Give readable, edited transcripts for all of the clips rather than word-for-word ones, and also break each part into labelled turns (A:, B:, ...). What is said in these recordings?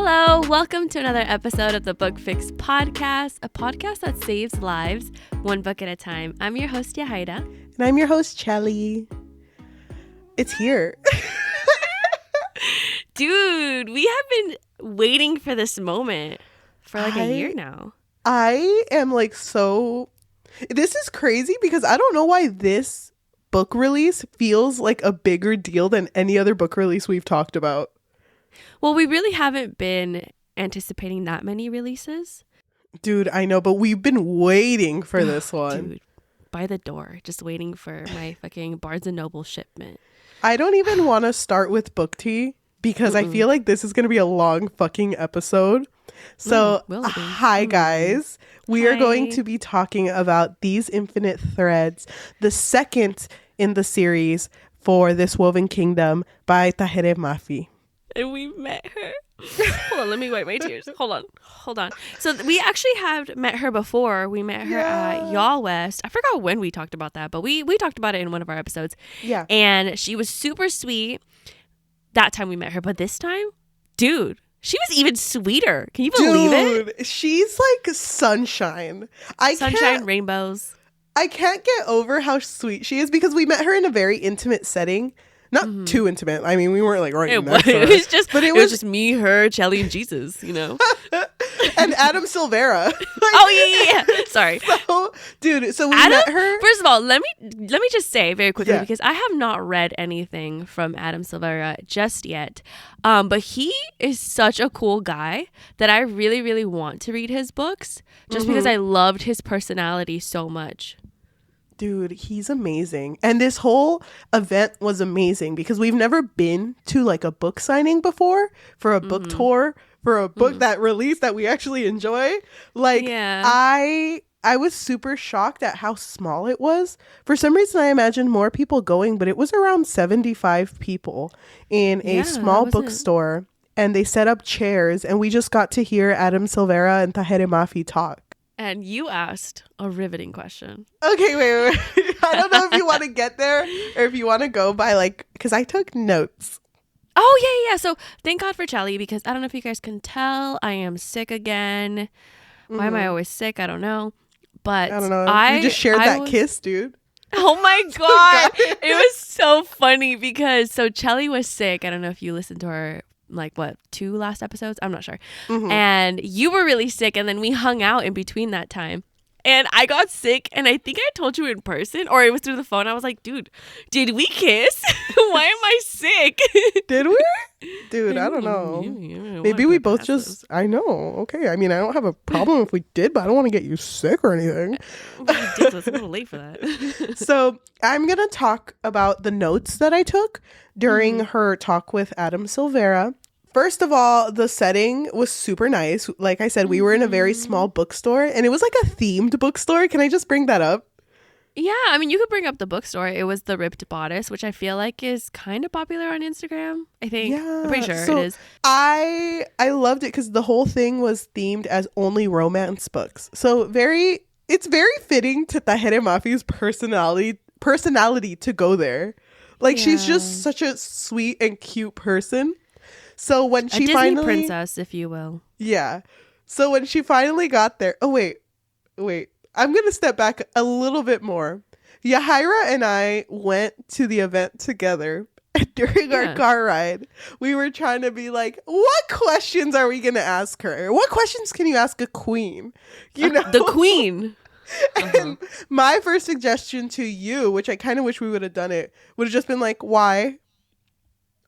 A: Hello, welcome to another episode of the Book Fix podcast, a podcast that saves lives one book at a time. I'm your host, Yajaira.
B: And I'm your host, Cheli. It's here.
A: Dude, we have been waiting for this moment for a year now.
B: I am this is crazy because I don't know why this book release feels like a bigger deal than any other book release we've talked about.
A: Well, we really haven't been anticipating that many releases.
B: Dude, I know, but we've been waiting for this one.
A: Dude, by the door, just waiting for my fucking Barnes & Noble shipment.
B: I don't even want to start with book tea because I feel like this is going to be a long fucking episode. So, hi guys. We are going to be talking about These Infinite Threads, the second in the series for This Woven Kingdom by Tahereh Mafi.
A: And we met her. Hold on, let me wipe my tears. Hold on. So we actually have met her before. We met her at Y'all West. I forgot when we talked about that, but we talked about it in one of our episodes. Yeah. And she was super sweet that time we met her. But this time, dude, she was even sweeter. Can you believe it?
B: Dude, she's like sunshine.
A: Sunshine, rainbows.
B: I can't get over how sweet she is because we met her in a very intimate setting. Not too intimate. I mean, we weren't like right next to her.
A: It was just me, her, Cheli, and Jesus, you know?
B: And Adam Silvera.
A: Yeah. Sorry.
B: So we met her.
A: First of all, let me just say very quickly, because I have not read anything from Adam Silvera just yet. But he is such a cool guy that I really, really want to read his books just because I loved his personality so much.
B: Dude, he's amazing. And this whole event was amazing because we've never been to like a book signing before for a book tour for a book that released that we actually enjoy. I was super shocked at how small it was. For some reason, I imagined more people going, but it was around 75 people in a small bookstore. And they set up chairs and we just got to hear Adam Silvera and Tahereh Mafi talk.
A: And you asked a riveting question.
B: Okay, wait. I don't know if you want to get there or if you want to go by because I took notes.
A: Oh, yeah. So thank God for Cheli because I don't know if you guys can tell. I am sick again. Why am I always sick? I don't know. But
B: I don't know. You just shared that kiss, dude.
A: Oh my God. It was so funny because Cheli was sick. I don't know if you listened to her. 2 last episodes? I'm not sure. And you were really sick and then we hung out in between that time. And I got sick and I think I told you in person or it was through the phone. I was like, dude, did we kiss? Why am I sick?
B: Did we? Dude, I don't know. Maybe we both just, I know. Okay. I mean, I don't have a problem if we did, but I don't want to get you sick or anything.
A: We did, so it's a little late for that.
B: So I'm going to talk about the notes that I took during her talk with Adam Silvera. First of all, the setting was super nice. Like I said, we were in a very small bookstore and it was like a themed bookstore. Can I just bring that up?
A: Yeah, I mean, you could bring up the bookstore. It was the Ripped Bodice, which I feel like is kind of popular on Instagram. I think. Yeah, I'm pretty sure it is.
B: I loved it because the whole thing was themed as only romance books. So it's very fitting to Tahereh Mafi's personality to go there. She's just such a sweet and cute person. So when she
A: Disney princess, if you will.
B: Yeah. So when she finally got there. Oh, wait. I'm going to step back a little bit more. Yajaira and I went to the event together. During our car ride, we were trying to be like, what questions are we going to ask her? What questions can you ask a queen? You know?
A: The queen.
B: And my first suggestion to you, which I kind of wish we would have done it, would have just been like, why?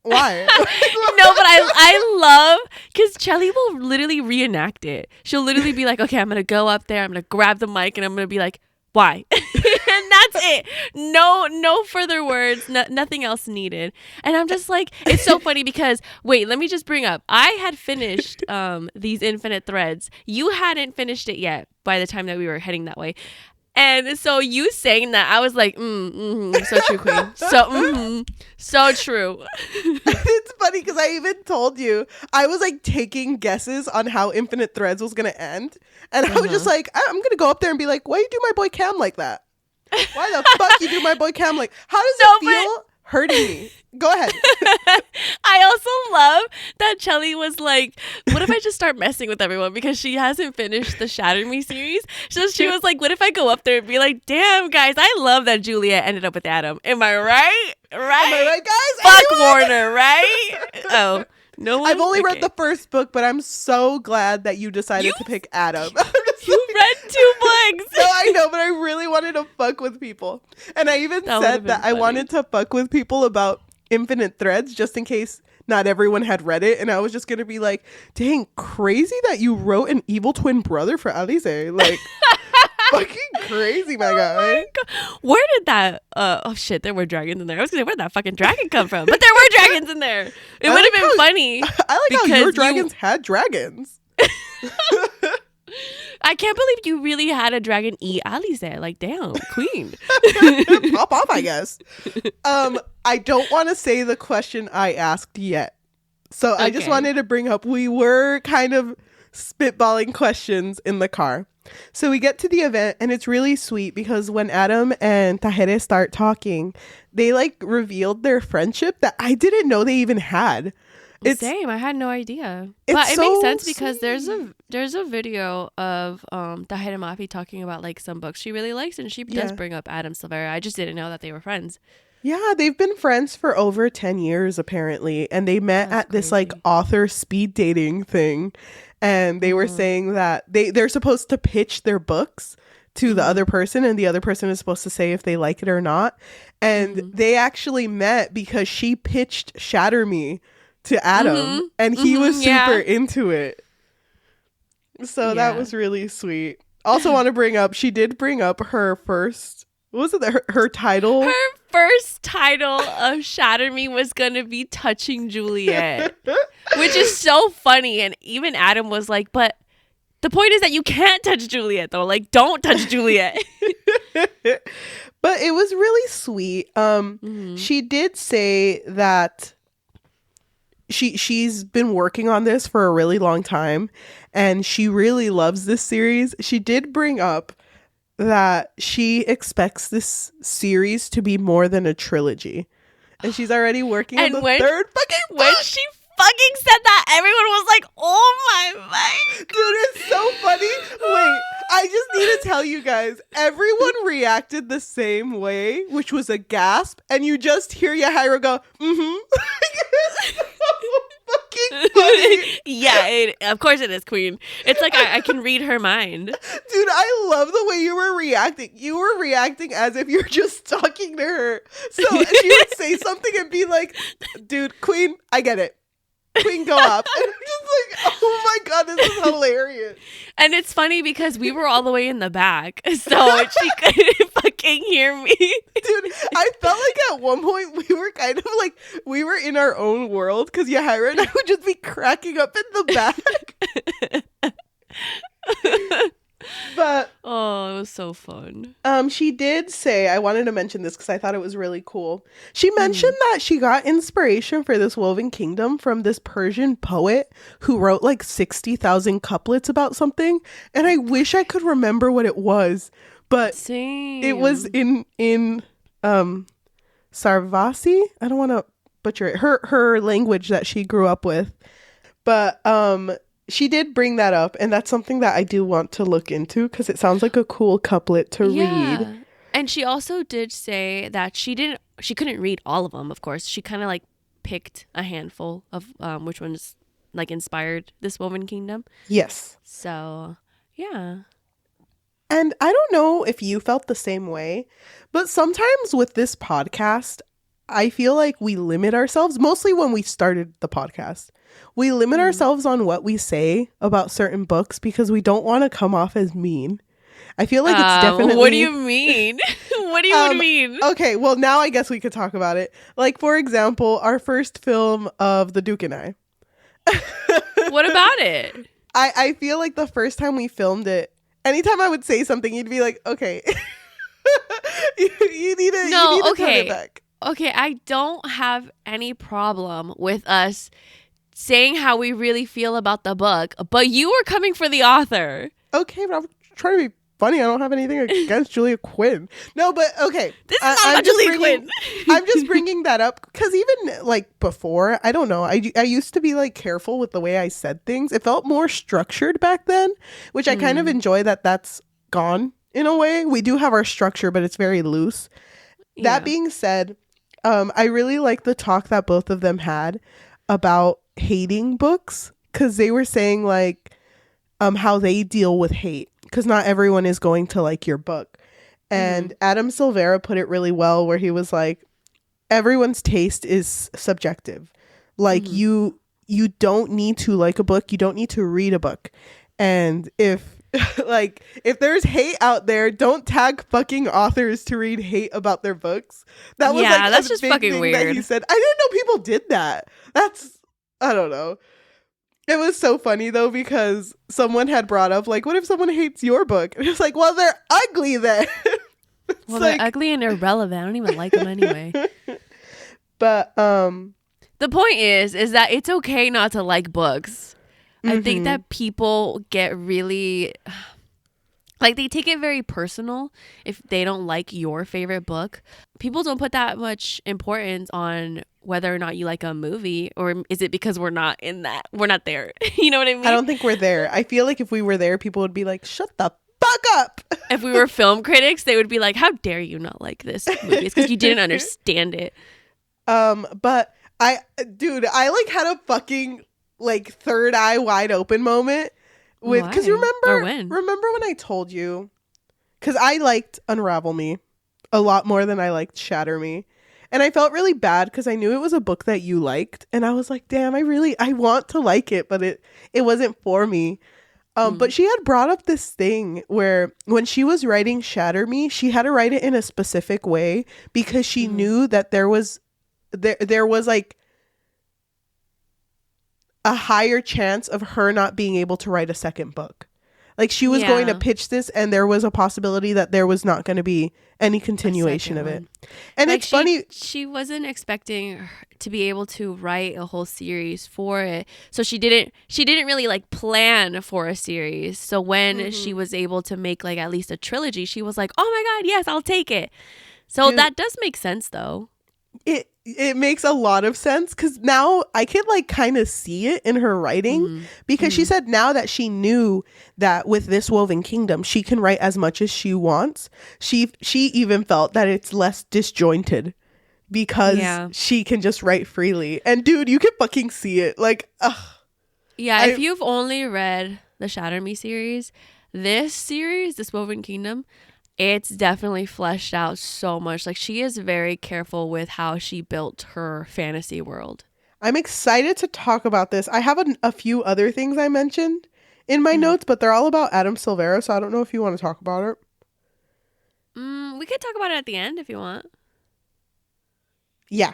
B: No,
A: but I love because Cheli will literally reenact it. She'll literally be like, okay, I'm gonna go up there, I'm gonna grab the mic and I'm gonna be like, why? And that's it. No further words, nothing else needed. And I'm just like, it's so funny because wait, let me just bring up, I had finished These Infinite Threads. You hadn't finished it yet by the time that we were heading that way. And so you saying that, I was like, so true, queen. So true.
B: It's funny because I even told you, I was like taking guesses on how Infinite Threads was going to end. And I was just like, I'm going to go up there and be like, why you do my boy Cam like that? Why the fuck you do my boy Cam like? How does it feel hurting me. Go ahead.
A: I also love that Cheli was like, what if I just start messing with everyone because she hasn't finished the Shatter Me series? So she was like, what if I go up there and be like, damn, guys, I love that Juliet ended up with Adam. Am I right?
B: Am I right, guys?
A: Fuck
B: Anyone?
A: Warner, right? Oh, no one?
B: I've only read the first book, but I'm so glad that you decided to pick Adam.
A: You read 2 books.
B: No, I know, but I really wanted to fuck with people. And I even said that I wanted to fuck with people about Infinite Threads just in case not everyone had read it. And I was just going to be like, dang, crazy that you wrote an evil twin brother for Alice. Like, fucking crazy, my guy.
A: Where did that, oh shit, there were dragons in there. I was going to say, where'd that fucking dragon come from? But there were dragons in there. It would have been funny.
B: I like how your dragons had dragons.
A: I can't believe you really had a dragon eat Alice. Like, damn, queen.
B: Pop off, I guess. I don't want to say the question I asked yet. So I just wanted to bring up, we were kind of spitballing questions in the car. So we get to the event and it's really sweet because when Adam and Tahereh start talking, they like revealed their friendship that I didn't know they even had.
A: Same. I had no idea. But it makes sense because there's a video of Tahereh Mafi talking about like some books she really likes, and she does bring up Adam Silvera. I just didn't know that they were friends. Yeah,
B: they've been friends for over 10 years apparently, and they met at this like author speed dating thing, and they were saying that they're supposed to pitch their books to the other person, and the other person is supposed to say if they like it or not. And they actually met because she pitched Shatter Me to Adam and he was super into it. So that was really sweet. Also want to bring up, she did bring up her first, what was it, her title?
A: Her first title of Shatter Me was going to be Touching Juliet, which is so funny. And even Adam was like, but the point is that you can't touch Juliet though. Like, don't touch Juliet.
B: But it was really sweet. She did say that she's been working on this for a really long time and she really loves this series. She did bring up that she expects this series to be more than a trilogy. And she's already working on the third fucking book.
A: When she fucking said that, everyone was like, oh my.
B: Dude, it's so funny. Wait, I just need to tell you guys, everyone reacted the same way, which was a gasp, and you just hear Yajaira go, It's so fucking funny.
A: Yeah, of course it is, Queen. It's like I can read her mind.
B: Dude, I love the way you were reacting. You were reacting as if you're just talking to her. So she would say something and be like, dude, Queen, I get it. Queen, go up. And I'm just like, oh my God, this is hilarious.
A: And it's funny because we were all the way in the back, so she couldn't fucking hear me.
B: Dude, I felt like at one point we were kind of like, we were in our own world because Yajaira and I would just be cracking up in the back. But
A: oh, it was so fun.
B: She did say, I wanted to mention this because I thought it was really cool. She mentioned that she got inspiration for this Woven Kingdom from this Persian poet who wrote like 60,000 couplets about something, and I wish I could remember what it was, but it was in Sarvasi. I don't want to butcher it. Her language that she grew up with, but she did bring that up, and that's something that I do want to look into because it sounds like a cool couplet to read.
A: And she also did say that she couldn't read all of them, of course. She kind of like picked a handful of which ones like inspired this Woven Kingdom.
B: Yes.
A: So, yeah.
B: And I don't know if you felt the same way, but sometimes with this podcast, I feel like we limit ourselves, mostly when we started the podcast. We limit ourselves on what we say about certain books because we don't want to come off as mean. I feel like it's definitely...
A: What do you mean? What do you mean?
B: Okay, well, now I guess we could talk about it. Like, for example, our first film of The Duke and I.
A: What about it?
B: I feel like the first time we filmed it, anytime I would say something, you'd be like, okay. you need to turn it back.
A: Okay, I don't have any problem with us saying how we really feel about the book, but you were coming for the author.
B: Okay, but I'm trying to be funny. I don't have anything against Julia Quinn. No, but okay.
A: This is not about Julia Quinn.
B: I'm just bringing that up because even like before, I don't know. I used to be like careful with the way I said things. It felt more structured back then, which I kind of enjoy that that's gone in a way. We do have our structure, but it's very loose. Yeah. That being said, I really like the talk that both of them had about hating books, because they were saying like how they deal with hate, because not everyone is going to like your book. And Adam Silvera put it really well, where he was like, everyone's taste is subjective. Like you don't need to like a book, you don't need to read a book. And if like if there's hate out there, don't tag fucking authors to read hate about their books. That was like
A: that's just fucking weird.
B: That he said. I didn't know people did that. I don't know. It was so funny though, because someone had brought up like, what if someone hates your book? And it's like, well, they're ugly then.
A: Well, they're ugly and irrelevant. I don't even like them anyway.
B: But
A: the point is that it's okay not to like books. I think that people get really, like, they take it very personal if they don't like your favorite book. People don't put that much importance on whether or not you like a movie, or is it because we're not in that? We're not there. You know what I mean?
B: I don't think we're there. I feel like if we were there, people would be like, shut the fuck up.
A: If we were film critics, they would be like, how dare you not like this movie? It's because you didn't understand it.
B: But I like had a fucking like third eye wide open moment with, because you remember when I told you, because I liked Unravel Me a lot more than I liked Shatter Me, and I felt really bad because I knew it was a book that you liked, and I was like, damn, I want to like it, but it wasn't for me. But she had brought up this thing where when she was writing Shatter Me, she had to write it in a specific way because she knew that there was like a higher chance of her not being able to write a second book. Like she was going to pitch this, and there was a possibility that there was not going to be any continuation of it. And like, it's funny,
A: she wasn't expecting to be able to write a whole series for it, so she didn't really like plan for a series. So when she was able to make like at least a trilogy, she was like, oh my god, yes, I'll take it. So that does make sense though.
B: It makes a lot of sense, because now I could like kind of see it in her writing, because she said now that she knew that with this Woven Kingdom she can write as much as she wants, she even felt that it's less disjointed because she can just write freely. And dude, you can fucking see it. Like
A: if you've only read the Shatter Me series, this Woven Kingdom, it's definitely fleshed out so much. Like she is very careful with how she built her fantasy world.
B: I'm excited to talk about this. I have a few other things I mentioned in my notes, but they're all about Adam Silvera, so I don't know if you want to talk about it.
A: We could talk about it at the end if you want.
B: Yeah,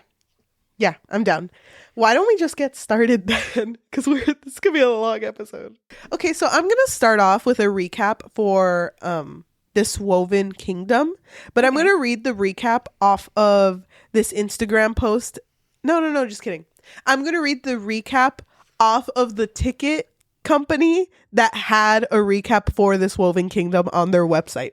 B: I'm down. Why don't we just get started then? Because this could be a long episode. Okay, so I'm gonna start off with a recap for this Woven Kingdom, but I'm going to read the recap off of this Instagram post. No, just kidding. I'm going to read the recap off of the ticket company that had a recap for this Woven Kingdom on their website.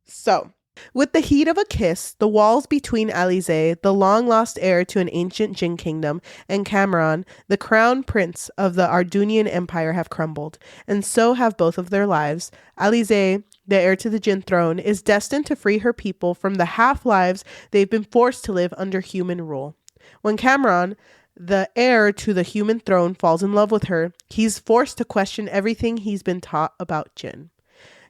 B: So, with the heat of a kiss, the walls between Alize, the long-lost heir to an ancient Jinn kingdom, and Cameron, the crown prince of the Ardunian Empire, have crumbled, and so have both of their lives. Alize, the heir to the Jinn throne, is destined to free her people from the half-lives they've been forced to live under human rule. When Cameron, the heir to the human throne, falls in love with her, he's forced to question everything he's been taught about Jinn.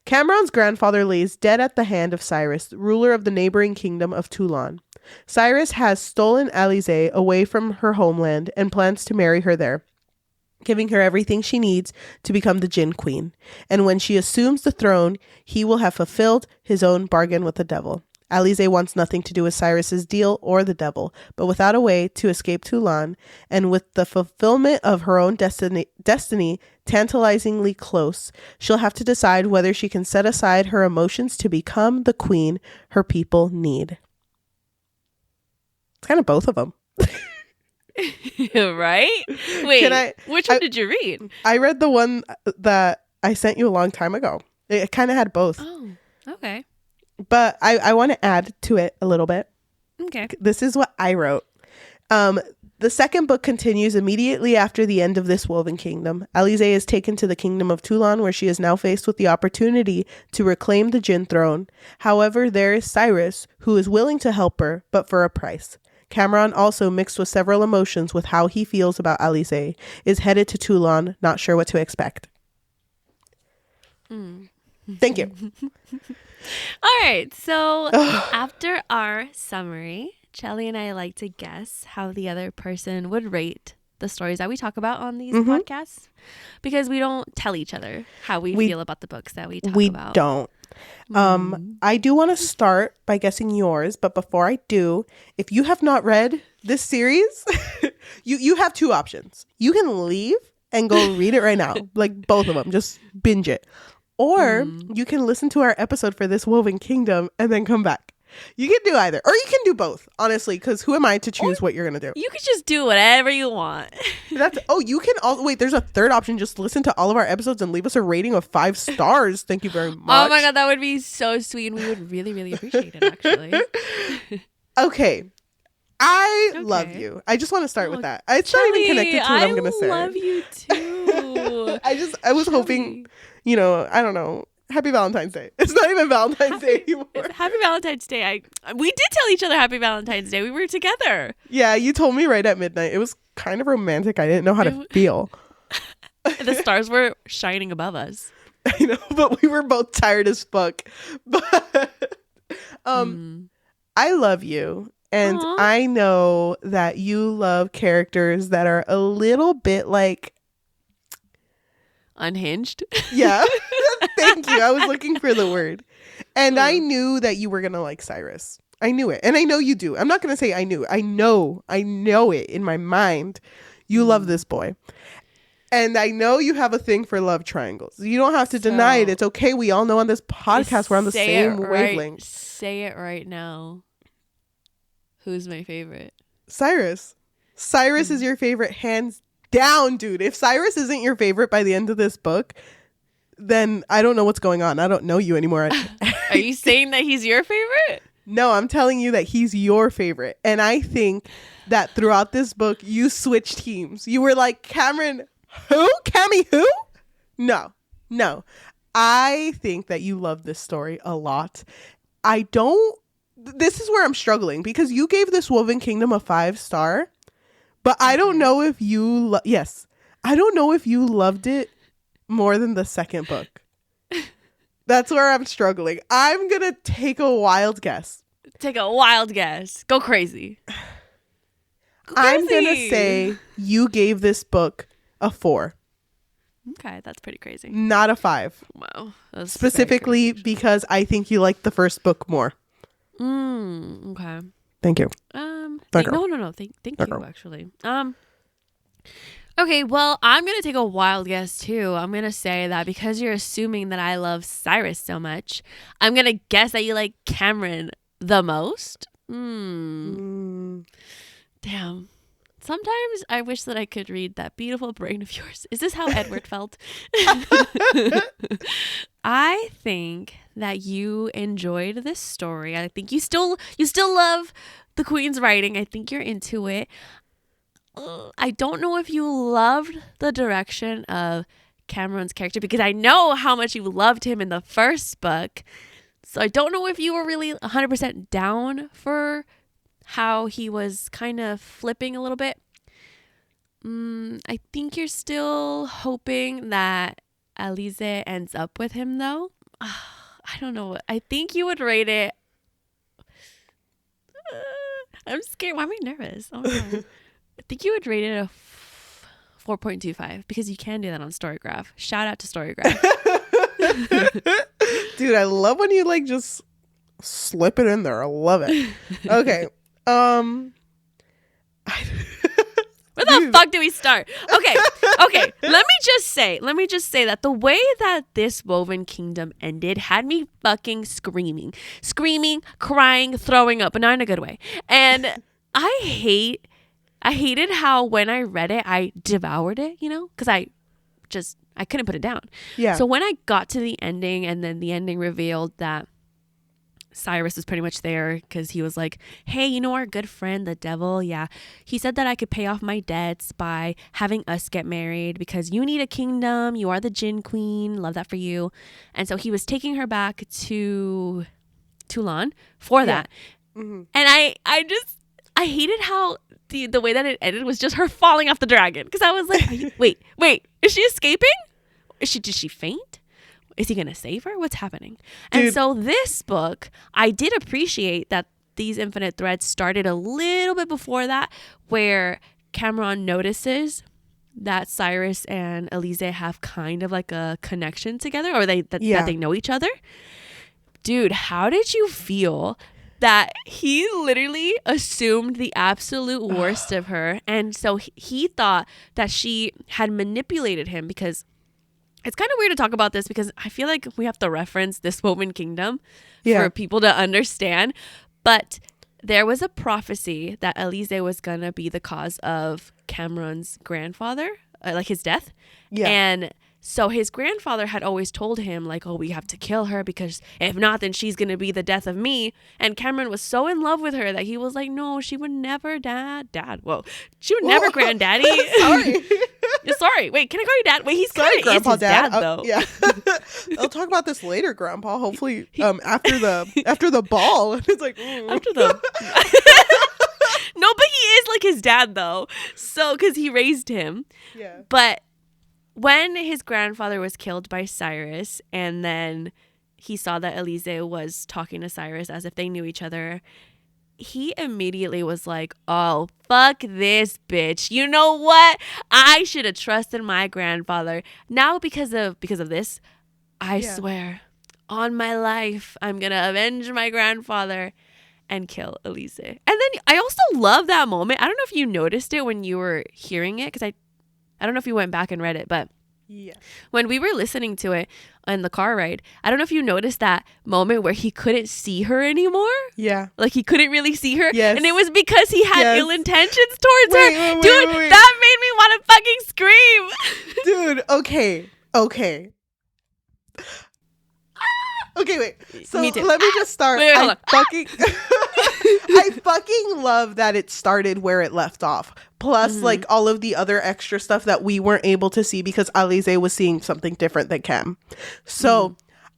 B: Cameron's grandfather lays dead at the hand of Cyrus, ruler of the neighboring kingdom of Toulon. Cyrus has stolen Alize away from her homeland and plans to marry her there, giving her everything she needs to become the Jinn Queen. And when she assumes the throne, he will have fulfilled his own bargain with the devil. Alize wants nothing to do with Cyrus's deal or the devil, but without a way to escape Toulon, and with the fulfillment of her own destiny tantalizingly close, she'll have to decide whether she can set aside her emotions to become the queen her people need. It's kind of both of them.
A: Right? Wait, which one did you read?
B: I read the one that I sent you a long time ago. It kind of had both.
A: Oh, okay.
B: But I want to add to it a little bit.
A: Okay.
B: This is what I wrote. The second book continues immediately after the end of this woven kingdom. Alize is taken to the kingdom of Toulon, where she is now faced with the opportunity to reclaim the Jinn throne. However, there is Cyrus, who is willing to help her, but for a price. Cameron, also mixed with several emotions with how he feels about Alize, is headed to Toulon, not sure what to expect. Thank you.
A: All right. So after our summary, Cheli and I like to guess how the other person would rate the stories that we talk about on these podcasts, because we don't tell each other how we feel about the books that we talk about.
B: We don't. I do want to start by guessing yours, but before I do, if you have not read this series, you have two options. You can leave and go read it right now, like both of them. Just binge it. Or you can listen to our episode for this Woven Kingdom and then come back. You can do either. Or you can do both, honestly, because who am I to choose what you're going to do?
A: You can just do whatever you want.
B: You can also, wait, there's a third option. Just listen to all of our episodes and leave us a rating of 5 stars. Thank you very much.
A: Oh my God, that would be so sweet. And we would really, really appreciate it, actually.
B: Okay. I love you. I just want to start with that. It's not even connected to what I'm going to say.
A: I love you too.
B: I was hoping, I don't know. Happy Valentine's Day. It's not even Valentine's Day anymore.
A: Happy Valentine's Day. We did tell each other Happy Valentine's Day. We were together.
B: Yeah, you told me right at midnight. It was kind of romantic. I didn't know how to feel.
A: The stars were shining above us.
B: I know, but we were both tired as fuck. But I love you. And I know that you love characters that are a little bit like
A: unhinged.
B: Yeah. Thank you. I was looking for the word. And I knew that you were going to like Cyrus. I knew it. And I know you do. I'm not going to say I knew. I know it in my mind. You love this boy. And I know you have a thing for love triangles. You don't have to deny it. It's okay. We all know on this podcast we're on the same wavelength.
A: Say it right now. Who's my favorite?
B: Cyrus. Cyrus is your favorite, hands down, dude. If Cyrus isn't your favorite by the end of this book, then I don't know what's going on. I don't know you anymore.
A: Are you saying that he's your favorite?
B: No, I'm telling you that he's your favorite. And I think that throughout this book, you switched teams. You were like, Cameron, who? Cammy, who? No. I think that you love this story a lot. This is where I'm struggling, because you gave this Woven Kingdom a 5-star, but I don't know if you, I don't know if you loved it more than the second book. That's where I'm struggling. I'm going to take a wild guess.
A: Go crazy.
B: I'm going to say you gave this book a 4.
A: Okay, that's pretty crazy.
B: Not a 5.
A: Wow.
B: Specifically because I think you liked the first book more.
A: Okay.
B: Thank you.
A: No. Thank you, actually. Okay, well, I'm going to take a wild guess too. I'm going to say that because you're assuming that I love Cyrus so much, I'm going to guess that you like Cameron the most. Damn. Sometimes I wish that I could read that beautiful brain of yours. Is this how Edward felt? I think that you enjoyed this story. I think you still love the Queen's writing. I think you're into it. I don't know if you loved the direction of Cameron's character, because I know how much you loved him in the first book. So I don't know if you were really 100% down for how he was kind of flipping a little bit. I think you're still hoping that Alize ends up with him, though. I don't know. I think you would rate it. I'm scared. Why am I nervous? Oh my God. I think you would rate it a 4.25, because you can do that on Storygraph. Shout out to Storygraph.
B: Dude, I love when you like just slip it in there. I love it. Okay.
A: Where the fuck do we start? Okay. Let me just say that the way that this Woven Kingdom ended had me fucking screaming, crying, throwing up, but not in a good way. And I hated how when I read it, I devoured it, because I just I couldn't put it down.
B: Yeah.
A: So when I got to the ending, and then the ending revealed that Cyrus was pretty much there because he was like, hey, you know our good friend, the devil? Yeah. He said that I could pay off my debts by having us get married because you need a kingdom. You are the Jinn Queen. Love that for you. And so he was taking her back to Toulon for that.
B: Mm-hmm.
A: And I hated how the way that it ended was just her falling off the dragon. Because I was like, wait, is she escaping? Did she faint? Is he going to save her? What's happening?
B: Dude.
A: And so this book, I did appreciate that these infinite threads started a little bit before that, where Cameron notices that Cyrus and Elise have kind of like a connection together, or that they know each other. Dude, how did you feel that he literally assumed the absolute worst of her? And so he thought that she had manipulated him, because it's kind of weird to talk about this because I feel like we have to reference this woven kingdom for people to understand. But there was a prophecy that Elise was going to be the cause of Cameron's grandfather, like his death. Yeah. And so his grandfather had always told him, like, oh, we have to kill her because if not, then she's going to be the death of me. And Cameron was so in love with her that he was like, no, she would never she would never granddaddy.
B: Sorry.
A: Sorry. Wait, can I call you dad? Wait, he's kind of
B: Grandpa,
A: his dad though.
B: Yeah. I'll talk about this later, Grandpa. Hopefully after the ball. It's like
A: after the No, but he is like his dad though. So cuz he raised him.
B: Yeah.
A: But when his grandfather was killed by Cyrus, and then he saw that Elise was talking to Cyrus as if they knew each other, he immediately was like, oh, fuck this bitch. You know what? I should have trusted my grandfather. Now because of this, I swear on my life, I'm going to avenge my grandfather and kill Elise. And then I also love that moment. I don't know if you noticed it when you were hearing it, because I don't know if you went back and read it, but when we were listening to it on the car ride, I don't know if you noticed that moment where he couldn't see her anymore. Yeah. Like he couldn't really see her. Yes. And it was because he had ill intentions towards her. Dude, that made me want to fucking scream.
B: Dude, okay. Okay, wait. So let me just start.
A: Wait, hold on.
B: I fucking love that it started where it left off. Plus, like, all of the other extra stuff that we weren't able to see because Alize was seeing something different than Cam. So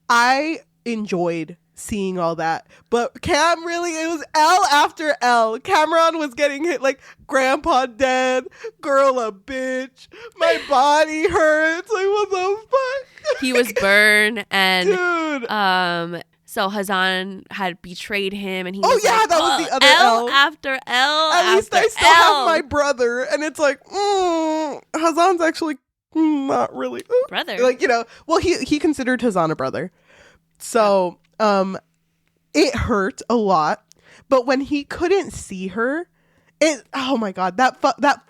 B: I enjoyed seeing all that. But Cam really, it was L after L. Cameron was getting hit like, grandpa dead, girl a bitch, my body hurts. Like, what the fuck?
A: He was burned, and dude. So Hazan had betrayed him, and he was
B: that was the other L
A: after L.
B: At least I still have my brother, and it's like, Hazan's actually not really
A: brother.
B: Like, you know, well, he considered Hazan a brother, so it hurt a lot. But when he couldn't see her, oh my god, that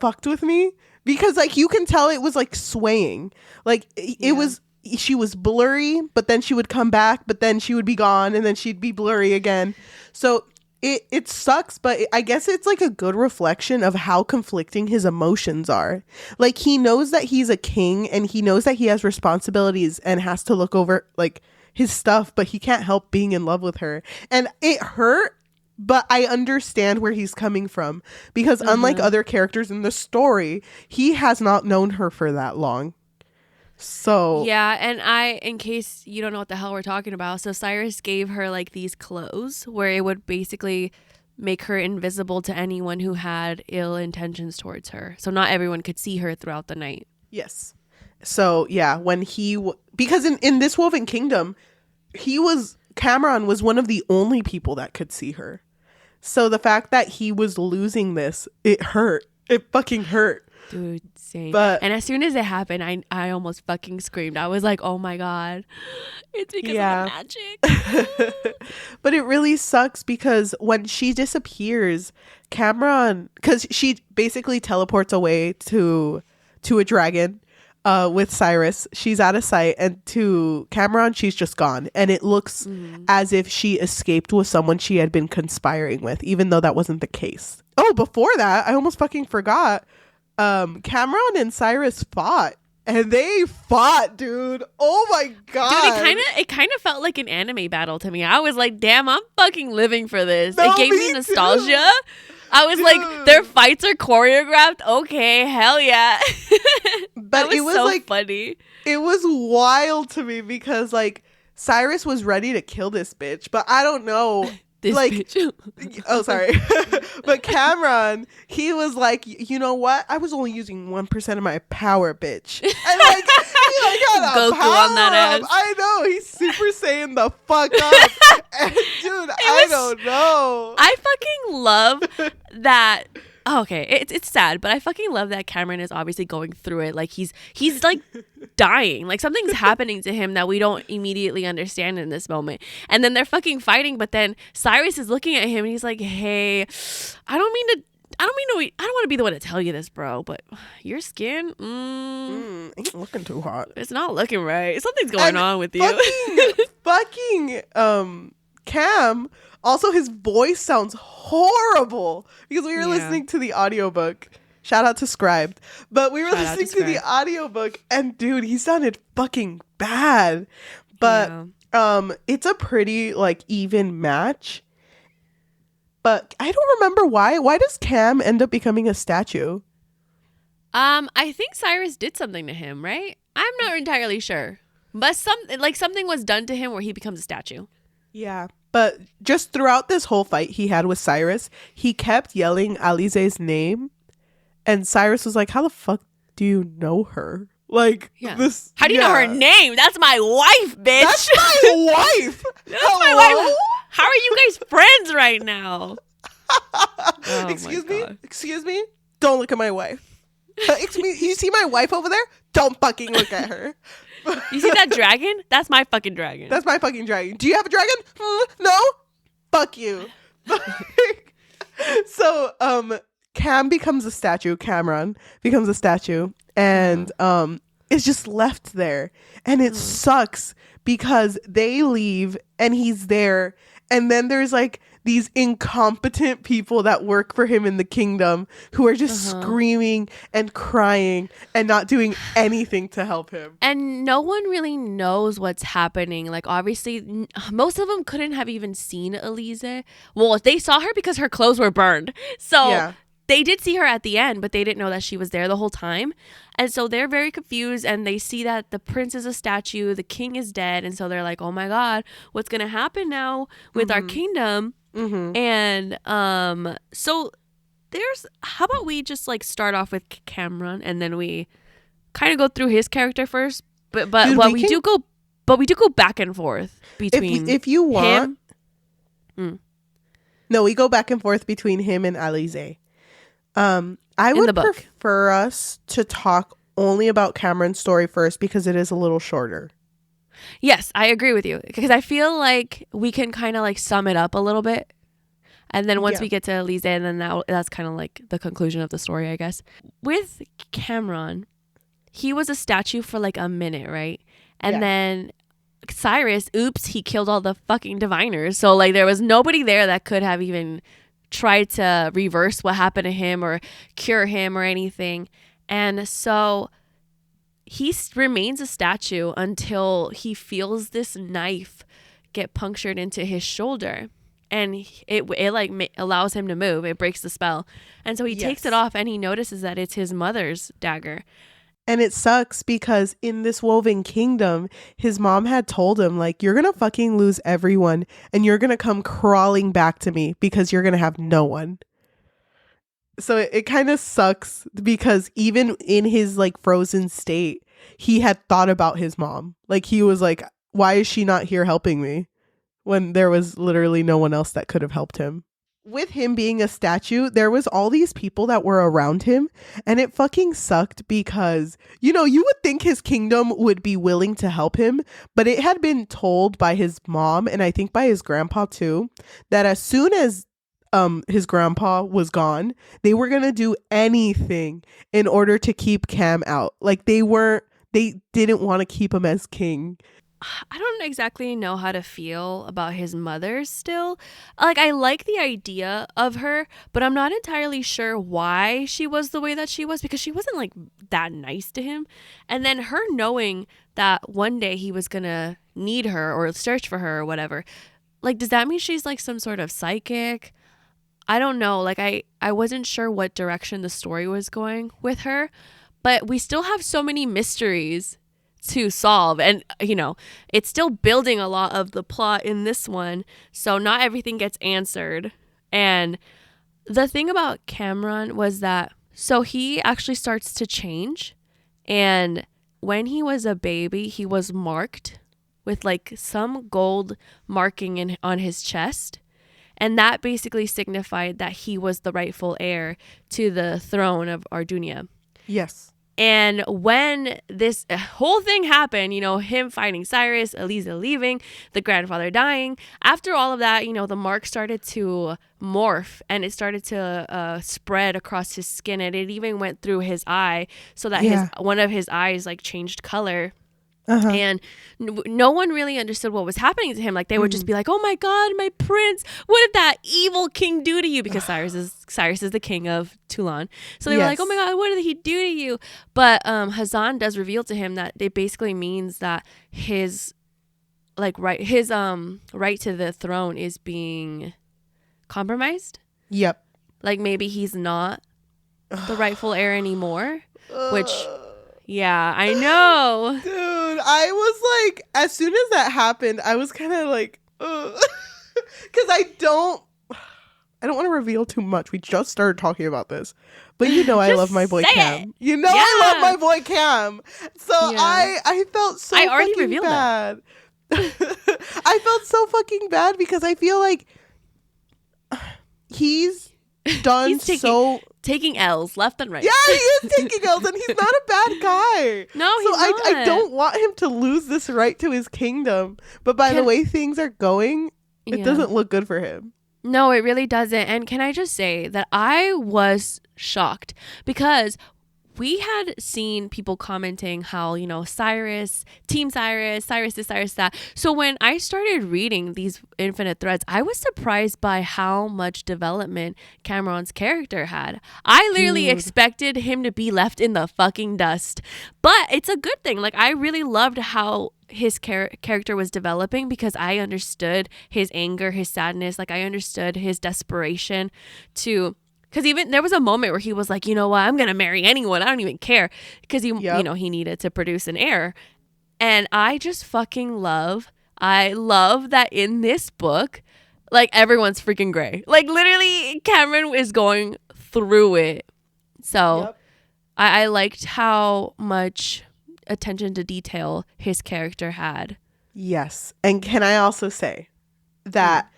B: fucked with me, because like you can tell it was like swaying, like it was. She was blurry, but then she would come back, but then she would be gone, and then she'd be blurry again. So it sucks, but I guess it's like a good reflection of how conflicting his emotions are. Like, he knows that he's a king, and he knows that he has responsibilities and has to look over like his stuff, but he can't help being in love with her. And it hurt, but I understand where he's coming from, because unlike other characters in the story, he has not known her for that long. So
A: yeah, and in case you don't know what the hell we're talking about, so Cyrus gave her like these clothes where it would basically make her invisible to anyone who had ill intentions towards her, so not everyone could see her throughout the night.
B: Yes. So yeah, when because in this woven kingdom, Cameron was one of the only people that could see her. So the fact that he was losing this, it hurt. It fucking hurt.
A: Dude, same. And as soon as it happened, I almost fucking screamed. I was like, oh my god, it's because of the magic.
B: But it really sucks because when she disappears, Cameron, because she basically teleports away to a dragon with Cyrus. She's out of sight, and to Cameron, she's just gone. And it looks as if she escaped with someone she had been conspiring with, even though that wasn't the case. Oh, before that, I almost fucking forgot. Cameron and Cyrus fought and they fought, dude. Oh my god,
A: Dude, it kind of felt like an anime battle to me. I was like, damn, I'm fucking living for this.
B: No,
A: it gave me nostalgia. I was like, their fights are choreographed. Okay, hell yeah.
B: But
A: it was so
B: like
A: funny.
B: It was wild to me because like Cyrus was ready to kill this bitch, but I don't know.
A: This
B: like,
A: bitch.
B: Oh, sorry. But Cameron, he was like, you know what? I was only using 1% of my power, bitch. And like, he got a
A: Goku
B: power
A: on that
B: up.
A: ass.
B: I know. He's super saiyan the fuck up. And dude, I don't know.
A: I fucking love that. Oh, okay, it's sad, but I fucking love that Cameron is obviously going through it. Like he's like dying. Like something's happening to him that we don't immediately understand in this moment. And then they're fucking fighting, but then Cyrus is looking at him and he's like, "Hey, I don't want to be the one to tell you this, bro, but your skin,
B: ain't looking too hot.
A: It's not looking right. Something's going on with you."
B: Fucking Cam. Also, his voice sounds horrible because we were listening to the audiobook. Shout out to Scribed. But we were listening to the audiobook and dude, he sounded fucking bad. But it's a pretty like even match. But I don't remember why. Why does Cam end up becoming a statue?
A: I think Cyrus did something to him, right? I'm not entirely sure. But something was done to him where he becomes a statue.
B: Yeah. But just throughout this whole fight he had with Cyrus, he kept yelling Alize's name. And Cyrus was like, how the fuck do you know her? Like, this.
A: How do you know her name? That's my wife, bitch.
B: That's my wife.
A: That's my wife. How are you guys friends right now?
B: Excuse me. Don't look at my wife. You see my wife over there? Don't fucking look at her.
A: You see that dragon? That's my fucking dragon.
B: That's my fucking dragon. Do you have a dragon? No? Fuck you. So, Cam becomes a statue. Cameron becomes a statue. And is just left there. And it sucks because they leave and he's there. And then there's like these incompetent people that work for him in the kingdom who are just screaming and crying and not doing anything to help him.
A: And no one really knows what's happening. Like, obviously, most of them couldn't have even seen Alize. Well, they saw her because her clothes were burned. So they did see her at the end, but they didn't know that she was there the whole time. And so they're very confused, and they see that the prince is a statue, the king is dead. And so they're like, oh my God, what's going to happen now with our kingdom? And so how about we just like start off with Cameron and then we kind of go through his character first, but dude, we do go back and forth between
B: if you want no, we go back and forth between him and Alize. I would prefer us to talk only about Cameron's story first because it is a little shorter.
A: Yes, I agree with you because I feel like we can kind of like sum it up a little bit. And then once we get to Alize, and then that's kind of like the conclusion of the story, I guess. With Cameron, he was a statue for like a minute, right? And then Cyrus, he killed all the fucking diviners. So like there was nobody there that could have even tried to reverse what happened to him or cure him or anything. And so he remains a statue until he feels this knife get punctured into his shoulder. And it like allows him to move. It breaks the spell. And so he takes it off and he notices that it's his mother's dagger.
B: And it sucks because in this woven kingdom, his mom had told him, like, you're going to fucking lose everyone and you're going to come crawling back to me because you're going to have no one. So it kind of sucks because even in his like frozen state, he had thought about his mom. Like he was like, why is she not here helping me? When there was literally no one else that could have helped him. With him being a statue, there was all these people that were around him, and it fucking sucked because, you know, you would think his kingdom would be willing to help him, but it had been told by his mom, and I think by his grandpa too, that as soon as his grandpa was gone, they were gonna do anything in order to keep Cam out. Like they didn't want to keep him as king.
A: I don't exactly know how to feel about his mother still. Like, I like the idea of her, but I'm not entirely sure why she was the way that she was, because she wasn't like that nice to him. And then her knowing that one day he was gonna need her or search for her or whatever, like, does that mean she's like some sort of psychic? I don't know. Like, I wasn't sure what direction the story was going with her, but we still have so many mysteries to solve, and it's still building a lot of the plot in this one, so not everything gets answered. And the thing about Cameron was that, so he actually starts to change, and when he was a baby he was marked with like some gold marking on his chest, and that basically signified that he was the rightful heir to the throne of Ardunia.
B: Yes.
A: And when this whole thing happened, him fighting Cyrus, Eliza leaving, the grandfather dying, after all of that, the mark started to morph, and it started to spread across his skin, and it even went through his eye, so that one of his eyes like changed color. And no one really understood what was happening to him. Like, they would just be like, "Oh my God, my prince! What did that evil king do to you?" Because Cyrus is the king of Toulon. So they were like, "Oh my God, what did he do to you?" But Hazan does reveal to him that it basically means that his right to the throne is being compromised.
B: Yep.
A: Like, maybe he's not the rightful heir anymore, which. Yeah, I know.
B: Dude, I was like, as soon as that happened, I was kind of like, because I don't want to reveal too much. We just started talking about this, but I love my boy Cam. I love my boy Cam. So I felt so
A: I already
B: fucking
A: revealed
B: bad. I felt so fucking bad because I feel like he's done
A: taking L's left and right.
B: Yeah, he is taking L's, and he's not a bad guy.
A: No, he's not.
B: I don't want him to lose this right to his kingdom. But by the way things are going, it doesn't look good for him.
A: No, it really doesn't. And can I just say that I was shocked, because we had seen people commenting how, Cyrus, Team Cyrus, Cyrus this, Cyrus that. So when I started reading these infinite threads, I was surprised by how much development Cameron's character had. I literally expected him to be left in the fucking dust. But it's a good thing. Like, I really loved how his character was developing, because I understood his anger, his sadness. Like, I understood his desperation to... Because even there was a moment where he was like, you know what, I'm going to marry anyone. I don't even care. Because he needed to produce an heir. And I just fucking love that in this book, like, everyone's freaking gray. Like, literally, Cameron is going through it. So I liked how much attention to detail his character had.
B: Yes. And can I also say that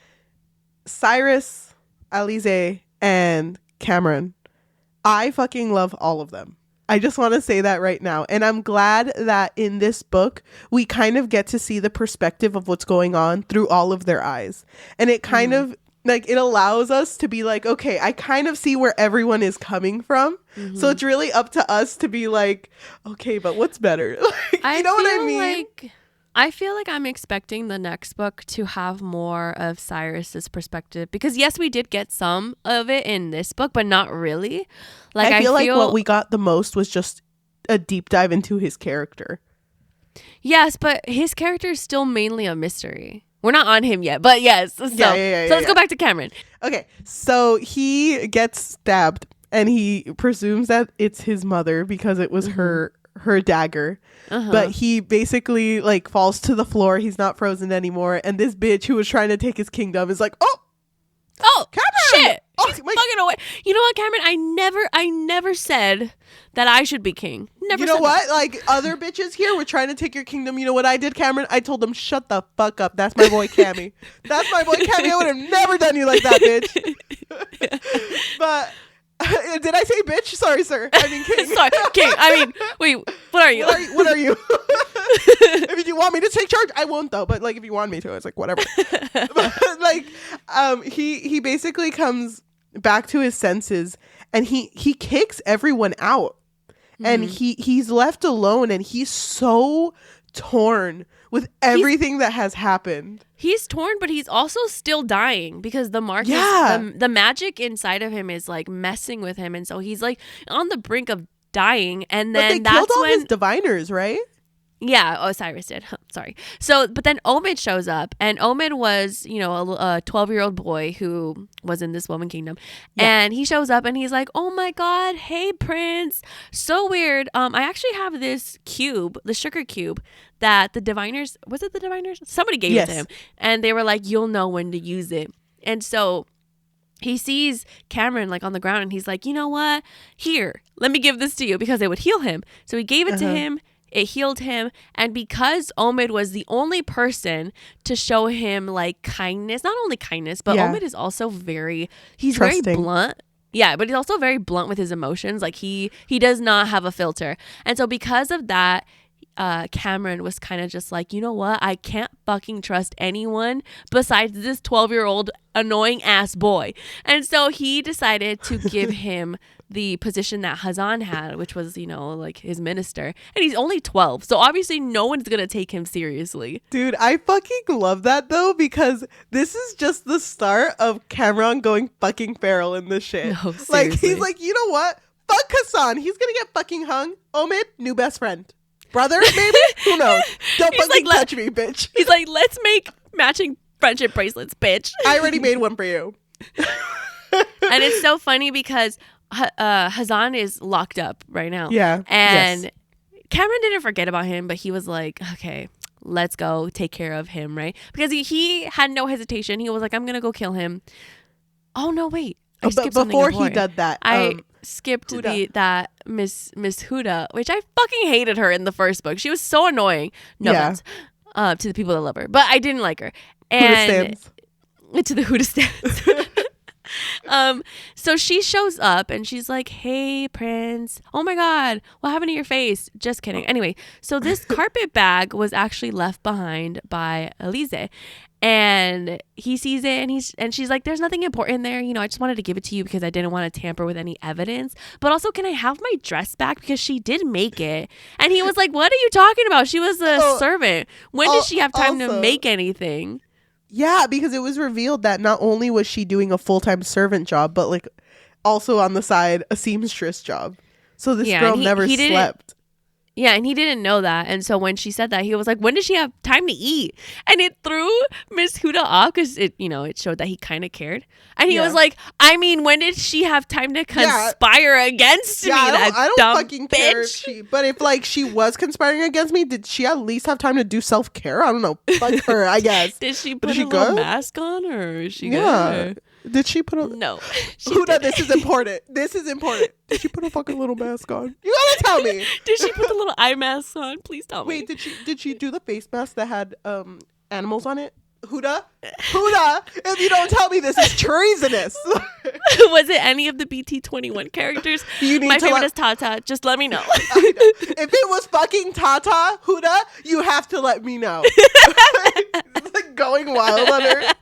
B: Cyrus, Alize, and Cameron, I fucking love all of them. I just want to say that right now. And I'm glad that in this book, we kind of get to see the perspective of what's going on through all of their eyes. And it kind of, like, it allows us to be like, okay, I kind of see where everyone is coming from. So it's really up to us to be like, okay, but what's better? Like, you know what I mean?
A: I feel like I'm expecting the next book to have more of Cyrus's perspective, because yes, we did get some of it in this book, but not really. Like,
B: I feel like what we got the most was just a deep dive into his character.
A: Yes, but his character is still mainly a mystery. We're not on him yet, but yes. So let's go back to Cameron.
B: Okay, so he gets stabbed, and he presumes that it's his mother because it was her dagger. But he basically, like, falls to the floor. He's not frozen anymore. And this bitch who was trying to take his kingdom is like, oh, Cameron!
A: Shit! She's fucking away. You know what, Cameron? I never said that I should be king. Never.
B: You know
A: said
B: what?
A: that.
B: Like, other bitches here were trying to take your kingdom. You know what I did, Cameron? I told them, shut the fuck up. That's my boy, Cammy. That's my boy, Cammy. I would have never done you like that, bitch. But... did I say bitch? Sorry, sir. I mean king.
A: Sorry, king. I mean, wait, what are you?
B: What are you? If you want me to take charge, I won't though. But like, if you want me to, it's like whatever. But, like, he basically comes back to his senses, and he kicks everyone out, and he's left alone, and he's so torn with everything that has happened.
A: He's torn, but he's also still dying because the mark the magic inside of him is like messing with him, and so he's like on the brink of dying. And then
B: but they killed all his diviners, right?
A: Yeah. Oh, Cyrus did. Sorry. So, but then Omid shows up, and Omid was, you know, a 12-year-old boy who was in this woman kingdom. Yeah. And he shows up and he's like, oh my God, hey, Prince. So weird. I actually have this cube, the sugar cube that the diviners, was it the diviners? Somebody gave it to him. And they were like, you'll know when to use it. And so he sees Cameron like on the ground and he's like, you know what? Here, let me give this to you, because it would heal him. So he gave it to him. It healed him. And because Omid was the only person to show him like kindness, not only kindness, but Omid is also he's trusting. Very blunt. Yeah, but he's also very blunt with his emotions. Like he does not have a filter. And so because of that, Cameron was kind of just like, you know what? I can't fucking trust anyone besides this 12-year-old annoying ass boy. And so he decided to give him the position that Hazan had, which was, you know, like his minister. And he's only 12. So obviously no one's going to take him seriously.
B: Dude, I fucking love that though, because this is just the start of Cameron going fucking feral in this shit. No, seriously. Like, he's like, you know what? Fuck Hassan. He's going to get fucking hung. Omid, new best friend. Brother, maybe? Who knows? Don't fucking touch me, bitch.
A: He's like, let's make matching friendship bracelets, bitch.
B: I already made one for you.
A: And it's so funny because Hazan is locked up right now.
B: Yeah.
A: And Cameron didn't forget about him, but he was like, okay, let's go take care of him, right? Because he had no hesitation. He was like, I'm going to go kill him. Oh, no, wait. I skipped
B: before he did that.
A: I skipped that Miss Huda, which I fucking hated her in the first book. She was so annoying. No offense to the people that love her. But I didn't like her. And to the Huda stands. So she shows up and she's like, hey, Prince. Oh my God, what happened to your face? Just kidding. Anyway, so this carpet bag was actually left behind by Elise. And he sees it and she's like, there's nothing important there. You know, I just wanted to give it to you because I didn't want to tamper with any evidence. But also, can I have my dress back? Because she did make it. And he was like, what are you talking about? She was a servant. When did she have time to make anything?
B: Yeah, because it was revealed that not only was she doing a full-time servant job, but like also on the side, a seamstress job. So this girl never slept.
A: Yeah, and he didn't know that. And so when she said that, he was like, when does she have time to eat? And it threw Miss Huda off because it showed that he kind of cared. And he was like, I mean, when did she have time to conspire against me? I don't fucking care if
B: but if like she was conspiring against me, did she at least have time to do self-care? I don't know. Fuck her, I guess.
A: Did she put a little mask on, or is she good?
B: Did she put a...
A: No.
B: Huda, this is important. This is important. Did she put a fucking little mask on? You gotta tell me.
A: Did she put the little eye mask on? Please tell me.
B: Wait, did she do the face mask that had animals on it? Huda, if you don't tell me, this is treasonous.
A: Was it any of the BT21 characters? My favorite is Tata. Just let me know.
B: If it was fucking Tata, Huda, you have to let me know. It's like going wild on her.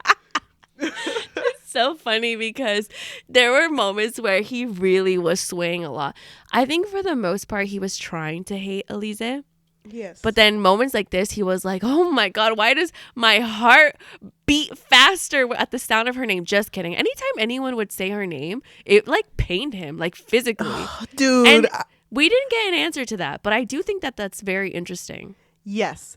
A: It's so funny because there were moments where he really was swaying a lot. I think for the most part he was trying to hate Elise.
B: Yes.
A: But then moments like this, he was like, oh my God, why does my heart beat faster at the sound of her name? Just kidding. Anytime anyone would say her name, it like pained him, like physically.
B: Oh, dude.
A: And we didn't get an answer to that, but I do think that that's very interesting.
B: Yes.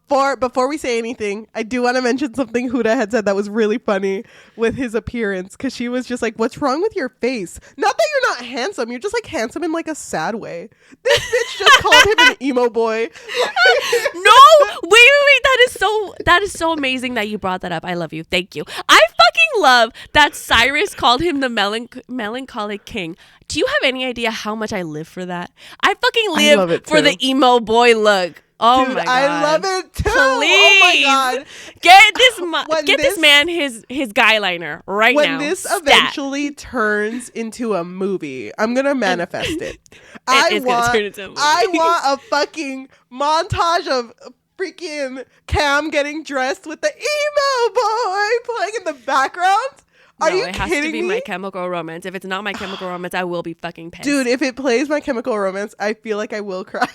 B: Before we say anything, I do want to mention something Huda had said that was really funny with his appearance, because she was just like, what's wrong with your face? Not that you're not handsome, you're just like handsome in like a sad way. This bitch just called him an emo boy.
A: No, wait, that is so amazing that you brought that up. I love you. Thank you. I fucking love that Cyrus called him the melancholic king. Do you have any idea how much I live for that? I fucking live for the emo boy look. Oh, dude, my God.
B: I love it too.
A: Please.
B: Oh my God.
A: Get this man his guy liner right now.
B: When this eventually turns into a movie, I'm going to manifest it. I want a fucking montage of freaking Cam getting dressed with the emo boy playing in the background. Are you kidding me? It has to be
A: My Chemical Romance. If it's not My Chemical Romance, I will be fucking pissed.
B: Dude, if it plays My Chemical Romance, I feel like I will cry.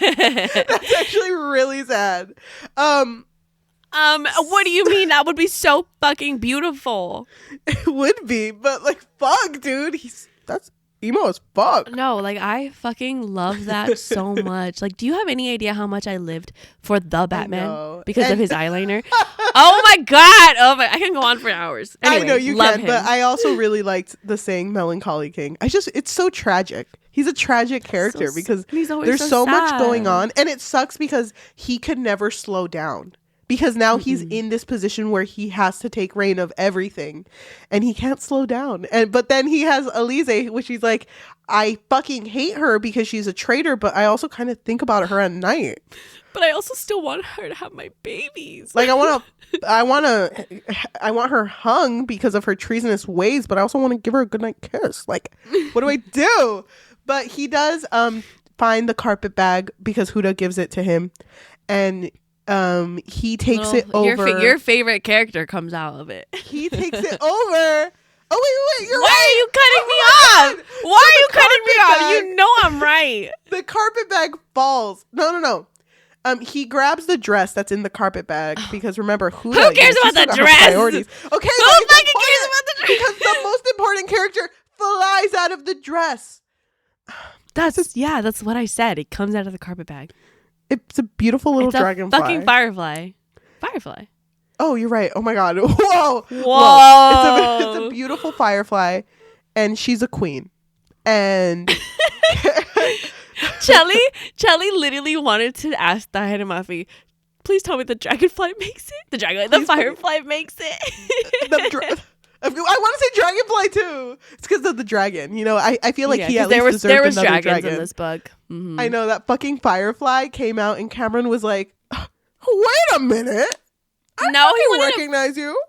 B: That's actually really sad.
A: What do you mean? That would be so fucking beautiful.
B: It would be, but like, fuck, dude. That's emo as fuck.
A: No, like I fucking love that so much. Like, do you have any idea how much I lived for the Batman because of his eyeliner? Oh my god! Oh my, I can go on for hours. Anyway,
B: I know you
A: love
B: can,
A: him.
B: but I also really liked the saying "Melancholy King." It's so tragic. He's a tragic character because there's so much going on, and it sucks because he could never slow down. Because now he's in this position where he has to take reign of everything and he can't slow down. But then he has Alize, which he's like, I fucking hate her because she's a traitor, but I also kind of think about her at night.
A: But I also still want her to have my babies.
B: Like I want her hung because of her treasonous ways, but I also want to give her a goodnight kiss. Like, what do I do? But he does find the carpet bag because Huda gives it to him, and he takes it over.
A: Your favorite character comes out of it.
B: He takes it over. Oh wait, you're
A: Why
B: right.
A: are you cutting me off? Why are you cutting me off? You know I'm right.
B: The carpet bag falls. No. He grabs the dress that's in the carpet bag because remember,
A: Who cares about the dress?
B: Priorities. Okay,
A: who fucking cares about the dress?
B: Because the most important character flies out of the dress.
A: That's what I said. It comes out of the carpet bag.
B: It's a beautiful little dragonfly.
A: Fucking firefly. Firefly.
B: Oh, you're right. Oh my god. Whoa. It's a beautiful firefly, and she's a queen. And
A: Cheli literally wanted to ask Tahereh Mafi, please tell me the dragonfly makes it. The firefly makes it.
B: I want to say dragonfly too. It's because of the dragon. You know, I feel like he at least
A: there was
B: another
A: dragons
B: dragon
A: in this book. Mm-hmm.
B: I know that fucking firefly came out, and Cameron was like, "Wait a minute, I don't recognize you."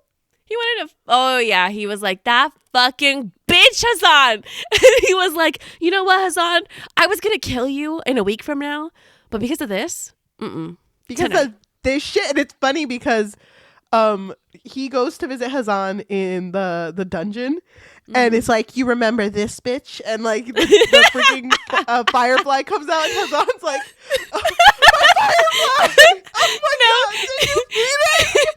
A: He wanted to. Oh yeah, he was like that fucking bitch Hassan. And he was like, you know what, Hassan? I was gonna kill you in a week from now, but because of this,
B: because of this shit. And it's funny because he goes to visit Hassan in the dungeon, and it's like, you remember this bitch, and like the freaking firefly comes out, and Hassan's like, oh, firefly! Oh my god, did you beat it?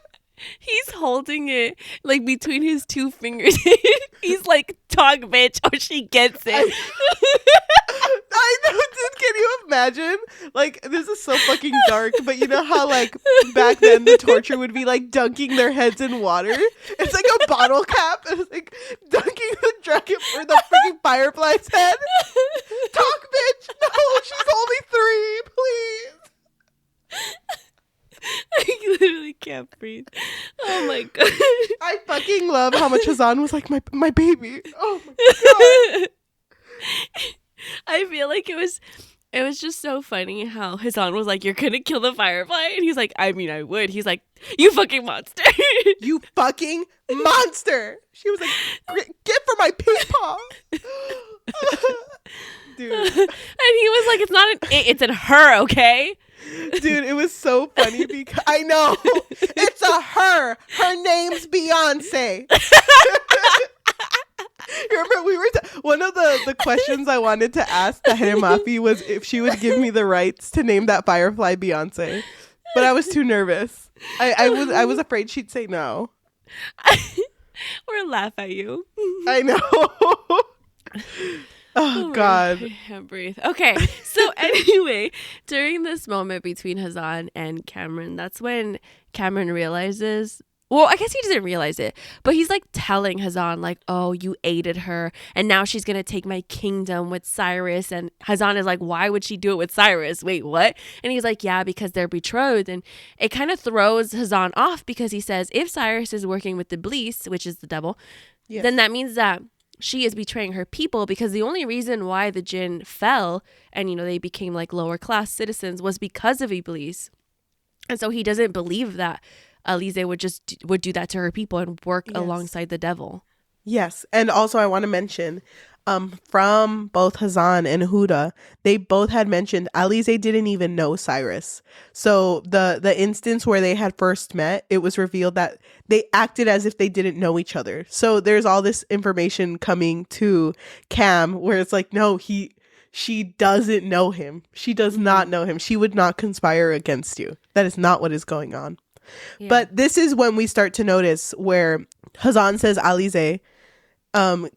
A: He's holding it like between his two fingers. He's like, talk bitch, or she gets it.
B: I know, dude. Can you imagine? Like, this is so fucking dark, but you know how like back then the torture would be like dunking their heads in water? It's like a bottle cap, and it's like dunking the dragon or the freaking firefly's head. Talk bitch. No, she's only 3, please.
A: I literally can't breathe. Oh my god.
B: I fucking love how much Hassan was like, my baby. Oh my god.
A: I feel like it was just so funny how Hassan was like, you're gonna kill the firefly, and he's like, I mean, I would. He's like, you fucking monster.
B: You fucking monster. She was like, get for my peepaw. Dude.
A: And he was like, it's not an it, it's an her, okay?
B: Dude, it was so funny because I know it's a her. Her name's Beyonce. You remember we were one of the questions I wanted to ask Tahereh Mafi was if she would give me the rights to name that firefly Beyonce, but I was too nervous. I was afraid she'd say no.
A: Or laugh at you.
B: I know. Oh God.
A: I can't breathe. Okay, so anyway, during this moment between Hassan and Cameron, that's when Cameron realizes, well, I guess he doesn't realize it, but he's like telling Hassan like, oh, you aided her and now she's gonna take my kingdom with Cyrus. And Hassan is like, why would she do it with Cyrus? Wait, what? And he's like, yeah, because they're betrothed. And it kind of throws Hassan off because he says, if Cyrus is working with the Iblis, which is the devil, yes, then that means that she is betraying her people, because the only reason why the jinn fell and, you know, they became like lower class citizens was because of Iblis. And so he doesn't believe that Alize would do that to her people and work alongside the devil. Yes.
B: And also I want to mention from both Hassan and Huda, they both had mentioned Alize didn't even know Cyrus. So the instance where they had first met, it was revealed that they acted as if they didn't know each other. So there's all this information coming to Cam where it's like, no, She doesn't know him. She does not know him. She would not conspire against you. That is not what is going on. Yeah. But this is when we start to notice where Hazan says Alize,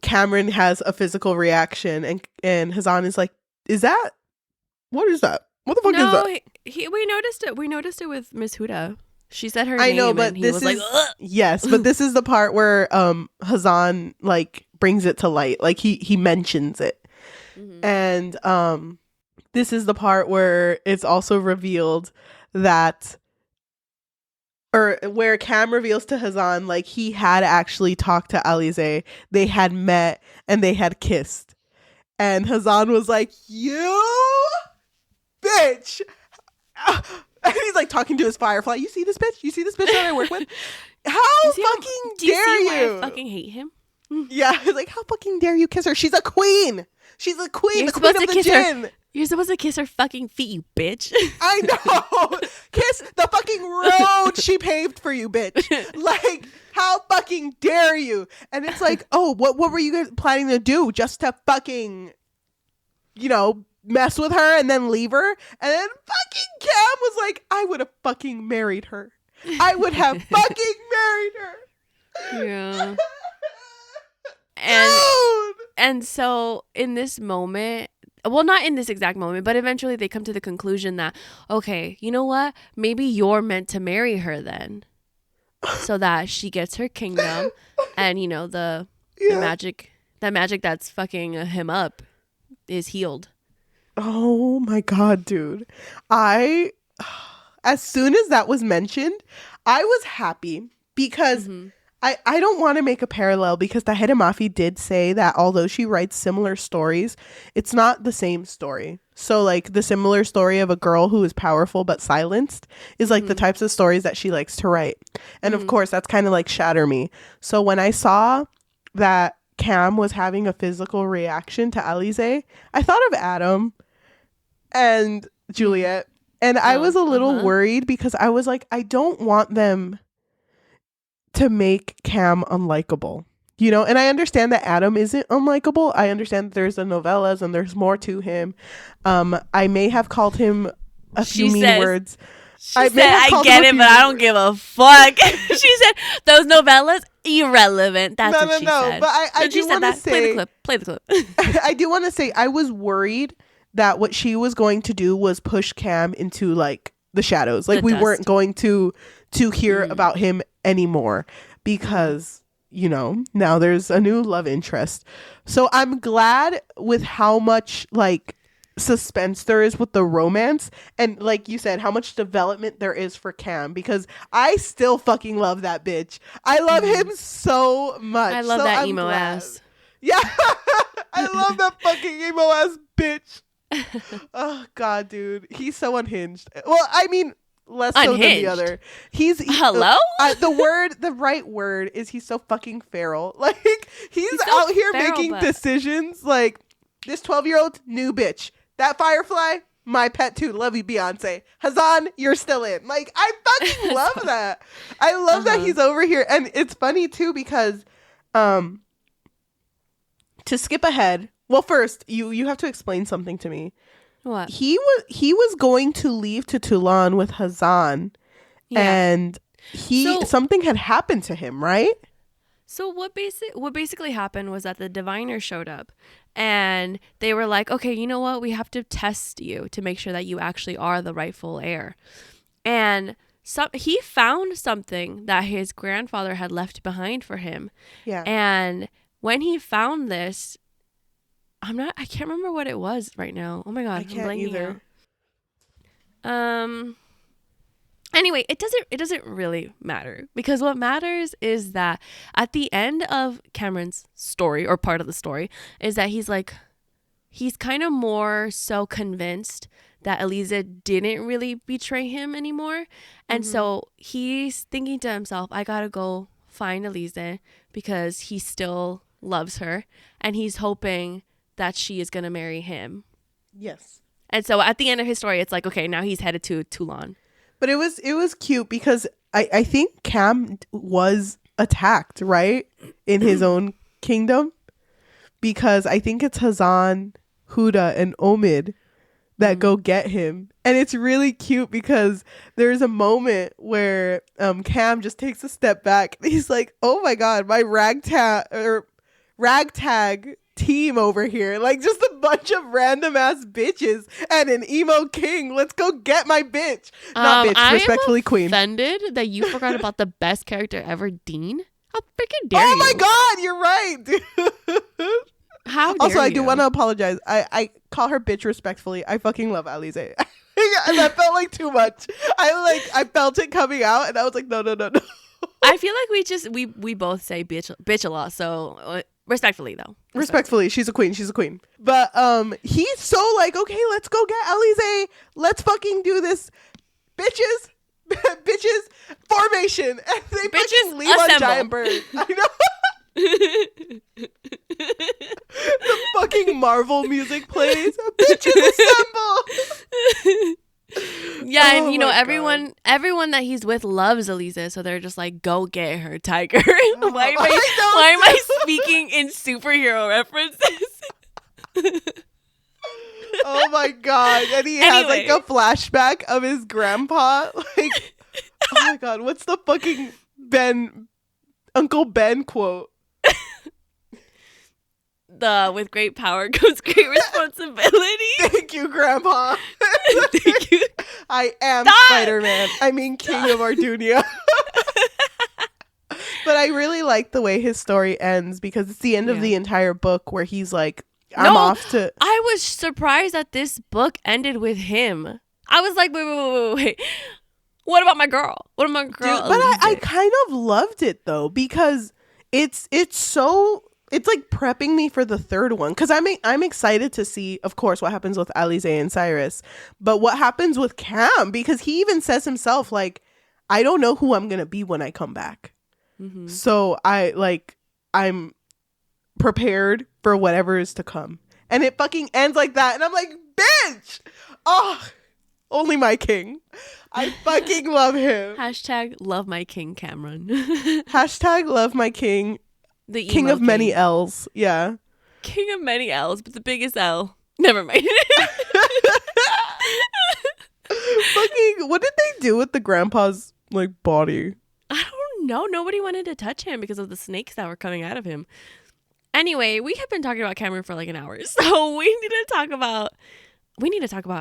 B: Cameron has a physical reaction, and Hazan is like, "Is that? What is that? What the fuck is that?"
A: We noticed it. We noticed it with Miss Huda. She said her
B: I
A: name.
B: know, but
A: and he
B: this
A: was
B: is
A: like, ugh.
B: Yes, but this is the part where Hazan like brings it to light. Like he mentions it, and this is the part where it's also revealed that, or where Cam reveals to Hazan like he had actually talked to Alize. They had met and they had kissed, and Hazan was like, "You bitch." And he's like talking to his Firefly. You see this bitch? You see this bitch that I work with? How fucking dare you?
A: Why I fucking hate him.
B: Yeah, he's like, how fucking dare you kiss her? She's a queen. She's a queen.
A: You're
B: the queen
A: supposed
B: of
A: to
B: the
A: kiss
B: gin.
A: her. You're supposed to kiss her fucking feet, you bitch.
B: I know. Kiss the fucking road she paved for you, bitch. Like, how fucking dare you? And it's like, oh, what were you guys planning to do? Just to fucking, mess with her and then leave her? And then fucking Cam was like, I would have fucking married her. I would have fucking married her.
A: Yeah.
B: Dude!
A: And so in this moment, well, not in this exact moment, but eventually they come to the conclusion that, okay, you know what? Maybe you're meant to marry her then, so that she gets her kingdom, and the magic that's fucking him up is healed.
B: Oh my god, dude. As soon as that was mentioned, I was happy because I don't want to make a parallel, because Tahereh Mafi did say that although she writes similar stories, it's not the same story. So like the similar story of a girl who is powerful but silenced is like the types of stories that she likes to write. And of course, that's kind of like Shatter Me. So when I saw that Cam was having a physical reaction to Alize, I thought of Adam and Juliet. And I was a little worried, because I was like, I don't want them to make Cam unlikable, and I understand that Adam isn't unlikable. I understand that there's the novellas and there's more to him. I may have called him a few mean words.
A: I get it, but I don't give a fuck. She said those novellas irrelevant. That's what she said.
B: But I do want to say,
A: play the clip.
B: I do want to say I was worried that what she was going to do was push Cam into like the shadows. Like we weren't going to hear about him anymore, because now there's a new love interest. So I'm glad with how much like suspense there is with the romance, and like you said, how much development there is for Cam, because I still fucking love that bitch. I love him so much.
A: I love
B: so
A: that
B: I'm
A: emo
B: glad.
A: ass.
B: Yeah. I love that fucking emo ass bitch. Oh god, dude, he's so unhinged. Well, I mean, less so than the other.
A: Hello.
B: The right word is he's so fucking feral. Like he's so out here making decisions. Like this 12-year-old new bitch. That Firefly, my pet too. Love you, Beyonce. Hazan, you're still in. Like I fucking love that. I love that he's over here, and it's funny too because, to skip ahead. Well, first, you have to explain something to me.
A: What?
B: He was going to leave to Toulon with Hazan, and something had happened to him, right?
A: So what basically happened was that the diviner showed up, and they were like, okay, you know what? We have to test you to make sure that you actually are the rightful heir. And he found something that his grandfather had left behind for him. Yeah. And when he found this, I can't remember what it was right now. Oh my god,
B: I can't either.
A: Anyway, it doesn't really matter, because what matters is that at the end of Cameron's story, or part of the story, is that he's kind of more so convinced that Alize didn't really betray him anymore. And so he's thinking to himself, I gotta go find Alize because he still loves her, and he's hoping that she is going to marry him. Yes. And so at the end of his story, it's like, okay, now he's headed to Toulon.
B: But it was cute because I think Cam was attacked, right? In his own kingdom. Because I think it's Hazan Huda and Omid that go get him. And it's really cute because there's a moment where Cam just takes a step back. He's like, oh my God, my ragtag team over here. Like just a bunch of random ass bitches and an emo king. Let's go get my bitch. Not bitch, respectfully queen.
A: I'm offended that you forgot about the best character ever, Dean. How freaking dare you?
B: Oh my God, you're right, dude.
A: How dare
B: also, I
A: you?
B: do want to apologize. I call her bitch respectfully. I fucking love Alize. And that felt like too much. I felt it coming out, and I was like, no.
A: I feel like we both say bitch a lot. So respectfully though.
B: Respectfully, she's a queen. But he's so like, okay, let's go get Alize. Let's fucking do this, bitches formation, and they fucking leave on giant bird. I know. The fucking Marvel music plays. Bitches assemble.
A: Yeah, and you know everyone that he's with loves Alize, so they're just like, go get her, Tiger. Why am I speaking in superhero references?
B: Oh my God. And he has like a flashback of his grandpa. Like, oh my God, what's the fucking Uncle Ben quote?
A: With great power comes great responsibility.
B: Thank you, Grandpa.
A: Thank you.
B: I am Spider-Man. I mean, King of Ardunia. But I really like the way his story ends because it's the end of the entire book where he's like, I'm off to...
A: I was surprised that this book ended with him. I was like, wait. What about my girl? What about my girl?
B: Dude, but I kind of loved it though because it's so... It's like prepping me for the third one because I'm excited to see, of course, what happens with Alize and Cyrus, but what happens with Cam because he even says himself like, I don't know who I'm gonna be when I come back, so I'm prepared for whatever is to come, and it fucking ends like that, and I'm like, bitch, oh, only my king. I fucking love him.
A: # love my king, Cameron.
B: # love my king.
A: The
B: king of many L's. Yeah.
A: King of many L's, but the biggest L. Never mind.
B: Fucking, what did they do with the grandpa's like body?
A: I don't know. Nobody wanted to touch him because of the snakes that were coming out of him. Anyway, we have been talking about Cameron for like an hour, so we need to talk about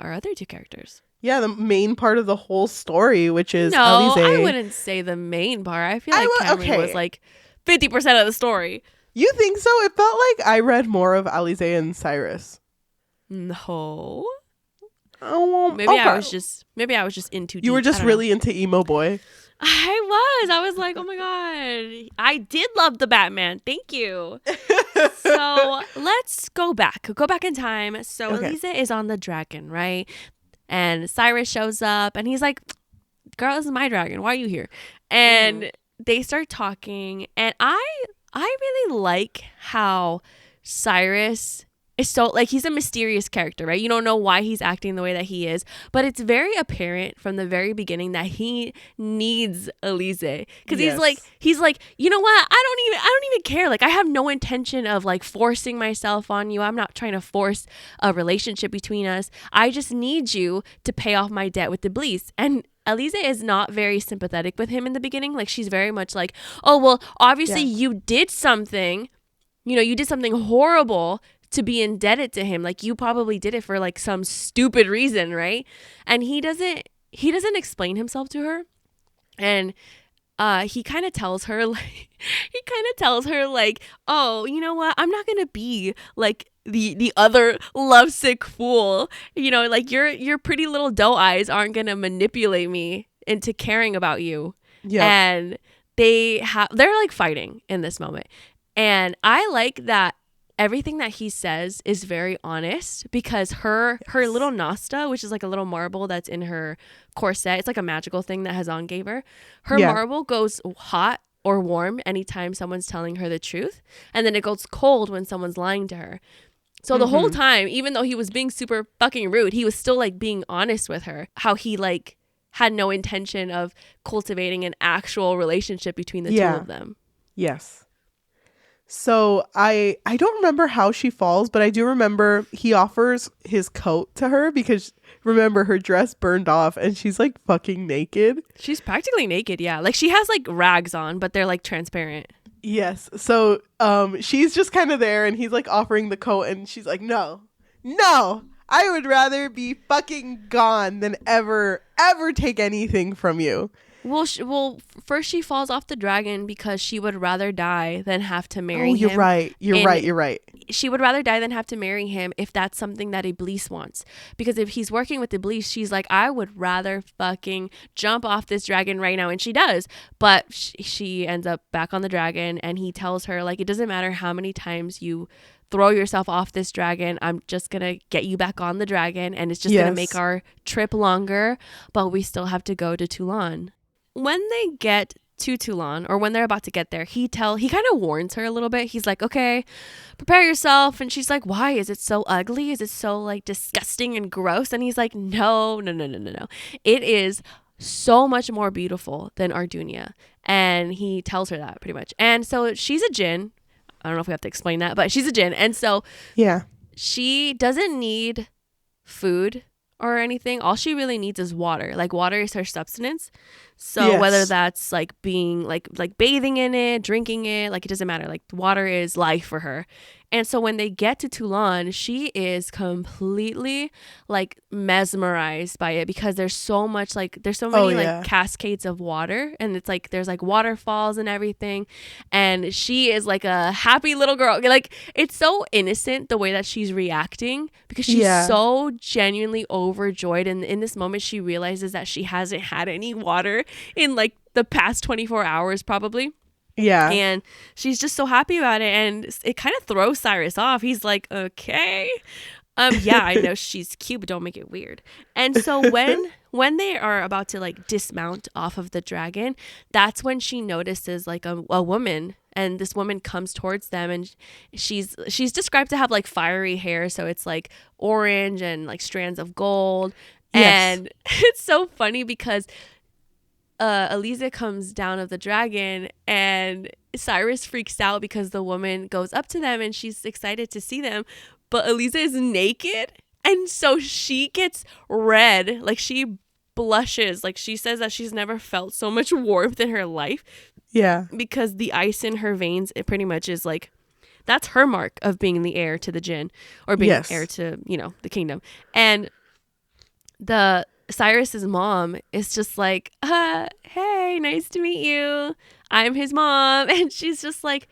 A: our other two characters.
B: Yeah, the main part of the whole story, which is
A: Alize.
B: I
A: wouldn't say the main part. I feel like Cameron was like 50% of the story.
B: You think so? It felt like I read more of Alize and Cyrus.
A: No.
B: Oh,
A: maybe I was just into deep.
B: You were just really into emo boy.
A: I was like, oh my God. I did love the Batman. Thank you. So let's go back in time. So Alize is on the dragon, right? And Cyrus shows up and he's like, girl, this is my dragon. Why are you here? And they start talking, and I really like how Cyrus is so like, he's a mysterious character, right? You don't know why he's acting the way that he is, but it's very apparent from the very beginning that he needs Alize because he's like, you know what? I don't even care. Like, I have no intention of like forcing myself on you. I'm not trying to force a relationship between us. I just need you to pay off my debt with Iblis. And Alize is not very sympathetic with him in the beginning. Like, she's very much like, oh, well, obviously you did something, you did something horrible to be indebted to him. Like, you probably did it for like some stupid reason, right? And he doesn't explain himself to her. And he kind of tells her like, oh, you know what? I'm not going to be like the other lovesick fool. Like your pretty little doe eyes aren't going to manipulate me into caring about you. Yeah. And they're like fighting in this moment. And I like that everything that he says is very honest because her little Nasta, which is like a little marble that's in her corset, it's like a magical thing that Hazan gave her. Her marble goes hot or warm anytime someone's telling her the truth, and then it goes cold when someone's lying to her. So the whole time, even though he was being super fucking rude, he was still like being honest with her, how he like had no intention of cultivating an actual relationship between the two of them.
B: Yes. So I don't remember how she falls, but I do remember he offers his coat to her because remember her dress burned off and she's like fucking naked.
A: She's practically naked, yeah. Like she has like rags on, but they're like transparent.
B: Yes. So she's just kind of there and he's like offering the coat and she's like, no, I would rather be fucking gone than ever take anything from you.
A: Well, first she falls off the dragon because she would rather die than have to marry him.
B: You're right. You're right.
A: She would rather die than have to marry him if that's something that Iblis wants. Because if he's working with Iblis, she's like, I would rather fucking jump off this dragon right now. And she does. But she ends up back on the dragon and he tells her, like, it doesn't matter how many times you throw yourself off this dragon, I'm just gonna get you back on the dragon and it's just gonna make our trip longer, but we still have to go to Toulon. When they get to Toulon, or when they're about to get there, he kind of warns her a little bit. He's like, okay, prepare yourself. And she's like, why? Is it so ugly? Is it so like disgusting and gross? And he's like, no. It is so much more beautiful than Ardunia. And he tells her that pretty much. And so she's a djinn. I don't know if we have to explain that, but she's a djinn. And so she doesn't need food or anything. All she really needs is water. Like water is her substance. So whether that's like being like bathing in it, drinking it, like it doesn't matter. Like water is life for her. And so when they get to Toulon, she is completely like mesmerized by it because there's so much like there's so many like cascades of water and it's like there's like waterfalls and everything. And she is like a happy little girl. Like it's so innocent the way that she's reacting because she's so genuinely overjoyed. And in this moment, she realizes that she hasn't had any water in like the past 24 hours probably. Yeah. And she's just so happy about it. And it kind of throws Cyrus off. He's like, okay. Yeah, I know she's cute, but don't make it weird. And so when they are about to like dismount off of the dragon, that's when she notices like a woman. And this woman comes towards them and she's described to have like fiery hair. So it's like orange and like strands of gold. Yes. And it's so funny because Eliza comes down of the dragon and Cyrus freaks out because the woman goes up to them and she's excited to see them, but Eliza is naked and so she gets red, like she blushes, like she says that she's never felt so much warmth in her life. Yeah, because the ice in her veins, it pretty much is like that's her mark of being the heir to the djinn or being heir to, you know, the kingdom. And the Cyrus's mom is just like, hey, nice to meet you. I'm his mom. And she's just like,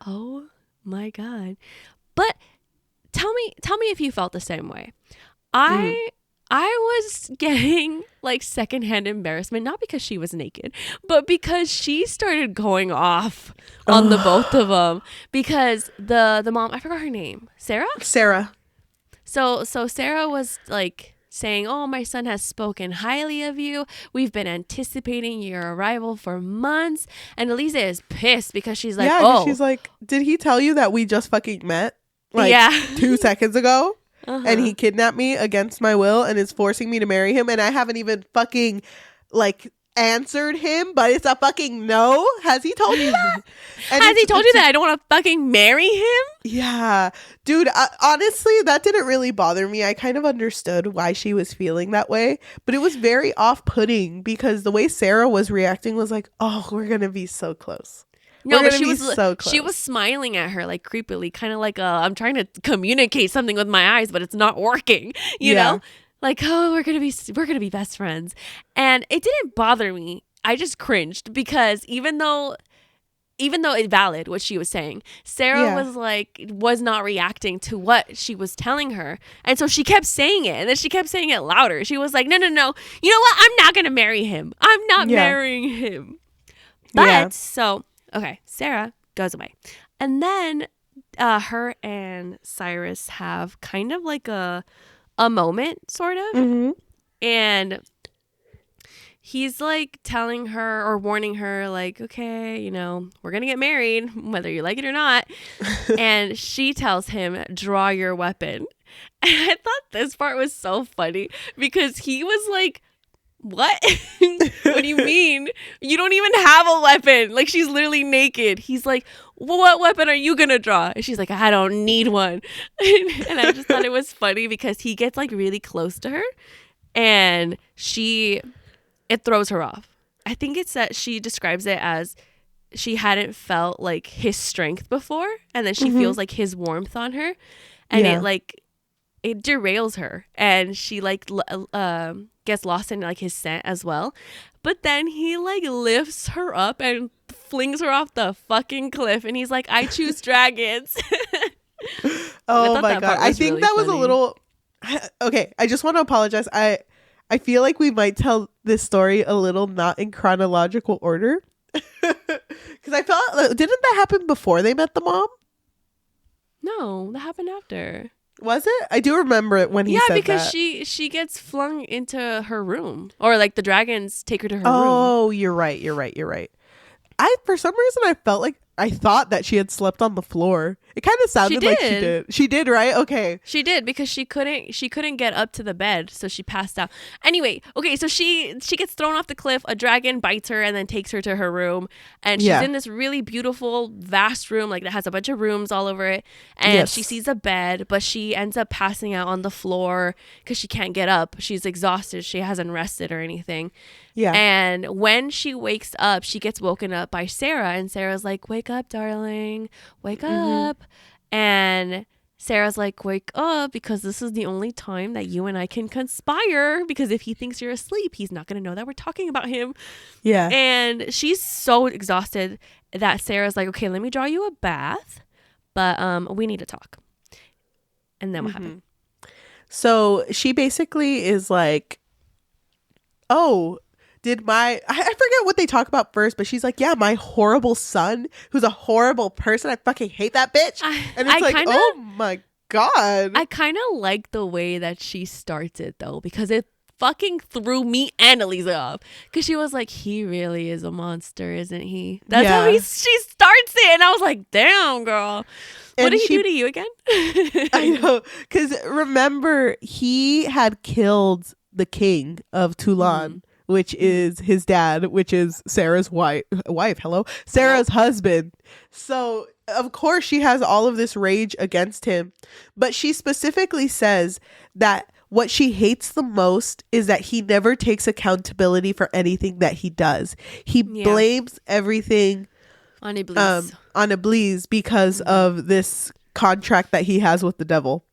A: oh my God. But tell me if you felt the same way. I was getting like secondhand embarrassment, not because she was naked, but because she started going off on the both of them. Because the mom, I forgot her name, Sarah. So Sarah was like saying, oh, my son has spoken highly of you. We've been anticipating your arrival for months. And Eliza is pissed because she's like,
B: she's like, did he tell you that we just fucking met like 2 seconds ago? And he kidnapped me against my will and is forcing me to marry him. And I haven't even fucking like answered him, but it's a fucking no. Has he told you that?
A: Has he told you that I don't want to fucking marry him?
B: Yeah, dude, honestly, that didn't really bother me. I kind of understood why she was feeling that way, but it was very off-putting because the way Sarah was reacting was like, oh, we're gonna be so close.
A: No, but she was smiling at her like creepily, kind of like I'm trying to communicate something with my eyes, but it's not working, you know? Like, oh, we're gonna be best friends. And it didn't bother me. I just cringed because even though it's valid what she was saying, Sarah was not reacting to what she was telling her. And so she kept saying it, and then she kept saying it louder. She was like, no. You know what? I'm not gonna marry him. I'm not marrying him. But so okay, Sarah goes away. And then her and Cyrus have kind of like a moment, sort of. And he's like telling her or warning her like, okay, you know, we're gonna get married whether you like it or not. And she tells him, draw your weapon. And I thought this part was so funny because he was like, what? What do you mean? You don't even have a weapon. Like, she's literally naked. He's like, what weapon are you gonna draw? And she's like, I don't need one. And I just thought it was funny because he gets like really close to her, and it throws her off. I think it's that she describes it as she hadn't felt like his strength before, and then she feels like his warmth on her, and it derails her, and she like gets lost in like his scent as well. But then he like lifts her up and flings her off the fucking cliff, and he's like, I choose dragons.
B: Oh my God. I think
A: really
B: that was
A: funny.
B: a little okay. I just want to apologize. I feel like we might tell this story a little not in chronological order. Because I felt, didn't that happen before they met the mom?
A: No, that happened after.
B: Was it? I do remember it when he said
A: because
B: that.
A: she gets flung into her room, or like the dragons take her to her room.
B: Oh, you're right. For some reason, I thought that she had slept on the floor. It kind of sounded like she did. She did, right? Okay.
A: She did, because she couldn't get up to the bed, so she passed out. Anyway, okay, so she gets thrown off the cliff. A dragon bites her and then takes her to her room, and she's in this really beautiful, vast room, like that has a bunch of rooms all over it. And she sees a bed, but she ends up passing out on the floor because she can't get up. She's exhausted. She hasn't rested or anything. Yeah. And when she wakes up, she gets woken up by Sarah, and Sarah's like, "Wake up, darling. Wake up." And Sarah's like, "Wake up, because this is the only time that you and I can conspire, because if he thinks you're asleep, he's not going to know that we're talking about him." Yeah. And she's so exhausted that Sarah's like, "Okay, let me draw you a bath, but we need to talk." And then what happened?
B: So she basically is like, "Oh, I forget what they talk about first, but she's like, yeah, my horrible son, who's a horrible person. I fucking hate that bitch." And it's oh my God.
A: I kind of like the way that she starts it, though, because it fucking threw me and Elisa off. Because she was like, he really is a monster, isn't he? That's how she starts it. And I was like, damn, girl. What did he do to you again?
B: I know. Because remember, he had killed the king of Toulon. Which is his dad, which is Sarah's wife. Sarah's husband. So, of course, she has all of this rage against him. But she specifically says that what she hates the most is that he never takes accountability for anything that he does. He blames everything on Iblis because of this contract that he has with the devil.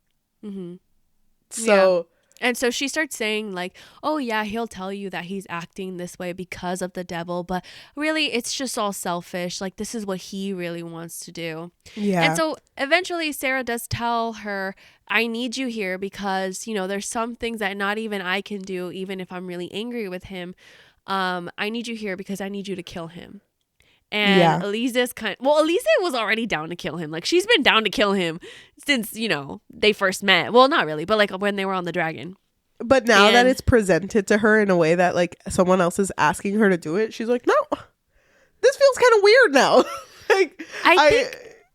B: So...
A: And so she starts saying like, oh yeah, he'll tell you that he's acting this way because of the devil, but really it's just all selfish. Like, this is what he really wants to do. Yeah. And so eventually Sarah does tell her, I need you here because, there's some things that not even I can do, even if I'm really angry with him. I need you here because I need you to kill him. And Elisa's Elisa was already down to kill him. Like, she's been down to kill him since, they first met. Well, not really, but like when they were on the dragon.
B: But now that it's presented to her in a way that like someone else is asking her to do it, she's like, no, this feels kind of weird now.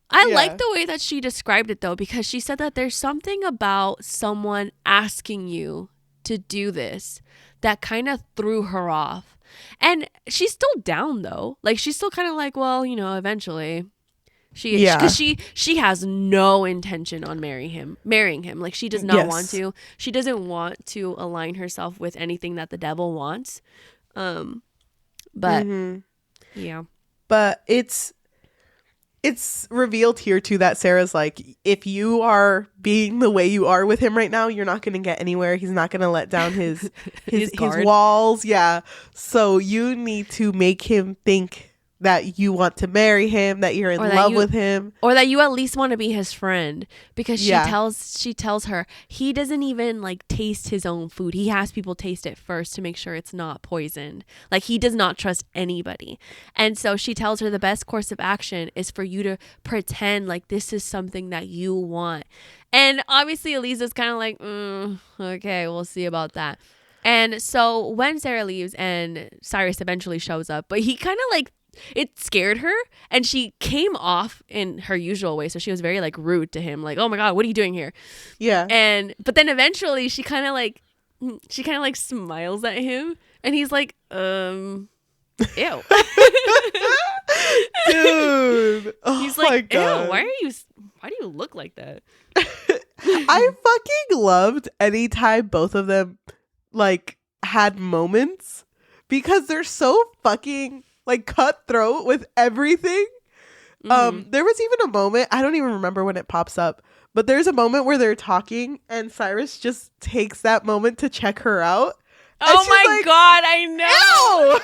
A: I like the way that she described it, though, because she said that there's something about someone asking you to do this that kind of threw her off. And she's still down, though. Like, she's still kind of like, well, eventually. Because she has no intention on marrying him. Like, she does not want to. She doesn't want to align herself with anything that the devil wants. But yeah.
B: But it's revealed here too that Sarah's like, if you are being the way you are with him right now, you're not going to get anywhere. He's not going to let down his walls. Yeah. So you need to make him think that you want to marry him, that you're in love with him,
A: or that you at least want to be his friend, because she tells her he doesn't even like taste his own food. He has people taste it first to make sure it's not poisoned. Like, he does not trust anybody. And so she tells her the best course of action is for you to pretend like this is something that you want. And obviously Elisa's kind of like, okay, we'll see about that. And so when Sarah leaves and Cyrus eventually shows up, but he kind of like, it scared her, and she came off in her usual way, so she was very like rude to him, like, oh my God, what are you doing here? But then eventually she kind of like smiles at him, and he's like, Ew.
B: Dude. Oh
A: He's
B: my
A: like, ew,
B: God.
A: why do you look like that?
B: I fucking loved anytime both of them like had moments because they're so fucking like cutthroat with everything. There was even a moment, I don't even remember when it pops up, but there's a moment where they're talking and Cyrus just takes that moment to check her out.
A: Oh my
B: like,
A: God, I know.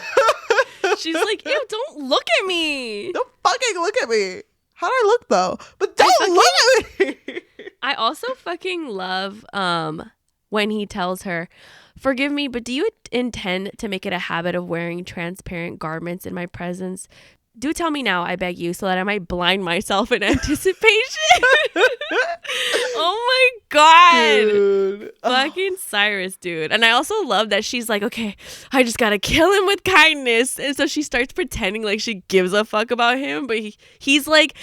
B: Ew!
A: She's like, ew, don't look at me.
B: Don't fucking look at me. How do I look though? But don't look at me.
A: I also fucking love when he tells her, forgive me, but do you intend to make it a habit of wearing transparent garments in my presence? Do tell me now, I beg you, so that I might blind myself in anticipation. Oh my God.
B: Dude.
A: Fucking Cyrus, dude. And I also love that she's like, okay, I just gotta kill him with kindness. And so she starts pretending like she gives a fuck about him. But he's like,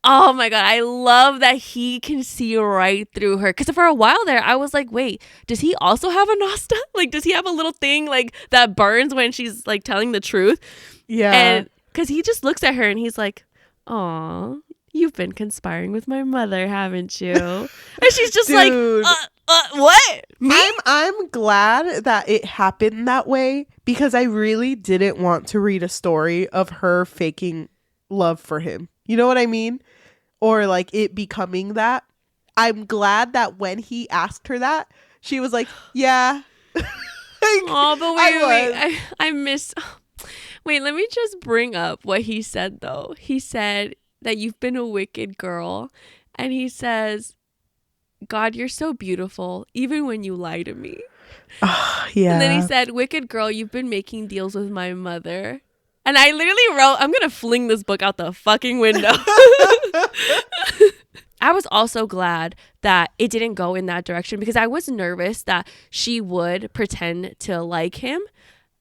A: oh my God, I love that he can see right through her. Because for a while there, I was like, wait, does he also have a Nosta? Like, does he have a little thing like that burns when she's like telling the truth?
B: Yeah.
A: And because he just looks at her and he's like, aw, you've been conspiring with my mother, haven't you? And she's just like, what? Me?
B: I'm glad that it happened that way because I really didn't want to read a story of her faking love for him. You know what I mean? Or like it becoming that. I'm glad that when he asked her that, she was like, yeah.
A: Oh, but wait. I missed. Wait, let me just bring up what he said, though. He said that you've been a wicked girl. And he says, God, you're so beautiful, even when you lie to me.
B: Yeah.
A: And then he said, wicked girl, you've been making deals with my mother. And I literally wrote, I'm going to fling this book out the fucking window. I was also glad that it didn't go in that direction because I was nervous that she would pretend to like him,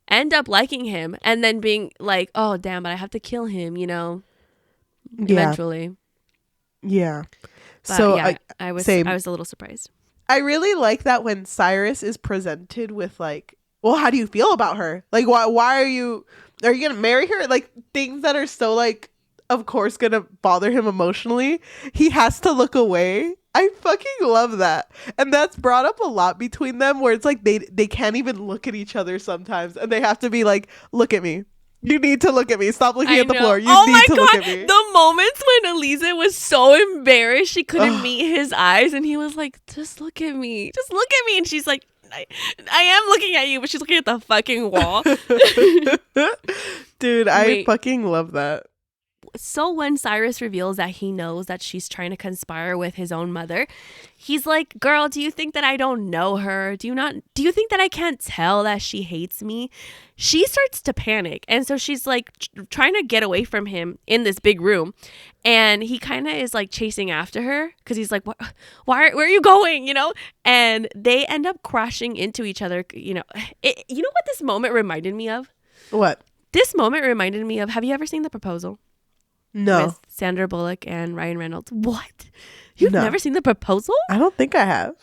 A: end up liking him, and then being like, oh, damn, but I have to kill him, eventually.
B: Yeah.
A: But
B: so
A: yeah, I was a little surprised.
B: I really like that when Cyrus is presented with like, well, how do you feel about her? Like, why are you going to marry her? Like things that are so like, of course, going to bother him emotionally. He has to look away. I fucking love that. And that's brought up a lot between them where it's like they can't even look at each other sometimes. And they have to be like, look at me. You need to look at me. Stop looking at the floor. You need to look at me.
A: The moments when Eliza was so embarrassed she couldn't meet his eyes and he was like, just look at me. Just look at me. And she's like, I am looking at you, but she's looking at the fucking wall.
B: Dude, I fucking love that.
A: So when Cyrus reveals that he knows that she's trying to conspire with his own mother, he's like, girl, do you think that I don't know her? Do you think that I can't tell that she hates me? She starts to panic. And so she's like trying to get away from him in this big room. And he kind of is like chasing after her because he's like, where are you going? And they end up crashing into each other. You know what this moment reminded me of?
B: What?
A: This moment reminded me of, have you ever seen The Proposal?
B: No.
A: With Sandra Bullock and Ryan Reynolds. What? You've
B: No.
A: never seen The Proposal?
B: I don't think I have.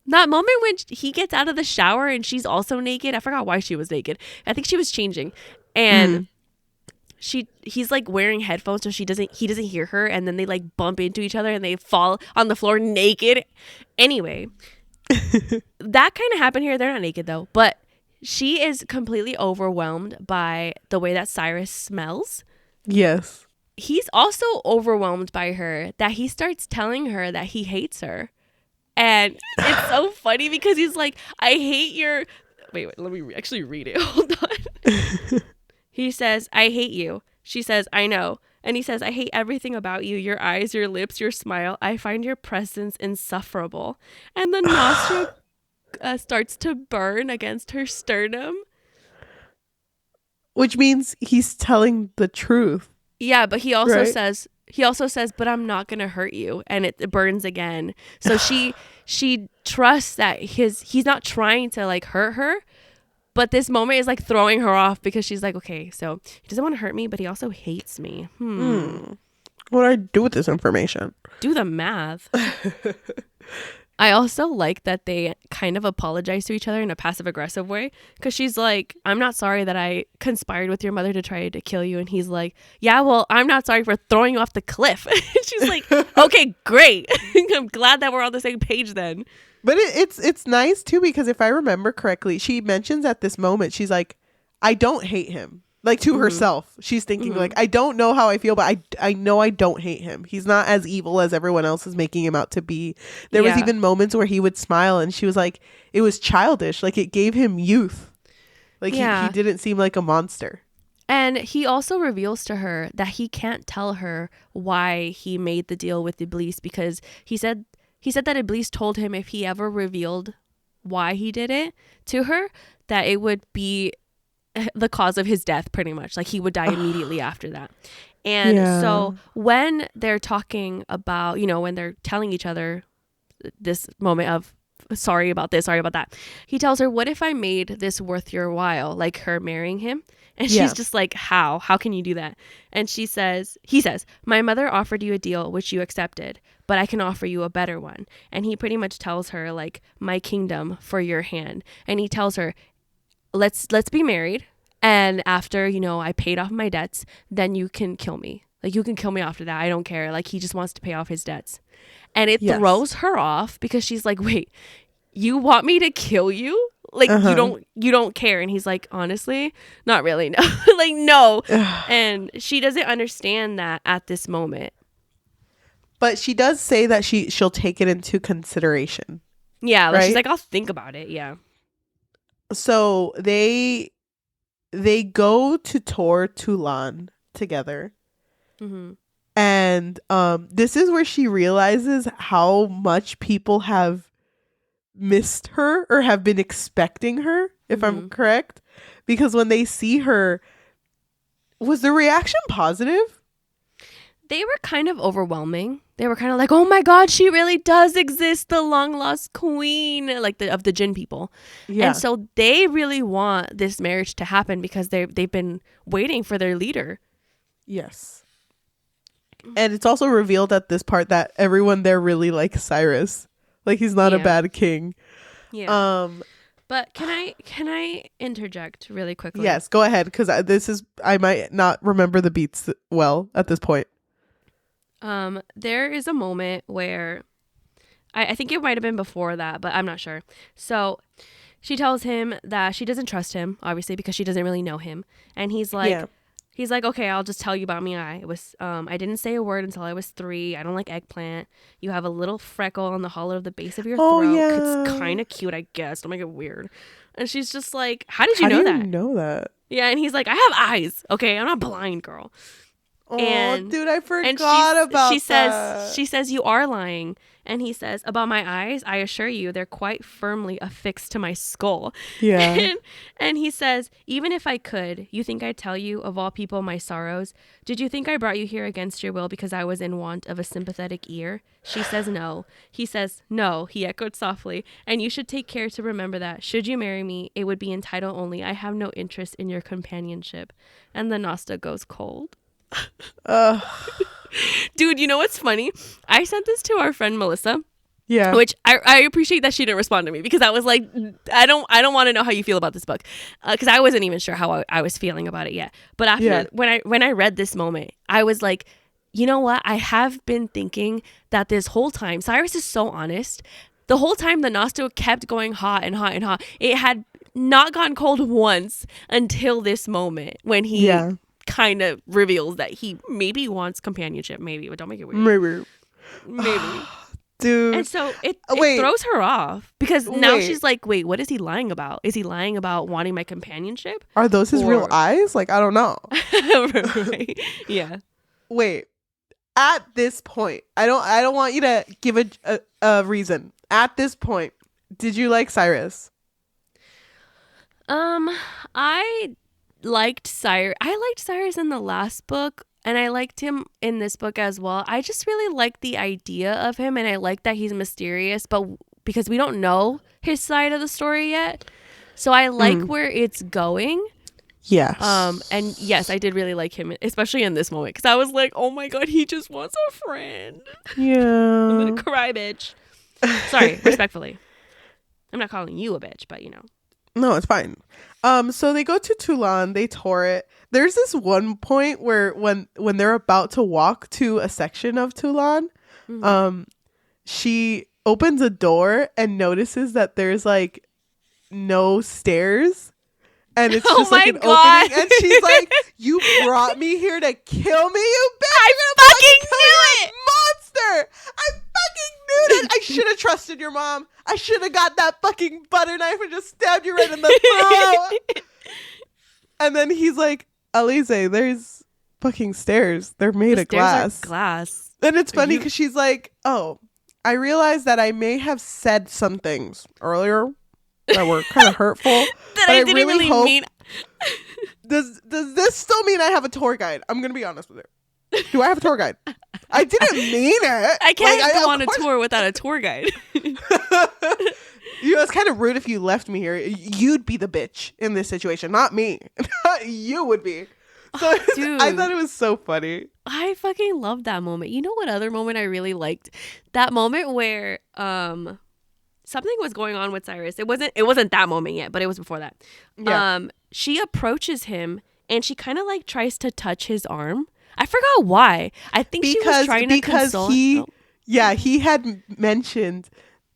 A: That moment when he gets out of the shower and she's also naked. I forgot why she was naked. I think she was changing. And he's like wearing headphones so he doesn't hear her, and then they like bump into each other and they fall on the floor naked. Anyway, that kind of happened here. They're not naked though, but she is completely overwhelmed by the way that Cyrus smells.
B: Yes.
A: He's also overwhelmed by her that he starts telling her that he hates her. And it's so funny because he's like, I hate your... Wait, let me actually read it. Hold on. He says, I hate you. She says, I know. And he says, I hate everything about you. Your eyes, your lips, your smile. I find your presence insufferable. And the nostril starts to burn against her sternum.
B: Which means he's telling the truth.
A: Yeah, but he also says, but I'm not going to hurt you. And it burns again. So she trusts that he's not trying to like hurt her. But this moment is like throwing her off because she's like, okay, so he doesn't want to hurt me, but he also hates me.
B: What do I do with this information?
A: Do the math. I also like that they kind of apologize to each other in a passive aggressive way, because she's like, I'm not sorry that I conspired with your mother to try to kill you. And he's like, yeah, well, I'm not sorry for throwing you off the cliff. She's like, okay, great. I'm glad that we're on the same page then.
B: But it's nice too, because if I remember correctly, she mentions at this moment, she's like, I don't hate him. Like to herself, she's thinking like, I don't know how I feel, but I know I don't hate him. He's not as evil as everyone else is making him out to be. There was even moments where he would smile, and she was like, it was childish. Like it gave him youth. Like he didn't seem like a monster.
A: And he also reveals to her that he can't tell her why he made the deal with Iblis, because he said that Iblis told him if he ever revealed why he did it to her, that it would be the cause of his death, pretty much. Like he would die immediately after that. And so when they're talking about, you know, when they're telling each other this moment of sorry about this, sorry about that, he tells her, what if I made this worth your while, like her marrying him? And she's just like, how can you do that? And he says, my mother offered you a deal which you accepted, but I can offer you a better one. And he pretty much tells her like, my kingdom for your hand. And he tells her, let's be married, and after, you know, I paid off my debts, then you can kill me. Like you can kill me after that. I don't care. Like he just wants to pay off his debts. And it throws her off, because she's like, wait, you want me to kill you? Like you don't care. And he's like, honestly, not really. No. Like no. And she doesn't understand that at this moment.
B: But she does say that she'll take it into consideration.
A: Yeah, like, right? She's like, I'll think about it. Yeah.
B: So they go to tour Toulon together. And this is where she realizes how much people have missed her or have been expecting her, if I'm correct. Because when they see her, was the reaction positive?
A: They were kind of overwhelming. They were kind of like, oh my God, she really does exist, the long lost queen, like of the Jinn people. Yeah. And so they really want this marriage to happen, because they've been waiting for their leader.
B: Yes. And it's also revealed at this part that everyone there really likes Cyrus. Like he's not a bad king.
A: Yeah. But can I interject really quickly?
B: Yes, go ahead, because I might not remember the beats well at this point.
A: There is a moment where I think it might have been before that, but I'm not sure. So she tells him that she doesn't trust him, obviously, because she doesn't really know him. And he's like, okay, I'll just tell you about me. I didn't say a word until I was 3. I don't like eggplant. You have a little freckle on the hollow of the base of your throat. Yeah. It's kind of cute, I guess. Don't make it weird. And she's just like, how did you know that? Yeah. And he's like, I have eyes. Okay. I'm not blind, girl.
B: Oh, dude, I forgot about that.
A: She says, you are lying. And he says, about my eyes, I assure you, they're quite firmly affixed to my skull. Yeah. And he says, even if I could, you think I'd tell you, of all people, my sorrows? Did you think I brought you here against your will because I was in want of a sympathetic ear? She says, no. He says, no, he echoed softly. And you should take care to remember that. Should you marry me, it would be in title only. I have no interest in your companionship. And the Nasta goes cold. Dude, you know what's funny? I sent this to our friend Melissa. Yeah. Which I appreciate that she didn't respond to me, because I was like, I don't want to know how you feel about this book, because I wasn't even sure how I was feeling about it yet. But after when I read this moment, I was like, you know what? I have been thinking that this whole time, Cyrus is so honest. The whole time the Nosto kept going hot and hot and hot. It had not gotten cold once until this moment when he kind of reveals that he maybe wants companionship. Maybe, but don't make it weird. Maybe.
B: Dude.
A: And so it throws her off, because now she's like, wait, what is he lying about? Is he lying about wanting my companionship?
B: Are those his real eyes? Like, I don't know.
A: Right. Yeah.
B: Wait. At this point, I don't want you to give a reason. At this point, did you like Cyrus?
A: I liked Cyrus in the last book, and I liked him in this book as well. I just really like the idea of him, and I like that he's mysterious, but because we don't know his side of the story yet. So I like where it's going.
B: Yes.
A: And yes, I did really like him, especially in this moment, because I was like, oh my God, he just wants a friend.
B: Yeah.
A: I'm gonna cry, bitch. Sorry, respectfully. I'm not calling you a bitch, but you know.
B: No, it's fine. So they go to Toulon, they tour it. There's this one point where when they're about to walk to a section of Toulon, she opens a door and notices that there's like no stairs. And it's just like an opening. And she's like, you brought me here to kill me, you bitch.
A: I fucking knew it.
B: Monster. I fucking knew that. I should have trusted your mom. I should have got that fucking butter knife and just stabbed you right in the throat. And then he's like, Alize, there's fucking stairs. They're made of glass.
A: Glass.
B: And it's funny because she's like, oh, I realized that I may have said some things earlier that were kind of hurtful.
A: That I didn't really mean.
B: Does this still mean I have a tour guide? I'm gonna be honest with you. Do I have a tour guide? I didn't mean it.
A: I can't go on a tour without a tour guide.
B: You know, it's kind of rude if you left me here. You'd be the bitch in this situation, not me. You would be. So
A: Dude,
B: I thought it was so funny.
A: I fucking loved that moment. You know what other moment I really liked? That moment where something was going on with Cyrus. It wasn't that moment yet, but it was before that. Yeah. She approaches him and she kind of like tries to touch his arm. I forgot why. I think she was trying to console him.
B: Yeah, he had mentioned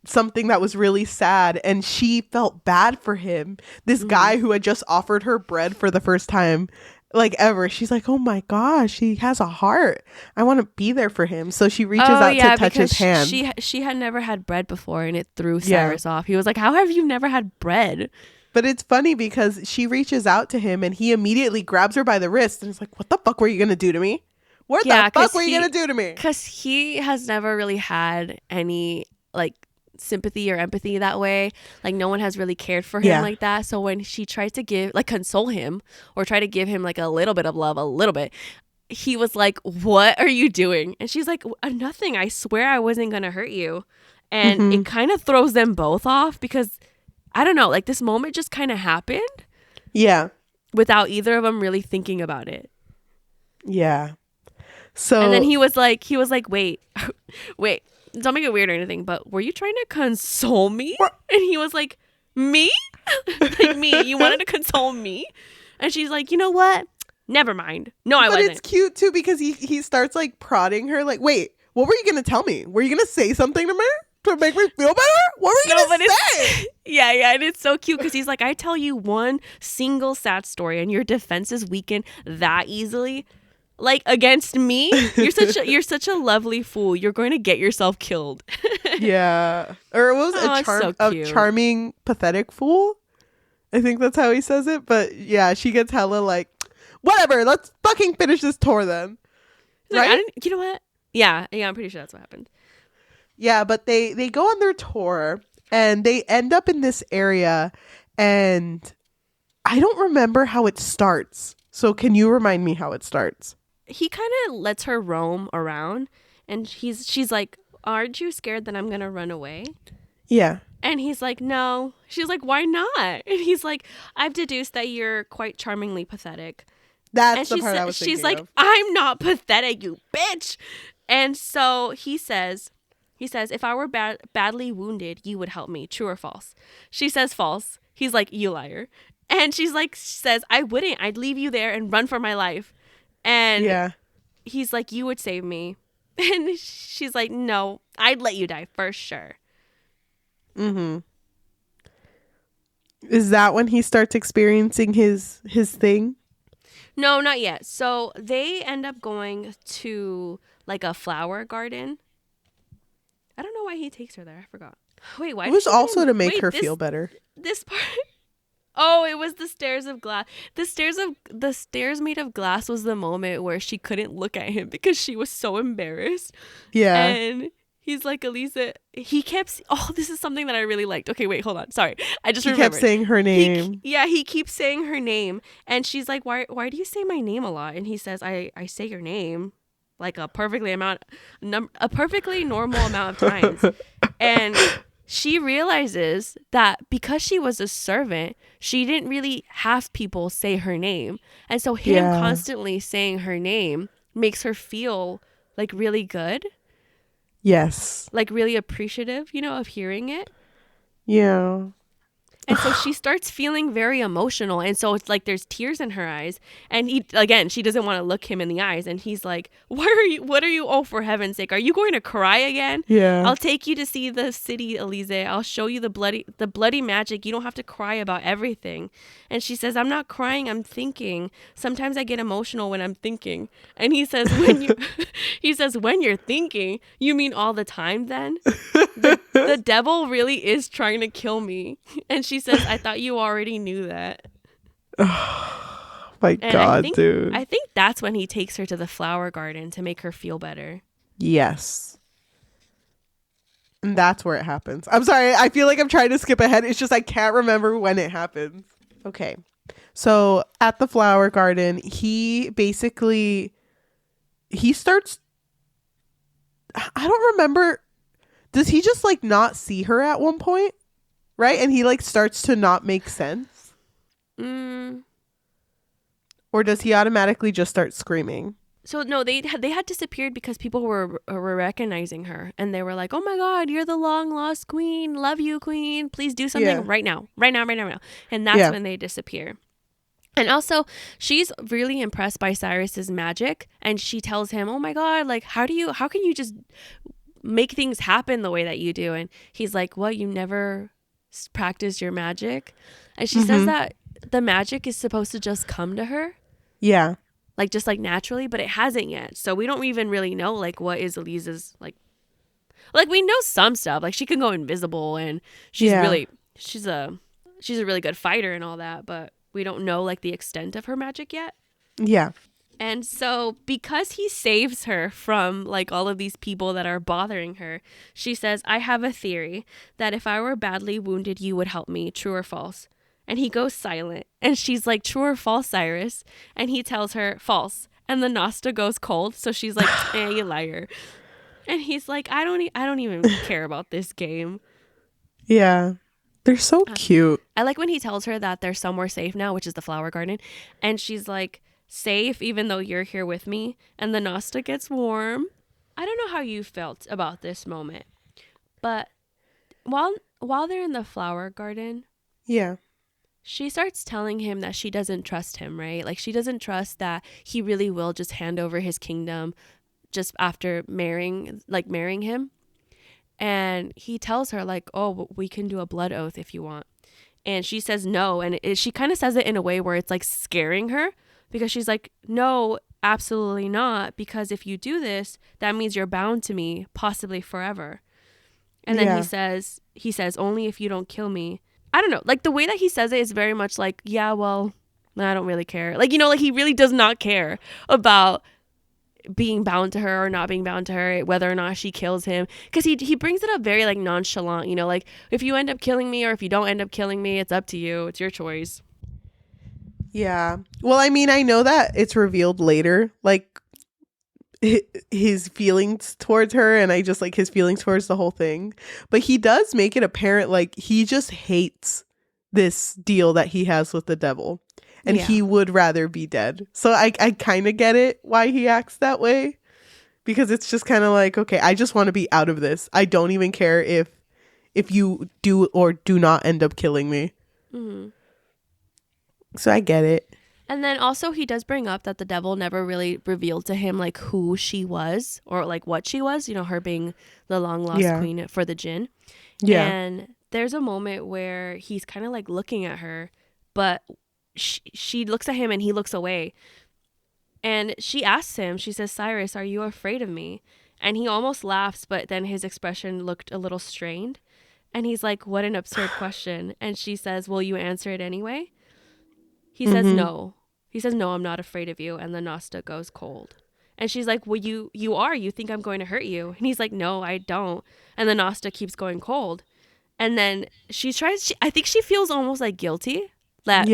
B: something that was really sad and she felt bad for him. This guy who had just offered her bread for the first time like ever. She's like, oh my gosh, he has a heart. I want to be there for him. So she reaches out to touch his hand.
A: She had never had bread before and it threw Cyrus off. He was like, how have you never had bread?
B: But it's funny because she reaches out to him and he immediately grabs her by the wrist and is like, what the fuck were you going to do to me? What the fuck were you going to do to me?
A: Because he has never really had any like sympathy or empathy that way. Like no one has really cared for him like that. So when she tries to console him or try to give him like a little bit of love, a little bit, he was like, what are you doing? And she's like, nothing. I swear I wasn't going to hurt you. And it kind of throws them both off because I don't know, like this moment just kind of happened.
B: Yeah.
A: Without either of them really thinking about it.
B: Yeah. So
A: and then he was like, wait, don't make it weird or anything, but were you trying to console me? And he was like, me? Like me? You wanted to console me? And she's like, you know what? Never mind. No, I wasn't.
B: But it's cute too because he starts like prodding her like, wait, what were you going to tell me? Were you going to say something to me? To make me feel better? What were you going to say?
A: Yeah, and it's so cute because he's like, I tell you one single sad story and your defenses weaken that easily. Like against me, you're such a lovely fool. You're going to get yourself killed.
B: Yeah, or it was a charming, pathetic fool. I think that's how he says it. But yeah, she gets hella like, whatever. Let's fucking finish this tour then.
A: Right? Like, you know what? Yeah, I'm pretty sure that's what happened.
B: Yeah, but they go on their tour and they end up in this area, and I don't remember how it starts. So can you remind me how it starts?
A: He kind of lets her roam around and she's like, aren't you scared that I'm going to run away?
B: Yeah.
A: And he's like, no. She's like, why not? And he's like, I've deduced that you're quite charmingly pathetic.
B: That's the part I was thinking
A: She's like,
B: of.
A: I'm not pathetic, you bitch. And so he says, if I were badly wounded, you would help me. True or false? She says false. He's like, you liar. And she says, I wouldn't. I'd leave you there and run for my life. And he's like, you would save me. And she's like, no, I'd let you die for sure.
B: Mm-hmm. Is that when he starts experiencing his thing?
A: No, not yet. So they end up going to like a flower garden. I don't know why he takes her there. I forgot. Wait, why?
B: It was also to make her feel better.
A: This part. Oh, it was the stairs of glass. The stairs made of glass was the moment where she couldn't look at him because she was so embarrassed. Yeah. And he's like, Elisa, this is something that I really liked. Okay, wait, hold on. Sorry. I just remembered.
B: He kept saying her name.
A: He keeps saying her name. And she's like, why do you say my name a lot? And he says, I say your name like a perfectly normal amount of times. And she realizes that because she was a servant, she didn't really have people say her name. And so him constantly saying her name makes her feel like really good.
B: Yes.
A: like really appreciative, of hearing it.
B: Yeah.
A: And so she starts feeling very emotional. And so it's like there's tears in her eyes. And she doesn't want to look him in the eyes. And he's like, what are you? Oh, for heaven's sake. Are you going to cry again?
B: Yeah.
A: I'll take you to see the city, Elise. I'll show you the bloody magic. You don't have to cry about everything. And she says, I'm not crying. I'm thinking. Sometimes I get emotional when I'm thinking. And he says, when you're thinking, you mean all the time then? The devil really is trying to kill me. And she says, I thought you already knew that.
B: My
A: And
B: God, dude.
A: I think that's when he takes her to the flower garden to make her feel better.
B: Yes. And that's where it happens. I'm sorry. I feel like I'm trying to skip ahead. It's just I can't remember when it happens. Okay. So at the flower garden, he starts. I don't remember. Does he just like not see her at one point? Right? And he like starts to not make sense? Or does he automatically just start screaming?
A: So no, they had disappeared because people were recognizing her, and they were like, "Oh my God, you're the long lost queen. Love you, queen. Please do something right now, right now, right now, right now." And that's when they disappear. And also, she's really impressed by Cyrus's magic, and she tells him, "Oh my God, like how can you just make things happen the way that you do?" And he's like, "What? You never practiced your magic?" And she says that the magic is supposed to just come to her.
B: Yeah.
A: Like just like naturally, but it hasn't yet. So we don't even really know like what is Elise's like we know some stuff. Like she can go invisible and she's a really good fighter and all that, but we don't know like the extent of her magic yet.
B: Yeah.
A: And so because he saves her from like all of these people that are bothering her, she says, "I have a theory that if I were badly wounded, you would help me. True or false?" And he goes silent. And she's like, "True or false, Cyrus?" And he tells her, "False." And the Nasta goes cold. So she's like, you liar. And he's like, I don't even care about this game.
B: Yeah. They're so cute.
A: I like when he tells her that they're somewhere safe now, which is the flower garden. And she's like, "Safe even though you're here with me." And the Nasta gets warm. I don't know how you felt about this moment. But while they're in the flower garden.
B: Yeah.
A: She starts telling him that she doesn't trust him, right? Like she doesn't trust that he really will just hand over his kingdom just after marrying him. And he tells her like, "Oh, we can do a blood oath if you want." And she says no. And she kind of says it in a way where it's like scaring her because she's like, "No, absolutely not. Because if you do this, that means you're bound to me, possibly forever." And then he says, "Only if you don't kill me." I don't know. Like the way that he says it is very much like, "Yeah, well, I don't really care." Like, like he really does not care about being bound to her or not being bound to her, whether or not she kills him. Because he brings it up very like nonchalant, like if you end up killing me or if you don't end up killing me, it's up to you. It's your choice.
B: Yeah. Well, I mean, I know that it's revealed later, like his feelings towards her, and I just like his feelings towards the whole thing. But he does make it apparent like he just hates this deal that he has with the devil, and he would rather be dead. So I kind of get it why he acts that way, because it's just kind of like, okay, I just want to be out of this. I don't even care if you do or do not end up killing me. So I get it.
A: And then also he does bring up that the devil never really revealed to him like who she was or like what she was, her being the long lost queen for the jinn. Yeah. And there's a moment where he's kind of like looking at her, but she looks at him and he looks away. And she asks him, she says, "Cyrus, are you afraid of me?" And he almost laughs, but then his expression looked a little strained. And he's like, "What an absurd question." And she says, "Will you answer it anyway?" He says, "No." He says, "No, I'm not afraid of you." And the Nasta goes cold. And she's like, "Well, you are. You think I'm going to hurt you." And he's like, "No, I don't." And the Nasta keeps going cold. And then I think she feels almost like guilty that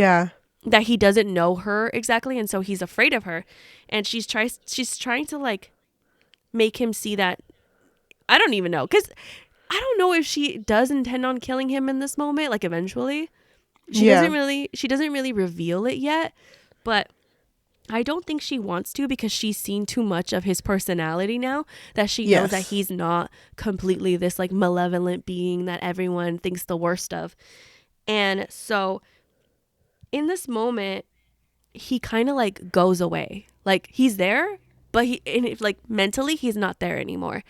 A: he doesn't know her exactly. And so he's afraid of her. And she's trying to like make him see that. I don't even know. Because I don't know if she does intend on killing him in this moment, like eventually. She doesn't really reveal it yet. But I don't think she wants to, because she's seen too much of his personality now, that she knows that he's not completely this like malevolent being that everyone thinks the worst of. And so in this moment, he kind of like goes away. Like he's there, but like mentally he's not there anymore.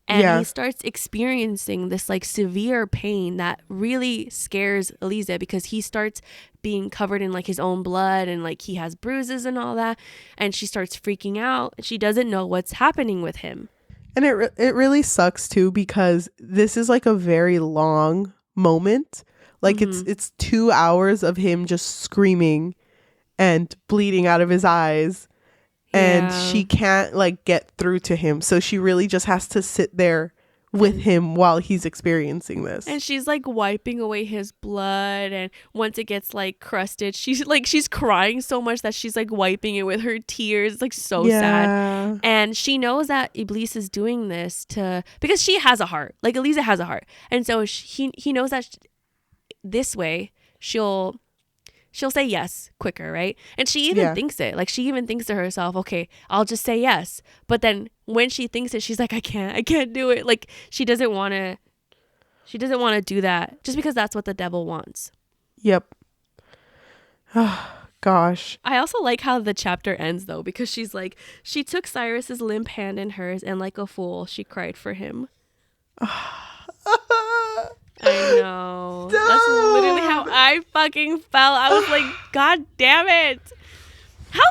A: And he starts experiencing this like severe pain that really scares Eliza, because he starts being covered in like his own blood, and like he has bruises and all that. And she starts freaking out. She doesn't know what's happening with him.
B: And it really sucks too, because this is like a very long moment. Like it's 2 hours of him just screaming and bleeding out of his eyes. And she can't like get through to him, so she really just has to sit there with him while he's experiencing this.
A: And she's like wiping away his blood, and once it gets like crusted, she's crying so much that she's like wiping it with her tears. It's like so sad. And she knows that Iblis is doing this because she has a heart. Like Eliza has a heart, and so he knows that this way she'll say yes quicker, right? And she even thinks it. Like she even thinks to herself, okay, I'll just say yes. But then when she thinks it, she's like, I can't do it. Like she doesn't want to do that, just because that's what the devil wants.
B: Yep. Oh, gosh.
A: I also like how the chapter ends though, because she's like, she took Cyrus's limp hand in hers, and like a fool, she cried for him. I know.
B: No.
A: That's literally how I fucking felt. I was like, God damn it. How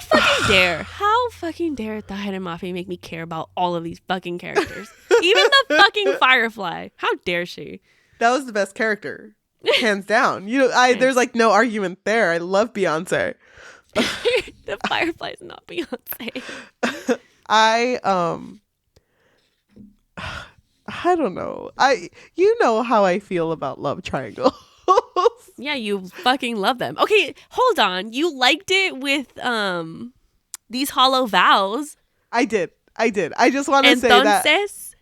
A: fucking dare Tahereh Mafi make me care about all of these fucking characters? Even the fucking Firefly. How dare she?
B: That was the best character. Hands down. There's like no argument there. I love Beyonce.
A: The Firefly is not Beyonce.
B: I don't know. You know how I feel about love triangles.
A: Yeah, you fucking love them. Okay, hold on. You liked it with these hollow vows.
B: I did. I just want to say that.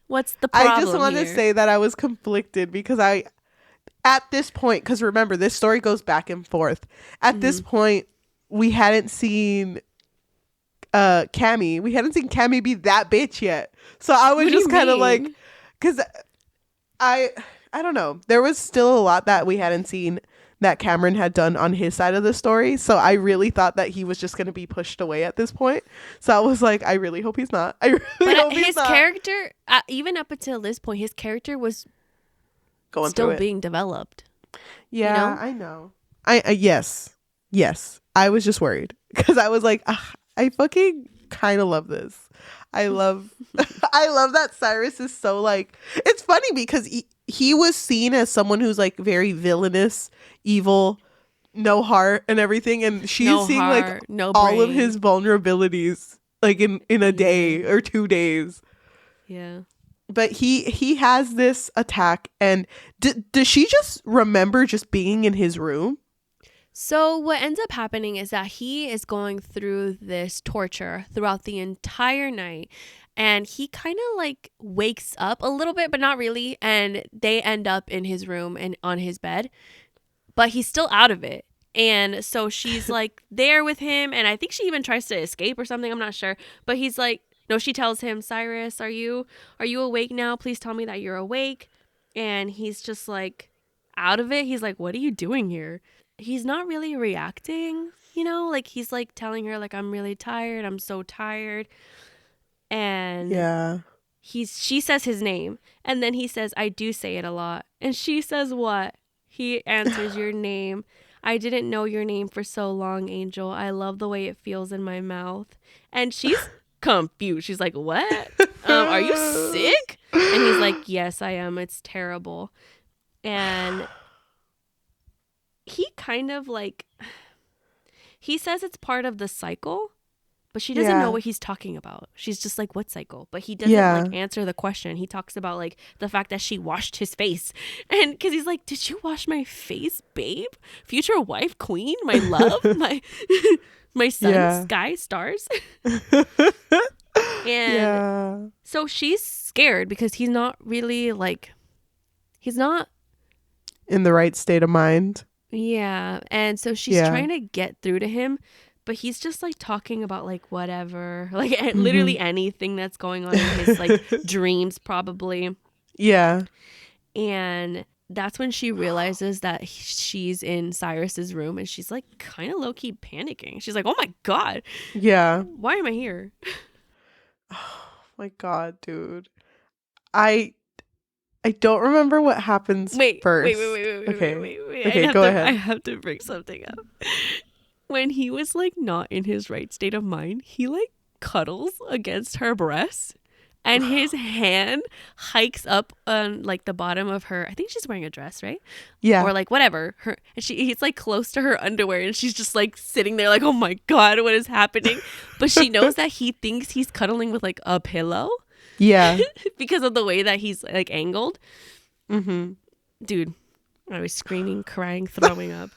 A: What's the problem?
B: I just want to say that I was conflicted, because at this point, because remember, this story goes back and forth. At this point, we hadn't seen Cammy. We hadn't seen Cammy be that bitch yet. So I was just kind of like, because I don't know. There was still a lot that we hadn't seen that Cameron had done on his side of the story. So I really thought that he was just going to be pushed away at this point. So I was like, I really hope he's not. I really hope he's not.
A: His character, even up until this point, his character was still being developed.
B: Yeah, I know. Yes. I was just worried, because I was like, I fucking kind of love this. I love that Cyrus is so like, it's funny because he was seen as someone who's like very villainous, evil, no heart and everything, and she's seeing like all of his vulnerabilities like in a day or 2 days.
A: Yeah.
B: But he has this attack, and does she just remember just being in his room?
A: So what ends up happening is that he is going through this torture throughout the entire night, and he kind of like wakes up a little bit, but not really, and they end up in his room and on his bed, but he's still out of it. And so she's like there with him, and I think she even tries to escape or something, I'm not sure, but he's like, no, she tells him, Cyrus, are you awake now? Please tell me that you're awake. And he's just like out of it. He's like, what are you doing here? He's not really reacting, like he's like telling her like, I'm really tired. I'm so tired. And she says his name, and then he says, I do say it a lot. And she says, what? He answers, your name. I didn't know your name for so long, Angel. I love the way it feels in my mouth. And she's confused. She's like, what? Are you sick? And he's like, yes, I am. It's terrible. And he kind of like, he says it's part of the cycle, but she doesn't know what he's talking about. She's just like, what cycle? But he doesn't like answer the question. He talks about like the fact that she washed his face, and because he's like, did you wash my face, babe? Future wife, queen, my love, my sun, sky, stars. And so she's scared because he's not really like, he's not
B: in the right state of mind.
A: Yeah. And so she's trying to get through to him, but he's just like talking about like whatever, like literally anything that's going on in his like dreams probably.
B: Yeah.
A: And that's when she realizes that she's in Cyrus's room, and she's like kind of low-key panicking. She's like, oh my God.
B: Yeah.
A: Why am I here?
B: Oh my God, dude. I don't remember what happens first.
A: Wait.
B: Okay, go ahead.
A: I have to bring something up. When he was like not in his right state of mind, he like cuddles against her breast, and his hand hikes up on like the bottom of her. I think she's wearing a dress, right?
B: Yeah.
A: Or like whatever. He's like close to her underwear, and she's just like sitting there like, oh my God, what is happening? But she knows that he thinks he's cuddling with like a pillow.
B: Yeah.
A: Because of the way that he's like angled.
B: Mm-hmm.
A: Dude, I was screaming, crying, throwing up.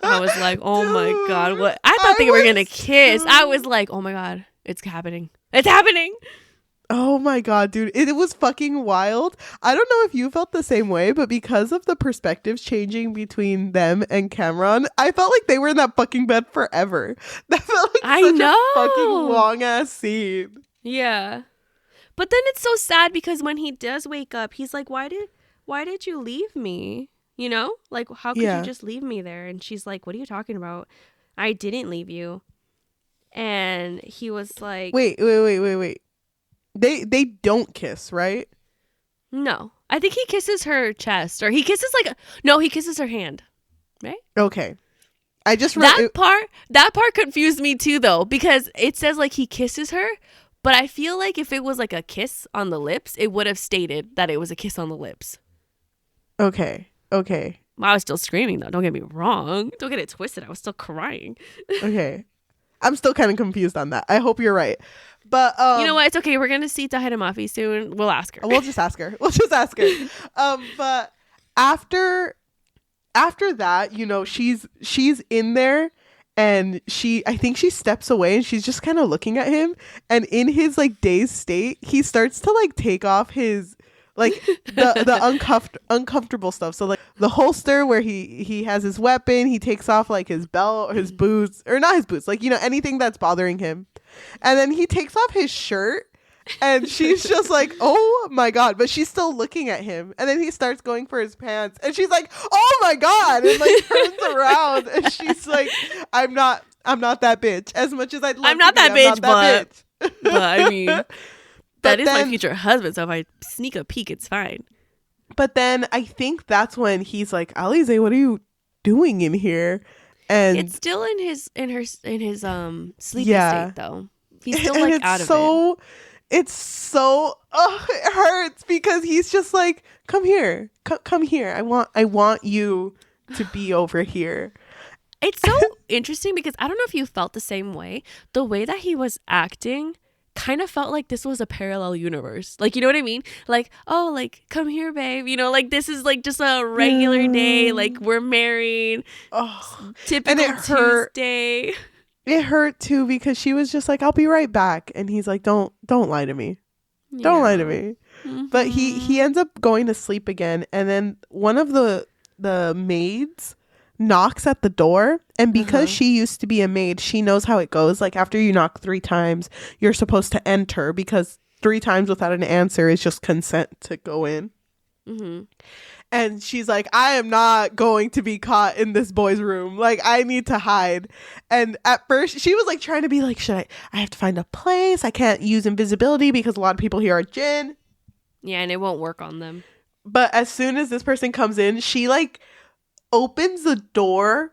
A: I was like, oh my God, what? I thought they were going to kiss. I was like, oh my God, it's happening. It's happening.
B: Oh my God, dude. It was fucking wild. I don't know if you felt the same way, but because of the perspectives changing between them and Cameron, I felt like they were in that fucking bed forever. That felt like such a fucking long ass scene.
A: Yeah. But then it's so sad because when he does wake up, he's like, why did you leave me? You know, like, how could you just leave me there? And she's like, what are you talking about? I didn't leave you. And he was like,
B: wait. They don't kiss, right?
A: No, I think he kisses her chest, or he kisses he kisses her hand, right?
B: Okay. I just
A: that part confused me too, though, because it says like he kisses her, but I feel like if it was like a kiss on the lips, it would have stated that it was a kiss on the lips.
B: Okay.
A: I was still screaming though. Don't get me wrong. Don't get it twisted. I was still crying.
B: Okay. I'm still kind of confused on that. I hope you're right. But
A: you know what? It's okay. We're gonna see Tahereh Mafi soon. We'll ask her.
B: We'll just ask her. But after that, you know, she's in there, and I think she steps away, and she's just kind of looking at him, and in his like dazed state, he starts to like take off his like the uncomfortable stuff. So like the holster where he has his weapon, he takes off like his belt or his boots, or not his boots, like, you know, anything that's bothering him. And then he takes off his shirt, and she's just like, oh my God, but she's still looking at him. And then he starts going for his pants, and she's like, oh my God, and like turns around, and she's like, I'm not that bitch. As much as I'd love
A: I'm not that bitch, but I mean, that is my future husband, so if I sneak a peek, it's fine.
B: But then I think that's when he's like, Alize, what are you doing in here? And
A: it's still in his sleeping state though. He's still like out of it.
B: It's so it hurts because he's just like, come here. Come here. I want you to be over here.
A: It's so interesting because I don't know if you felt the same way. The way that he was acting kind of felt like this was a parallel universe. Like, you know what I mean? Like, oh, like, come here, babe. You know, like, this is like just a regular day. Like, we're married.
B: Oh,
A: typical
B: and
A: Tuesday.
B: It hurt too because she was just like, I'll be right back. And he's like, don't lie to me. Don't lie to me. Mm-hmm. But he ends up going to sleep again. And then one of the maids knocks at the door, and because she used to be a maid, she knows how it goes. Like, after you knock 3 times, you're supposed to enter, because 3 times without an answer is just consent to go in. And she's like, I am not going to be caught in this boy's room. Like, I need to hide. And at first she was like trying to be like, I have to find a place. I can't use invisibility because a lot of people here are jinn.
A: Yeah, and it won't work on them.
B: But as soon as this person comes in, she like opens the door,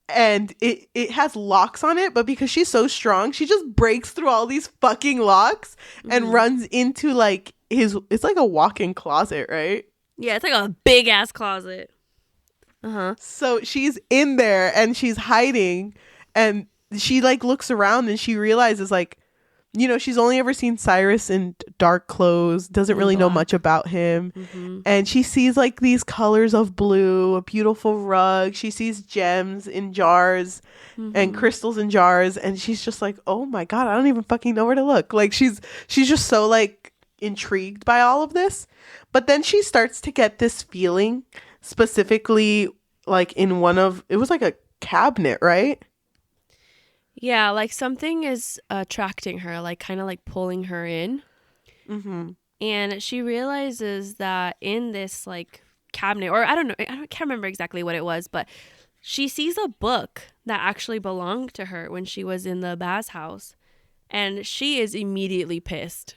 B: and it has locks on it, but because she's so strong, she just breaks through all these fucking locks and runs into like it's like a walk-in closet, right?
A: Yeah, it's like a big ass closet.
B: So she's in there and she's hiding, and she like looks around and she realizes, like, you know, she's only ever seen Cyrus in dark clothes, doesn't really know much about him. And she sees like these colors of blue, a beautiful rug. She sees gems in jars and crystals in jars. And she's just like, oh my God, I don't even fucking know where to look. Like, she's just so like intrigued by all of this. But then she starts to get this feeling, specifically like in it was like a cabinet, right?
A: Yeah, like something is attracting her, like kind of like pulling her in.
B: Mm-hmm.
A: And she realizes that in this like cabinet, or I don't know, can't remember exactly what it was, but she sees a book that actually belonged to her when she was in the Baz house. And she is immediately pissed.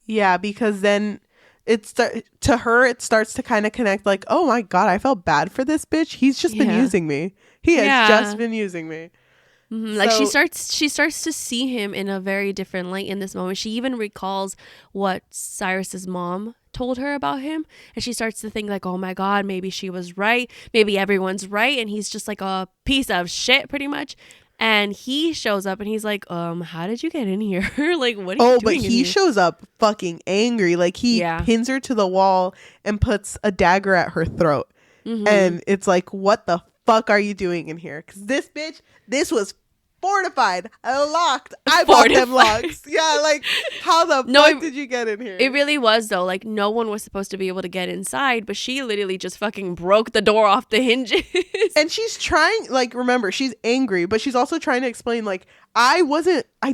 B: Yeah, because then to her it starts to kind of connect like, oh my god, I felt bad for this bitch. He's just been using me. He has just been using me.
A: Mm-hmm. Like she starts to see him in a very different light in this moment. She even recalls what Cyrus's mom told her about him, and she starts to think like, oh my god, maybe she was right, maybe everyone's right, and he's just like a piece of shit pretty much. And he shows up and he's like, how did you get in here? Like, what are you doing?
B: But he shows up fucking angry. Like he pins her to the wall and puts a dagger at her throat. Mm-hmm. And it's like, what the fuck are you doing in here? Because this was fortified, locked. I bought them locks. Yeah, like how the fuck did you get in here?
A: It really was though. Like no one was supposed to be able to get inside, but she literally just fucking broke the door off the hinges.
B: And she's trying, like, remember, she's angry, but she's also trying to explain, like, I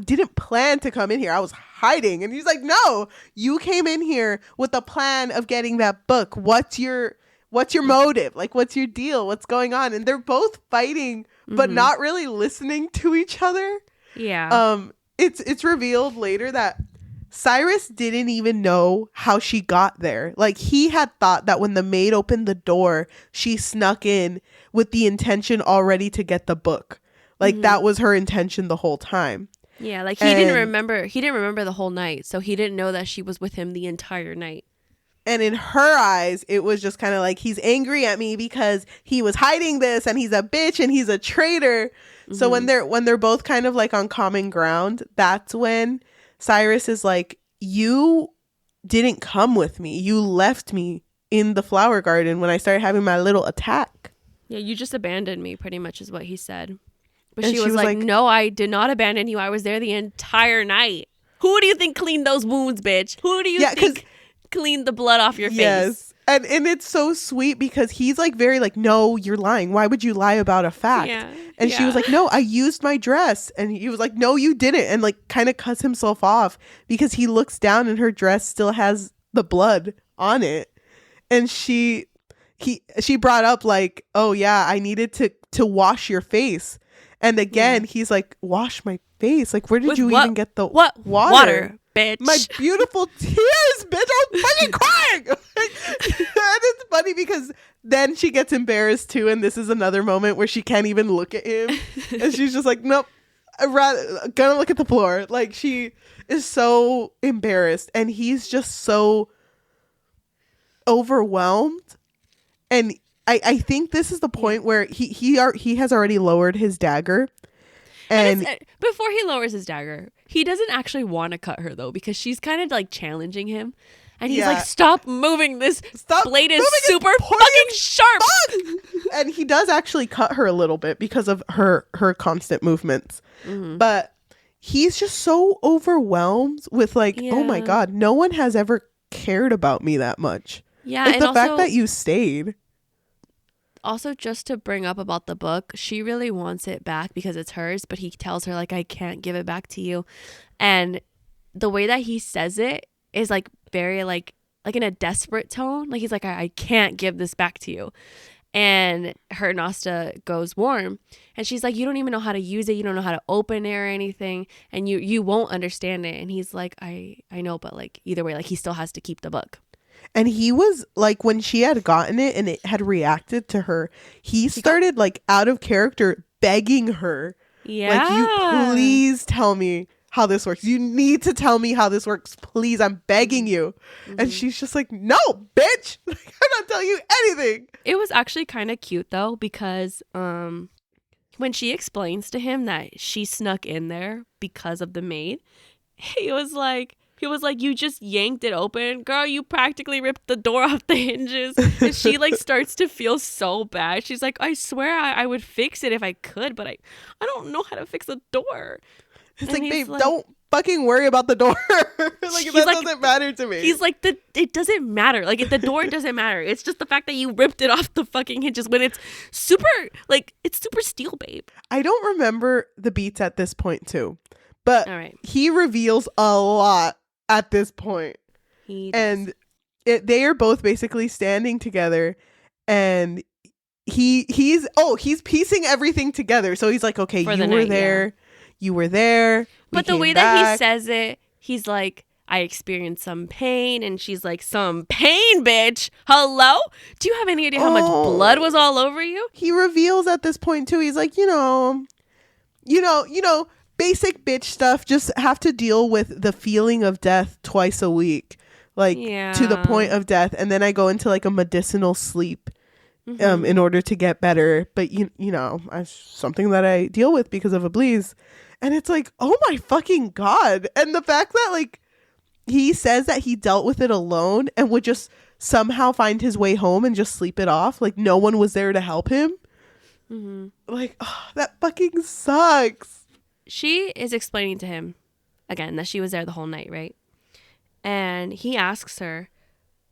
B: didn't plan to come in here. I was hiding. And he's like, no, you came in here with the plan of getting that book. What's your motive? Like, what's your deal? What's going on? And they're both fighting, but not really listening to each other.
A: Yeah.
B: It's revealed later that Cyrus didn't even know how she got there. Like, he had thought that when the maid opened the door, she snuck in with the intention already to get the book. Like, that was her intention the whole time.
A: Yeah, like he didn't remember the whole night, so he didn't know that she was with him the entire night.
B: And in her eyes, it was just kind of like, he's angry at me because he was hiding this and he's a bitch and he's a traitor. Mm-hmm. So when they're both kind of like on common ground, that's when Cyrus is like, you didn't come with me. You left me in the flower garden when I started having my little attack.
A: Yeah, you just abandoned me, pretty much is what he said. But she was like, no, I did not abandon you. I was there the entire night. Who do you think cleaned those wounds, bitch? Who do you think cleaned the blood off your face?
B: Yes. And it's so sweet because he's like very like, no, you're lying. Why would you lie about a fact? Yeah. And she was like, no, I used my dress. And he was like, no, you didn't. And like kind of cuts himself off because he looks down and her dress still has the blood on it. And she brought up like, oh yeah, I needed to wash your face. And again, he's like, wash my face. Like, where did you even get the water?
A: Bitch.
B: My beautiful tears, bitch. I'm fucking crying. And it's funny because then she gets embarrassed too. And this is another moment where she can't even look at him. And she's just like, nope, gonna look at the floor. Like, she is so embarrassed. And he's just so overwhelmed. And I think this is the point where he has already lowered his dagger. And
A: before he lowers his dagger, he doesn't actually want to cut her though, because she's kind of like challenging him. And he's like, stop moving. This blade is super fucking sharp.
B: And he does actually cut her a little bit because of her constant movements. Mm-hmm. But he's just so overwhelmed with like, oh my God, no one has ever cared about me that much.
A: Yeah.
B: Like, and the fact that you stayed.
A: Also, just to bring up about the book, she really wants it back because it's hers, but he tells her like, I can't give it back to you. And the way that he says it is like very like in a desperate tone. Like he's like, I can't give this back to you. And her Nasta goes warm and she's like, you don't even know how to use it. You don't know how to open it or anything. And you won't understand it. And he's like, I know, but like either way, like he still has to keep the book.
B: And he was like, when she had gotten it and it had reacted to her, he started like out of character begging her.
A: Yeah.
B: Like, you please tell me how this works. You need to tell me how this works. Please, I'm begging you. Mm-hmm. And she's just like, no, bitch. Like, I'm not telling you anything.
A: It was actually kind of cute though, because when she explains to him that she snuck in there because of the maid, he was like, you just yanked it open. Girl, you practically ripped the door off the hinges. And she like starts to feel so bad. She's like, I swear I would fix it if I could, but I don't know how to fix a door.
B: It's like, babe, don't fucking worry about the door. Like, that doesn't matter to me.
A: He's like, it doesn't matter. Like, the door doesn't matter. It's just the fact that you ripped it off the fucking hinges when it's super, like, it's super steel, babe.
B: I don't remember the beats at this point, too. But
A: all right.
B: He reveals a lot at this point. And they are both basically standing together, and he's piecing everything together. So he's like, okay, you were there.
A: But the way that he says it, he's like, I experienced some pain, and she's like, some pain, bitch. Hello? Do you have any idea how much blood was all over you?
B: He reveals at this point too. He's like, basic bitch stuff. Just have to deal with the feeling of death twice a week, like to the point of death, and then I go into like a medicinal sleep. In order to get better, but something that I deal with because of a bleeze. And it's like, oh my fucking God. And the fact that like he says that he dealt with it alone and would just somehow find his way home and just sleep it off, like no one was there to help him. Like, that fucking sucks.
A: She is explaining to him again that she was there the whole night, right? And he asks her,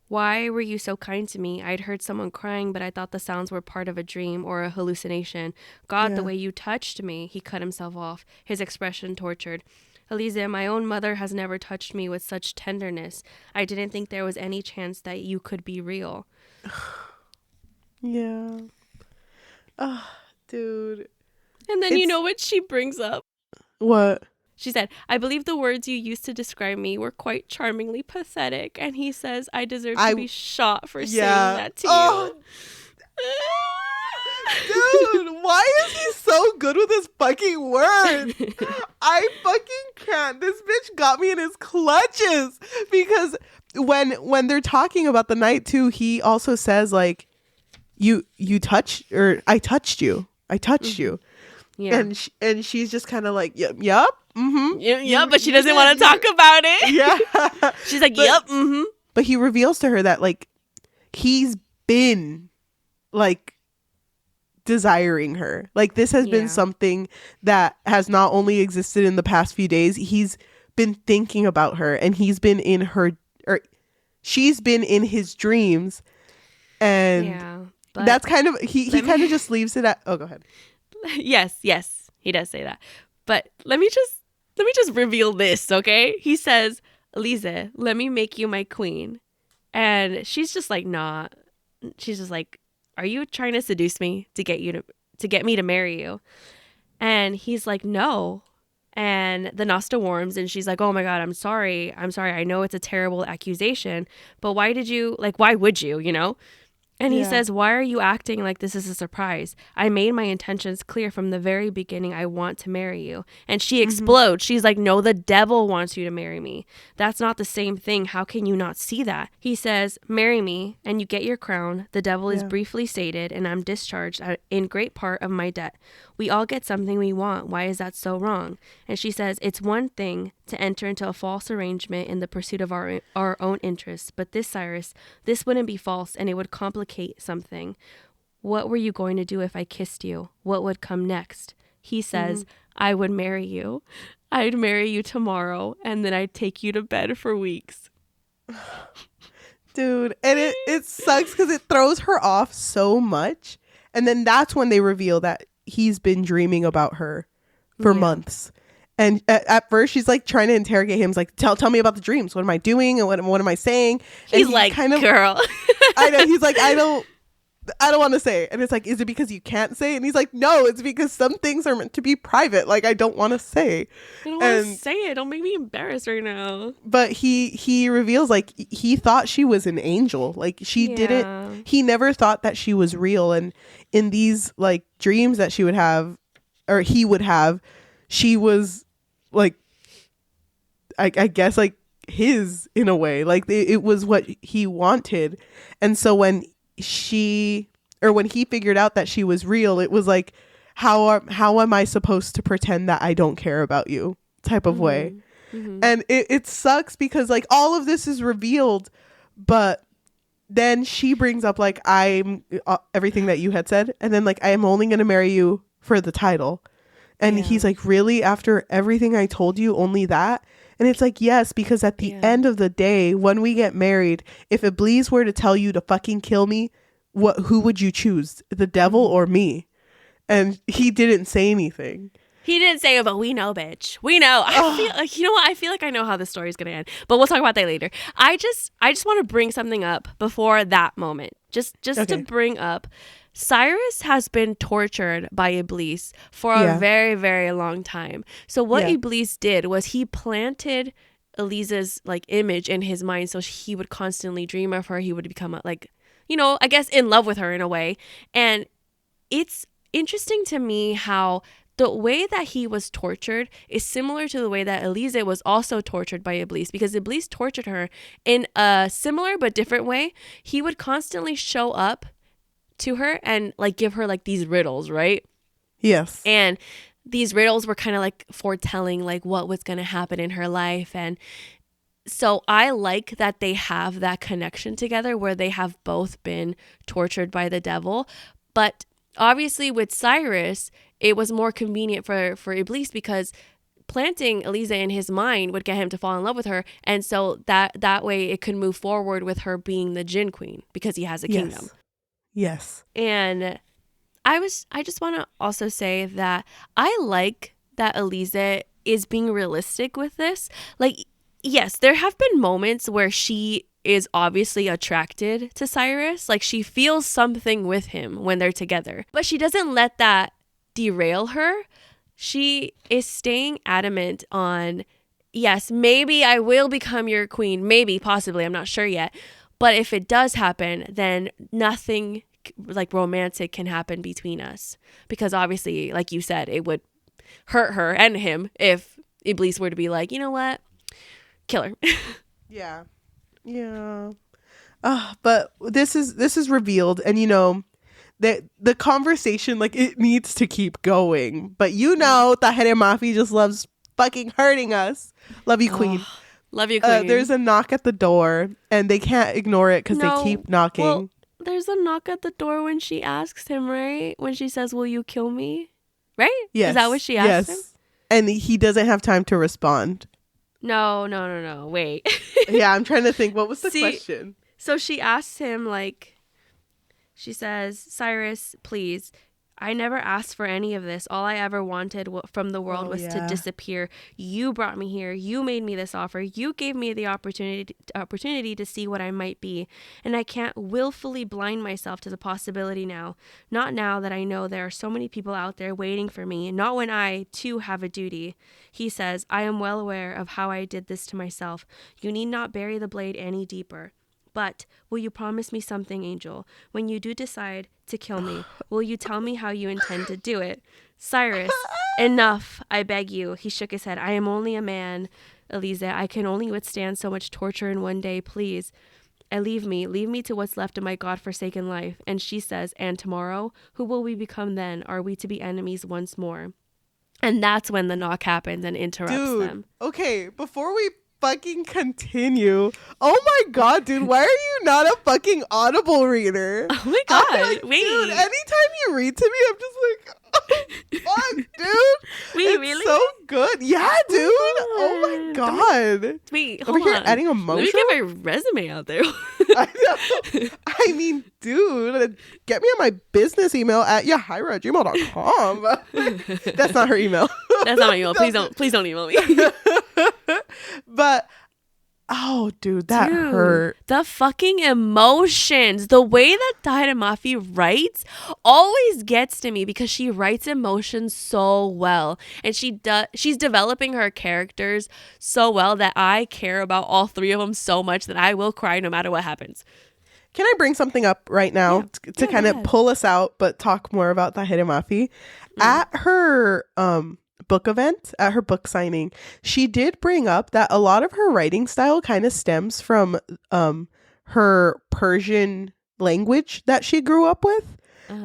A: why were you so kind to me? I'd heard someone crying, but I thought the sounds were part of a dream or a hallucination. God, the way you touched me. He cut himself off, his expression tortured. Eliza, my own mother has never touched me with such tenderness. I didn't think there was any chance that you could be real.
B: Yeah. Dude.
A: And then you know what she brings up?
B: What?
A: She said, I believe the words you used to describe me were quite charmingly pathetic. And he says, I deserve to be shot for saying that to you.
B: Dude, why is he so good with his fucking words? I fucking can't. This bitch got me in his clutches. Because when they're talking about the night too, he also says like, you touched, or I touched you. I touched you. Yeah. And she's just kind of like, yep.
A: Yeah, but she doesn't want to talk about it.
B: Yeah.
A: She's like, yep.
B: But he reveals to her that like he's been like desiring her. Like this has been something that has not only existed in the past few days. He's been thinking about her, and he's been in her, or she's been in his dreams. And that's kind of, he kind of just leaves it at, oh, go ahead.
A: Yes, he does say that. But let me just reveal this, okay? He says, Eliza, let me make you my queen. And she's just like, nah. She's just like, are you trying to seduce me to get me to marry you? And he's like, no. And the Nasta warms, and she's like, oh my God, I'm sorry. I know it's a terrible accusation, but why would you, And he says, why are you acting like this is a surprise? I made my intentions clear from the very beginning. I want to marry you. And she explodes. She's like, no, the devil wants you to marry me. That's not the same thing. How can you not see that? He says, marry me and you get your crown. The devil is briefly sated and I'm discharged in great part of my debt. We all get something we want. Why is that so wrong? And she says, it's one thing to enter into a false arrangement in the pursuit of our own interests. But this, Cyrus, this wouldn't be false, and it would complicate something. What were you going to do if I kissed you? What would come next? He says, I would marry you. I'd marry you tomorrow, and then I'd take you to bed for weeks.
B: Dude, and it sucks because it throws her off so much. And then that's when they reveal that he's been dreaming about her for months. And at first she's like trying to interrogate him. He's like, tell me about the dreams. What am I doing? And what am I saying? And
A: he's like, kind of, girl.
B: I know. He's like, I don't want to say it. And it's like, is it because you can't say it? And he's like, no, it's because some things are meant to be private. Like, I don't want to say.
A: I don't want to say it. Don't make me embarrassed right now.
B: But he reveals like he thought she was an angel. Like she didn't. He never thought that she was real. And in these like dreams that she would have, or he would have, she was like, I guess like his in a way. Like it was what he wanted. And so when he figured out that she was real, it was like, how am I supposed to pretend that I don't care about you type of way. And it sucks because like all of this is revealed, but then she brings up like, I'm everything that you had said, and then like, I am only going to marry you for the title. And he's like, really? After everything I told you, only that? And it's like, yes, because at the end of the day, when we get married, if Iblis were to tell you to fucking kill me, who would you choose? The devil or me? And he didn't say anything.
A: He didn't say it, but we know, bitch. We know. I feel like, you know what? I feel like I know how the story's going to end, but we'll talk about that later. I just want to bring something up before that moment. Just to bring up, Cyrus has been tortured by Iblis for a very, very long time. So what Iblis did was he planted Elisa's like image in his mind, so he would constantly dream of her. He would become like, you know, I guess in love with her in a way. And it's interesting to me how the way that he was tortured is similar to the way that Elisa was also tortured by Iblis, because Iblis tortured her in a similar but different way. He would constantly show up to her and like give her like these riddles, right?
B: Yes.
A: And these riddles were kind of like foretelling like what was going to happen in her life. And so I like that they have that connection together where they have both been tortured by the devil. But obviously with Cyrus, it was more convenient for Iblis because planting Elisa in his mind would get him to fall in love with her. And so that way it could move forward with her being the Jinn Queen because he has a kingdom.
B: Yes.
A: And I just want to also say that I like that Elisa is being realistic with this. Like, yes, there have been moments where she is obviously attracted to Cyrus. Like, she feels something with him when they're together. But she doesn't let that derail her. She is staying adamant on, yes, maybe I will become your queen. Maybe, possibly. I'm not sure yet. But if it does happen, then nothing like romantic can happen between us. Because obviously, like you said, it would hurt her and him if Iblis were to be like, you know what? Kill her.
B: Yeah. But this is revealed, and you know, the conversation, like, it needs to keep going. But you know, Tahereh Mafi just loves fucking hurting us. Love you, queen.
A: Love you, queen.
B: There's a knock at the door, and they can't ignore it because they keep knocking.
A: Well, there's a knock at the door when she asks him, right? When she says, "Will you kill me?" Right?
B: Yes.
A: Is that what she asked him?
B: And he doesn't have time to respond.
A: No. Wait.
B: Yeah, I'm trying to think. What was the question?
A: So she asks him, like, she says, "Cyrus, please. I never asked for any of this. All I ever wanted from the world was to disappear. You brought me here. You made me this offer. You gave me the opportunity to see what I might be. And I can't willfully blind myself to the possibility now. Not now that I know there are so many people out there waiting for me. Not when I, too, have a duty." He says, "I am well aware of how I did this to myself. You need not bury the blade any deeper. But will you promise me something, Angel? When you do decide to kill me, will you tell me how you intend to do it? Cyrus, enough, I beg you." He shook his head. "I am only a man, Elisa. I can only withstand so much torture in one day. Please, leave me to what's left of my God-forsaken life." And she says, "And tomorrow, who will we become then? Are we to be enemies once more?" And that's when the knock happens and interrupts them.
B: Okay, before we fucking continue, oh my god, dude, why are you not a fucking Audible reader?
A: Oh my god,
B: like,
A: wait.
B: Dude, anytime you read to me, I'm just like, fuck, dude.
A: Wait,
B: it's
A: really?
B: so good. Yeah, dude. Oh my god.
A: Wait,
B: Over
A: hold
B: here
A: on.
B: adding emotion.
A: Let me get my resume out there.
B: I know. I mean, dude, get me on my business email at yajaira@gmail.com. That's not her email.
A: That's not my email. Please don't email me.
B: But oh, dude, that hurt.
A: The fucking emotions. The way that Tahereh Mafi writes always gets to me because she writes emotions so well. And she's developing her characters so well that I care about all three of them so much that I will cry no matter what happens.
B: Can I bring something up right now to kind of pull us out, but talk more about Tahereh Mafi? At her book event, at her book signing, she did bring up that a lot of her writing style kind of stems from her Persian language that she grew up with,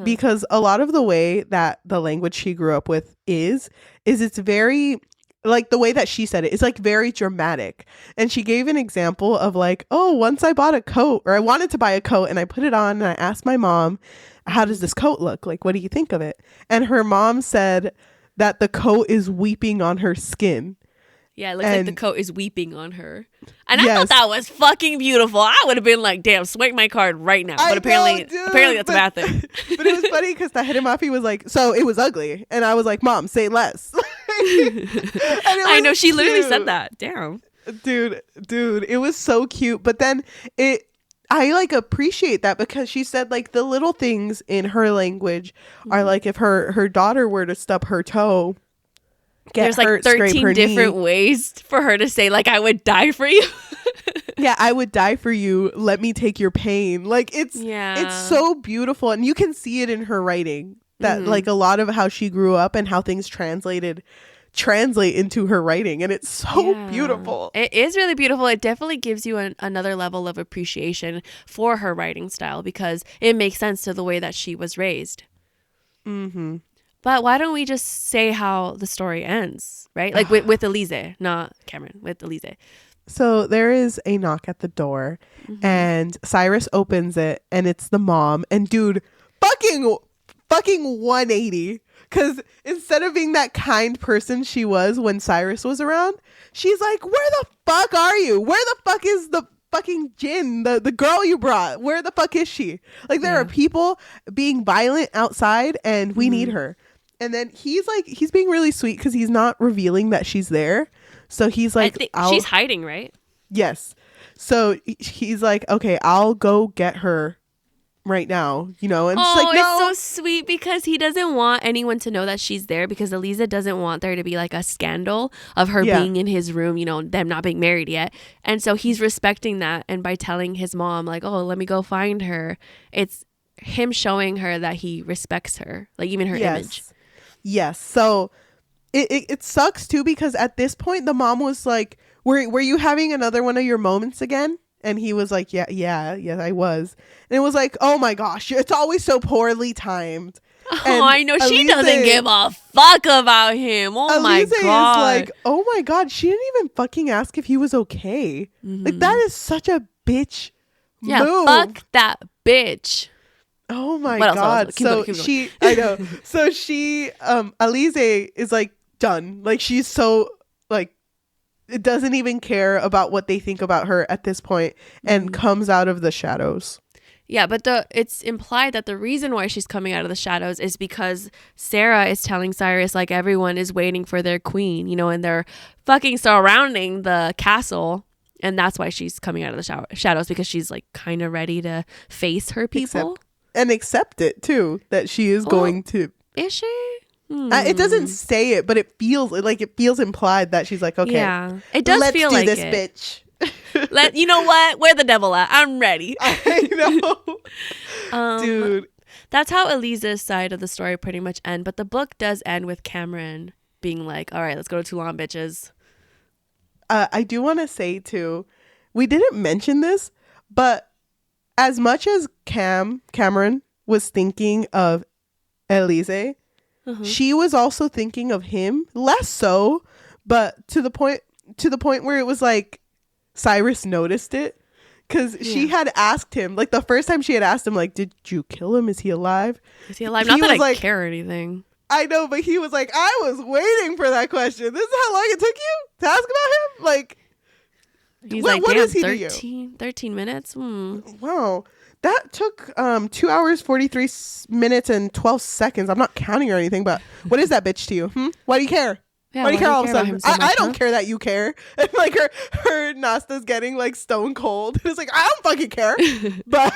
B: because a lot of the way that the language she grew up with is it's very, like, the way that she said it's like very dramatic. And she gave an example of like, oh, once I bought a coat, or I wanted to buy a coat, and I put it on and I asked my mom, how does this coat look? Like, what do you think of it? And her mom said, that the coat is weeping on her skin.
A: Yeah, it looks like the coat is weeping on her. And I thought that was fucking beautiful. I would have been like, damn, swipe my card right now. But apparently that's a bad thing.
B: But it was funny because Tahereh Mafi was like, so it was ugly. And I was like, Mom, say less.
A: I know, she literally said that. Damn.
B: Dude, it was so cute. But then I like appreciate that because she said like the little things in her language are like if her daughter were to stub her toe,
A: there's like 13 different ways for her to say like, I would die for you.
B: Yeah, I would die for you. Let me take your pain. Like it's so beautiful. And you can see it in her writing that like a lot of how she grew up and how things translate into her writing. And it's so beautiful.
A: It is really beautiful. It definitely gives you another level of appreciation for her writing style because it makes sense to the way that she was raised. Mm-hmm. But why don't we just say how the story ends, right? Like with Elise, not Cameron, with Elise.
B: So there is a knock at the door and Cyrus opens it and it's the mom. And dude, fucking 180. Because instead of being that kind person she was when Cyrus was around, she's like, where the fuck are you? Where the fuck is the fucking Jin, the girl you brought? Where the fuck is she? Like there are people being violent outside and we need her. And then he's being really sweet because he's not revealing that she's there. So he's like,
A: she's hiding, right?
B: Yes. So he's like, okay, I'll go get her right now, you know. And she's like, no.
A: It's so sweet because he doesn't want anyone to know that she's there because Elisa doesn't want there to be like a scandal of her being in his room, you know, them not being married yet. And so he's respecting that. And by telling his mom like, oh, let me go find her, it's him showing her that he respects her, like even her image.
B: Yes. So it sucks too because at this point the mom was like, were you having another one of your moments again? And he was like, yeah, I was. And it was like, oh my gosh, it's always so poorly timed.
A: And I know. She doesn't give a fuck about him. Oh my God.
B: Is like, oh my God, she didn't even fucking ask if he was okay. Like that is such a bitch move.
A: Fuck that bitch.
B: Oh my God. So she, I know. So she, Elise is like done. Like she's so like, it doesn't even care about what they think about her at this point and comes out of the shadows.
A: Yeah, but it's implied that the reason why she's coming out of the shadows is because Sarah is telling Cyrus like everyone is waiting for their queen, you know, and they're fucking surrounding the castle. And that's why she's coming out of the shadows because she's like kind of ready to face her people.
B: Accept it too, that she is going to.
A: Is she?
B: It doesn't say it, but it feels implied that she's like, okay,
A: yeah, it does feel like
B: this,
A: bitch. You know what? Where the devil at? I'm ready.
B: I know, dude.
A: That's how Elisa's side of the story pretty much end. But the book does end with Cameron being like, "All right, let's go to Toulon, bitches."
B: I do want to say too, we didn't mention this, but as much as Cameron was thinking of Elise. She was also thinking of him, less so, but to the point where it was like Cyrus noticed it because she had asked him, like the first time she had asked him, like, did you kill him? Is he alive?
A: Not that I care or anything.
B: I know, but he was like, I was waiting for that question. This is how long it took you to ask about him? Like,
A: he's what does he 13 minutes?
B: Wow. That took 2 hours, 43 minutes, and 12 seconds. I'm not counting or anything, but what is that bitch to you? Why do you care?
A: Yeah,
B: why do you care all of a sudden? I don't care that you care. And like her Nasta's getting like stone cold. It's like, I don't fucking care. But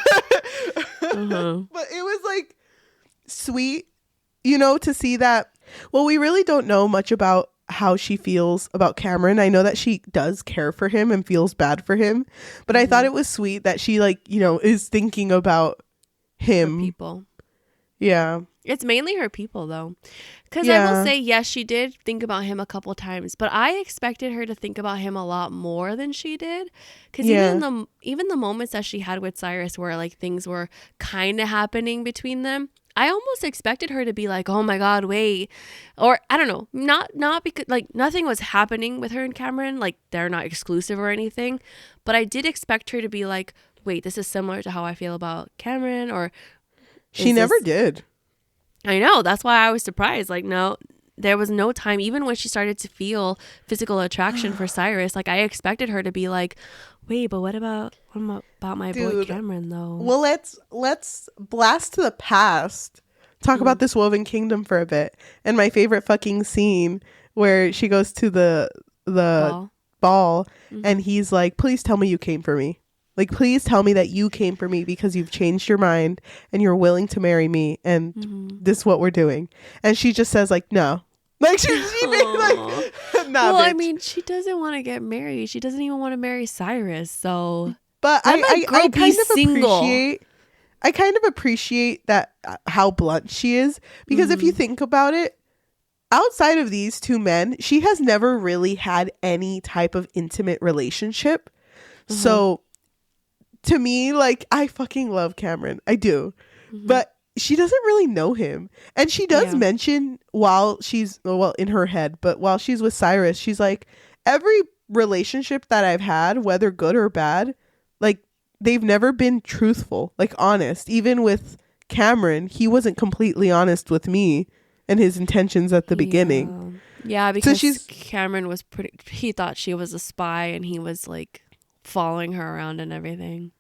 B: but it was like sweet, you know, to see that. Well, we really don't know much about how she feels about Cameron. I know that she does care for him and feels bad for him, but I thought it was sweet that she like, you know, is thinking about him.
A: Her people.
B: Yeah.
A: It's mainly her people though. Because I will say, yes, she did think about him a couple times, but I expected her to think about him a lot more than she did. Because even the moments that she had with Cyrus where like things were kind of happening between them, I almost expected her to be like, oh my God, wait. Or I don't know, not because like nothing was happening with her and Cameron. Like they're not exclusive or anything. But I did expect her to be like, wait, this is similar to how I feel about Cameron. Or
B: she never did.
A: I know. That's why I was surprised. Like, no, there was no time, even when she started to feel physical attraction for Cyrus. Like, I expected her to be like, wait, but what about my boy Cameron though?
B: Well, let's blast to the past. Talk about this Woven Kingdom for a bit. And my favorite fucking scene where she goes to the ball and he's like, please tell me you came for me. Like, please tell me that you came for me because you've changed your mind and you're willing to marry me and this is what we're doing. And she just says like, no. Like she made like, nah,
A: well,
B: bitch.
A: I mean, she doesn't want to get married. She doesn't even want to marry Cyrus. So,
B: but I kind of appreciate that how blunt she is, because if you think about it, outside of these two men, she has never really had any type of intimate relationship. So to me, like, I fucking love Cameron. I do. But she doesn't really know him. And she does mention while she's, well, in her head, but while she's with Cyrus, she's like, every relationship that I've had, whether good or bad, like, they've never been truthful, like honest. Even with Cameron, he wasn't completely honest with me and his intentions at the beginning.
A: Yeah, because Cameron was he thought she was a spy and he was like following her around and everything.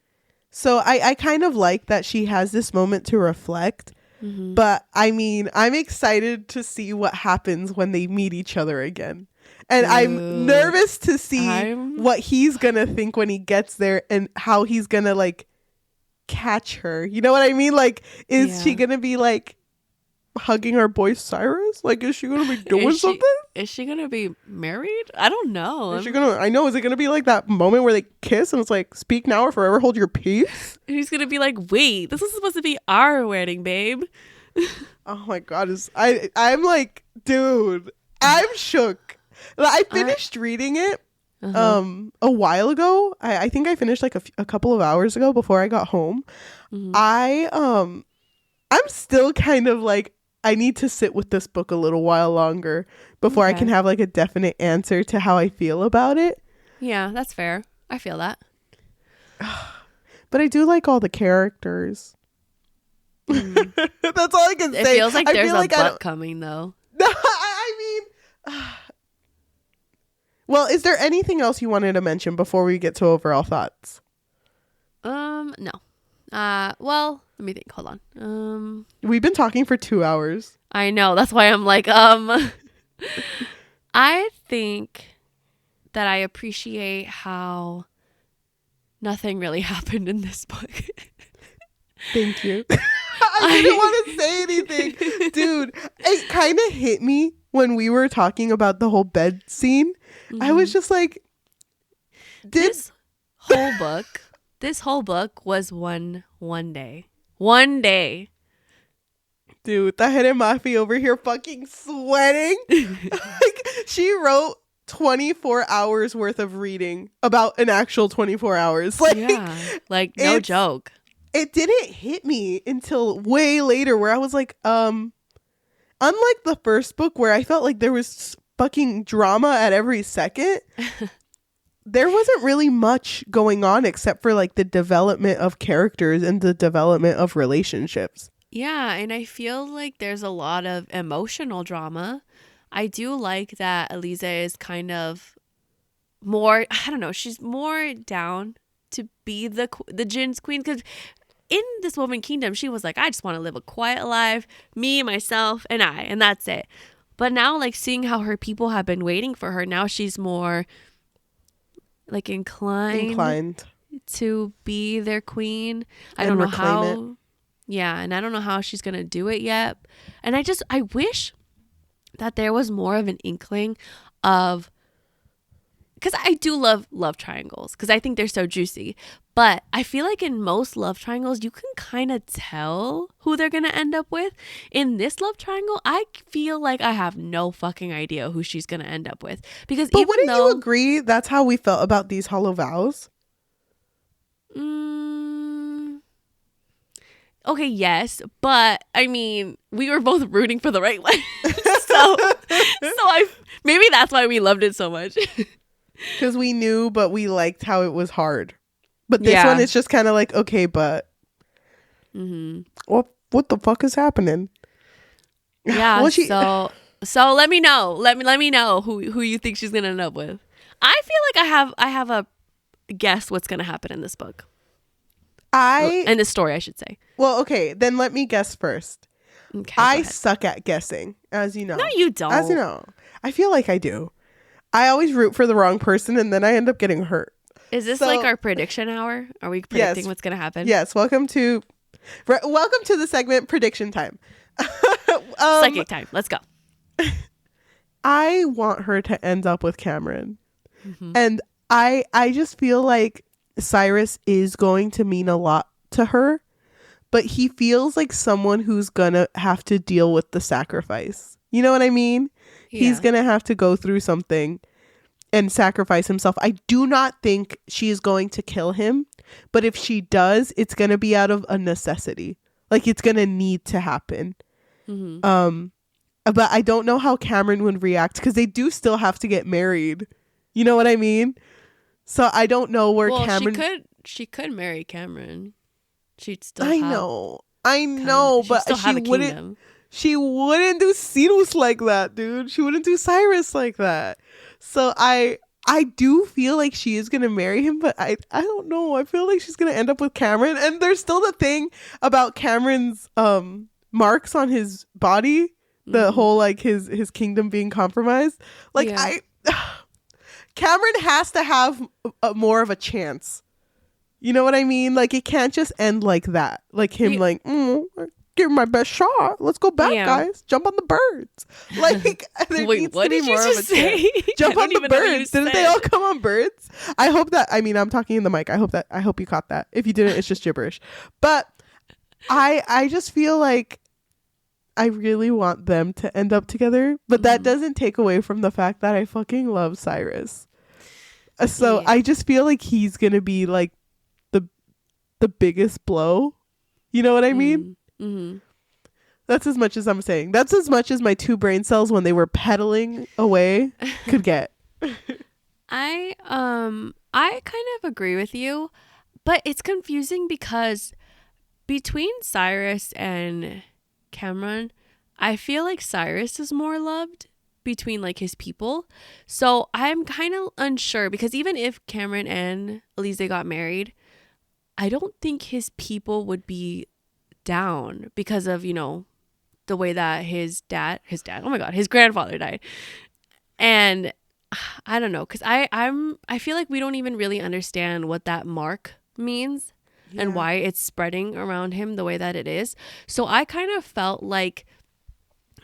B: So I kind of like that she has this moment to reflect. But I mean, I'm excited to see what happens when they meet each other again. And I'm nervous to see what he's going to think when he gets there and how he's going to like catch her. You know what I mean? Like, is she going to be like hugging our boy Cyrus? Like, is she going to be doing something?
A: Is she going to be married? I don't know.
B: Is it going to be like that moment where they kiss and it's like, speak now or forever hold your peace?
A: And he's going to be like, wait, this is supposed to be our wedding, babe.
B: Oh my God. I'm like, dude, I'm shook. I finished reading it a while ago. I think I finished like a couple of hours ago before I got home. I'm still kind of like, I need to sit with this book a little while longer before I can have like a definite answer to how I feel about it.
A: Yeah, that's fair. I feel that.
B: But I do like all the characters. That's all I can say.
A: It feels like there's a butt coming though.
B: I mean... Well, is there anything else you wanted to mention before we get to overall thoughts?
A: No. Well, let me think. Hold on.
B: We've been talking for 2 hours.
A: I know. That's why I'm like, I think that I appreciate how nothing really happened in this book.
B: Thank you. I didn't want to say anything. Dude, it kind of hit me when we were talking about the whole bed scene. I was just like, this whole book was one day. One day. Dude, Tahereh Mafi over here fucking sweating. Like, she wrote 24 hours worth of reading about an actual 24 hours. Like,
A: yeah, like no joke.
B: It didn't hit me until way later where I was like, unlike the first book where I felt like there was fucking drama at every second, there wasn't really much going on except for like the development of characters and the development of relationships.
A: Yeah, and I feel like there's a lot of emotional drama. I do like that Eliza is kind of more, I don't know, she's more down to be the Jin's queen, because in this Woman Kingdom, she was like, I just want to live a quiet life, me, myself, and I, and that's it. But now, like, seeing how her people have been waiting for her, now she's more like inclined to be their queen. I don't know how. Yeah, and I don't know how she's gonna do it yet. And I wish that there was more of an inkling of, because I do love triangles because I think they're so juicy. But I feel like in most love triangles, you can kind of tell who they're going to end up with. In this love triangle, I feel like I have no fucking idea who she's going to end up with. But
B: wouldn't you agree that's how we felt about these hollow vows?
A: Okay, yes. But, I mean, we were both rooting for the right one. so maybe that's why we loved it so much.
B: Because we knew, but we liked how it was hard. But this one is just kind of like, okay, but what the fuck is happening?
A: Yeah,
B: well,
A: So let me know. Let me know who you think she's gonna end up with. I feel like I have a guess what's gonna happen in this book. In this story, I should say.
B: Well, okay, then let me guess first.
A: Okay,
B: I suck at guessing, as you know.
A: No, you don't.
B: As you know. I feel like I do. I always root for the wrong person and then I end up getting hurt.
A: Is this like our prediction hour? Are we predicting what's gonna happen?
B: Yes. Welcome to the segment Prediction Time.
A: Psychic time. Let's go.
B: I want her to end up with Cameron. Mm-hmm. And I just feel like Cyrus is going to mean a lot to her, but he feels like someone who's gonna have to deal with the sacrifice. You know what I mean? Yeah. He's gonna have to go through something and sacrifice himself. I do not think she is going to kill him, but if she does, it's gonna be out of a necessity. Like it's gonna need to happen. Mm-hmm. But I don't know how Cameron would react because they do still have to get married. You know what I mean? So I don't know where Cameron.
A: She could marry Cameron. She'd still.
B: I know, but she wouldn't. Kingdom. She wouldn't do Cyrus like that, dude. She wouldn't do Cyrus like that. So I do feel like she is gonna marry him, but I don't know. I feel like she's gonna end up with Cameron, and there's still the thing about Cameron's marks on his body. The whole like his kingdom being compromised. Like Cameron has to have more of a chance. You know what I mean? Like it can't just end like that. Like him give my best shot. Let's go back, guys. Jump on the birds. Like there needs to be more of a chance. Jump on the birds. Didn't they all come on birds? I hope that I'm talking in the mic. I hope you caught that. If you didn't, it's just gibberish. But I just feel like I really want them to end up together, but that doesn't take away from the fact that I fucking love Cyrus. So I just feel like he's gonna be like the biggest blow. You know what I mean? Mm-hmm. That's as much as I'm saying. That's as much as my two brain cells when they were pedaling away could get.
A: I kind of agree with you, but it's confusing because between Cyrus and Cameron, I feel like Cyrus is more loved between like his people. So I'm kind of unsure because even if Cameron and Elise got married, I don't think his people would be down because of, you know, the way that his grandfather died. And I don't know, because I feel like we don't even really understand what that mark means and why it's spreading around him the way that it is. So I kind of felt like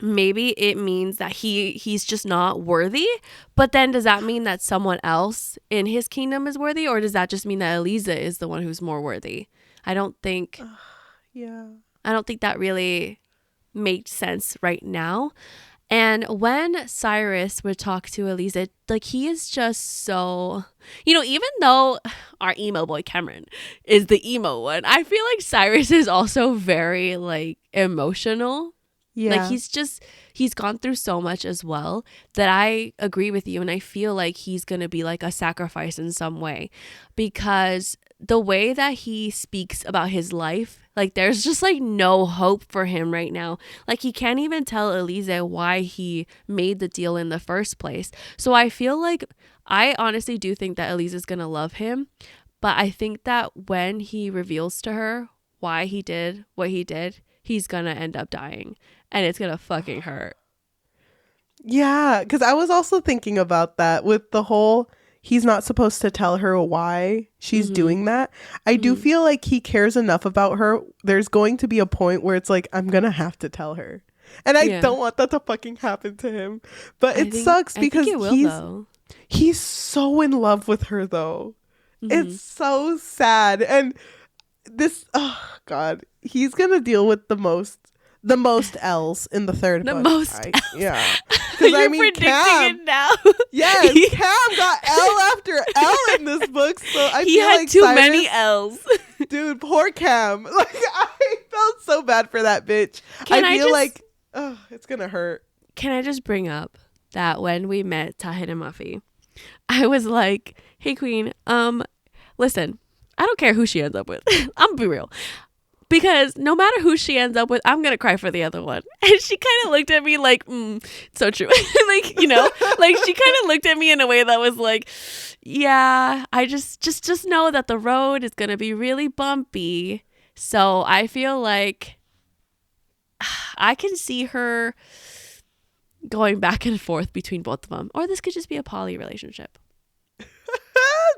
A: maybe it means that he's just not worthy, but then does that mean that someone else in his kingdom is worthy, or does that just mean that Eliza is the one who's more worthy? I don't think that really made sense right now. And when Cyrus would talk to Eliza, like he is just so, you know, even though our emo boy Cameron is the emo one, I feel like Cyrus is also very like emotional. Yeah. Like he's gone through so much as well that I agree with you. And I feel like he's going to be like a sacrifice in some way because the way that he speaks about his life, like there's just like no hope for him right now. Like he can't even tell Eliza why he made the deal in the first place. So I feel like I honestly do think that Eliza's going to love him. But I think that when he reveals to her why he did what he did, he's going to end up dying. And it's going to fucking hurt.
B: Yeah, because I was also thinking about that with the whole he's not supposed to tell her why she's doing that. I do feel like he cares enough about her. There's going to be a point where it's like, I'm going to have to tell her. And I don't want that to fucking happen to him. But it sucks because he's so in love with her, though. It's so sad. And this, oh, God, he's going to deal with the most L's in the third book. Yeah. Because I mean, predicting Cam, it now. Yes, Cam got L after L in this book. So he feel had like
A: too many L's.
B: Dude, poor Cam. Like I felt so bad for that bitch. I feel like it's gonna hurt.
A: Can I just bring up that when we met Tahereh Mafi, I was like, "Hey, Queen, listen, I don't care who she ends up with. I'm gonna be real. because no matter who she ends up with, I'm gonna cry for the other one. And she kind of looked at me like, so true. Like, you know, like she kind of looked at me in a way that was like, yeah, I just know that the road is gonna be really bumpy. So I feel like I can see her going back and forth between both of them, or this could just be a poly relationship.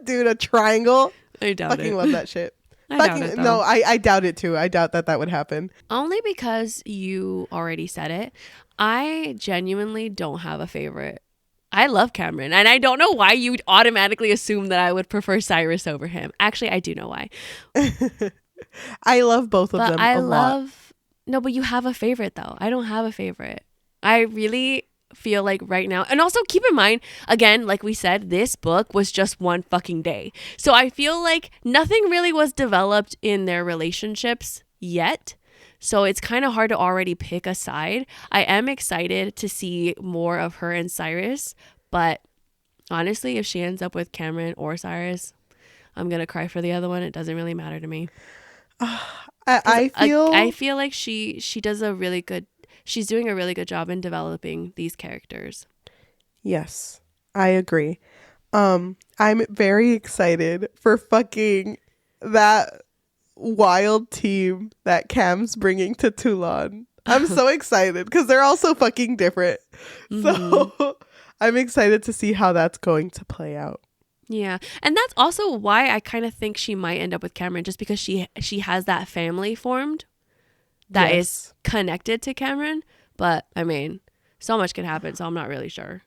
B: Dude, a triangle.
A: I doubt
B: Fucking
A: it.
B: love that shit.
A: I doubt it, though.
B: No, I doubt it too. I doubt that would happen.
A: Only because you already said it. I genuinely don't have a favorite. I love Cameron, and I don't know why you'd automatically assume that I would prefer Cyrus over him. Actually, I do know why.
B: I love both of them a lot.
A: No, but you have a favorite though. I don't have a favorite. I really feel like right now, and also keep in mind, again, like we said, this book was just one fucking day. So I feel like nothing really was developed in their relationships yet. So it's kind of hard to already pick a side. I am excited to see more of her and Cyrus, but honestly, if she ends up with Cameron or Cyrus, I'm going to cry for the other one. It doesn't really matter to me.
B: I
A: feel like she does a really good, she's doing a really good job in developing these characters.
B: Yes, I agree. I'm very excited for fucking that wild team that Cam's bringing to Toulon. I'm so excited because they're all so fucking different. Mm-hmm. So I'm excited to see how that's going to play out.
A: Yeah. And that's also why I kind of think she might end up with Cameron, just because she has that family formed that is connected to Cameron. But I mean, so much can happen, so I'm not really sure.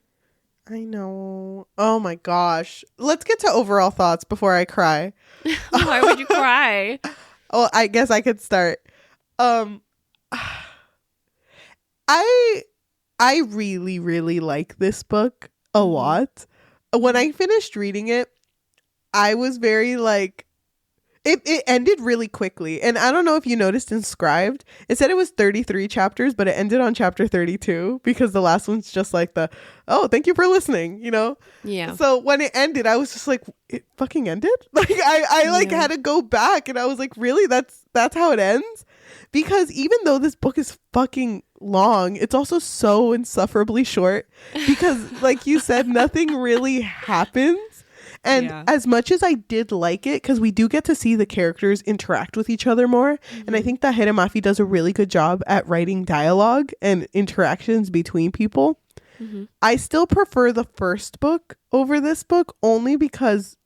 B: I know. Oh my gosh. Let's get to overall thoughts before I cry.
A: Why would you cry?
B: Oh, I guess I could start. I really, really like this book a lot. When I finished reading it, I was very like, it ended really quickly. And I don't know if you noticed inscribed, it said it was 33 chapters, but it ended on chapter 32 because the last one's just like oh, thank you for listening, you know?
A: Yeah.
B: So when it ended, I was just like, it fucking ended? Like I had to go back and I was like, really? That's how it ends? Because even though this book is fucking long, it's also so insufferably short because like you said, nothing really happens. And as much as I did like it, because we do get to see the characters interact with each other more. Mm-hmm. And I think that Tahereh Mafi does a really good job at writing dialogue and interactions between people. Mm-hmm. I still prefer the first book over this book only because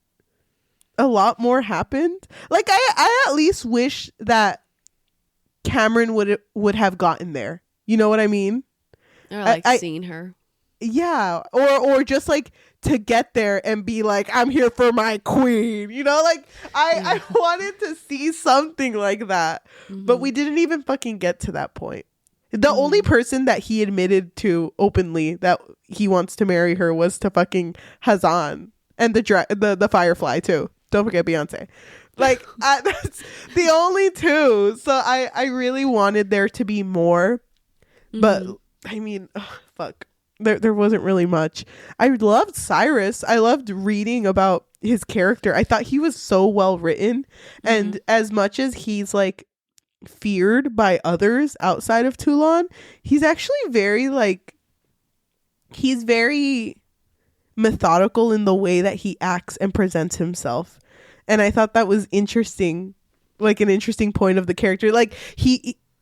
B: a lot more happened. Like I at least wish that Cameron would have gotten there. You know what I mean?
A: Or like seen her.
B: Yeah. Or just like to get there and be like, I'm here for my queen. You know, like I wanted to see something like that. Mm-hmm. But we didn't even fucking get to that point. The only person that he admitted to openly that he wants to marry her was to fucking Hazan and the Firefly too. Don't forget Beyonce. Like that's the only two. So I really wanted there to be more. But I mean, fuck. There wasn't really much. I loved Cyrus. I loved reading about his character. I thought he was so well written. And as much as he's like feared by others outside of Toulon, he's actually he's very methodical in the way that he acts and presents himself. And I thought that was interesting, like an interesting point of the character. Like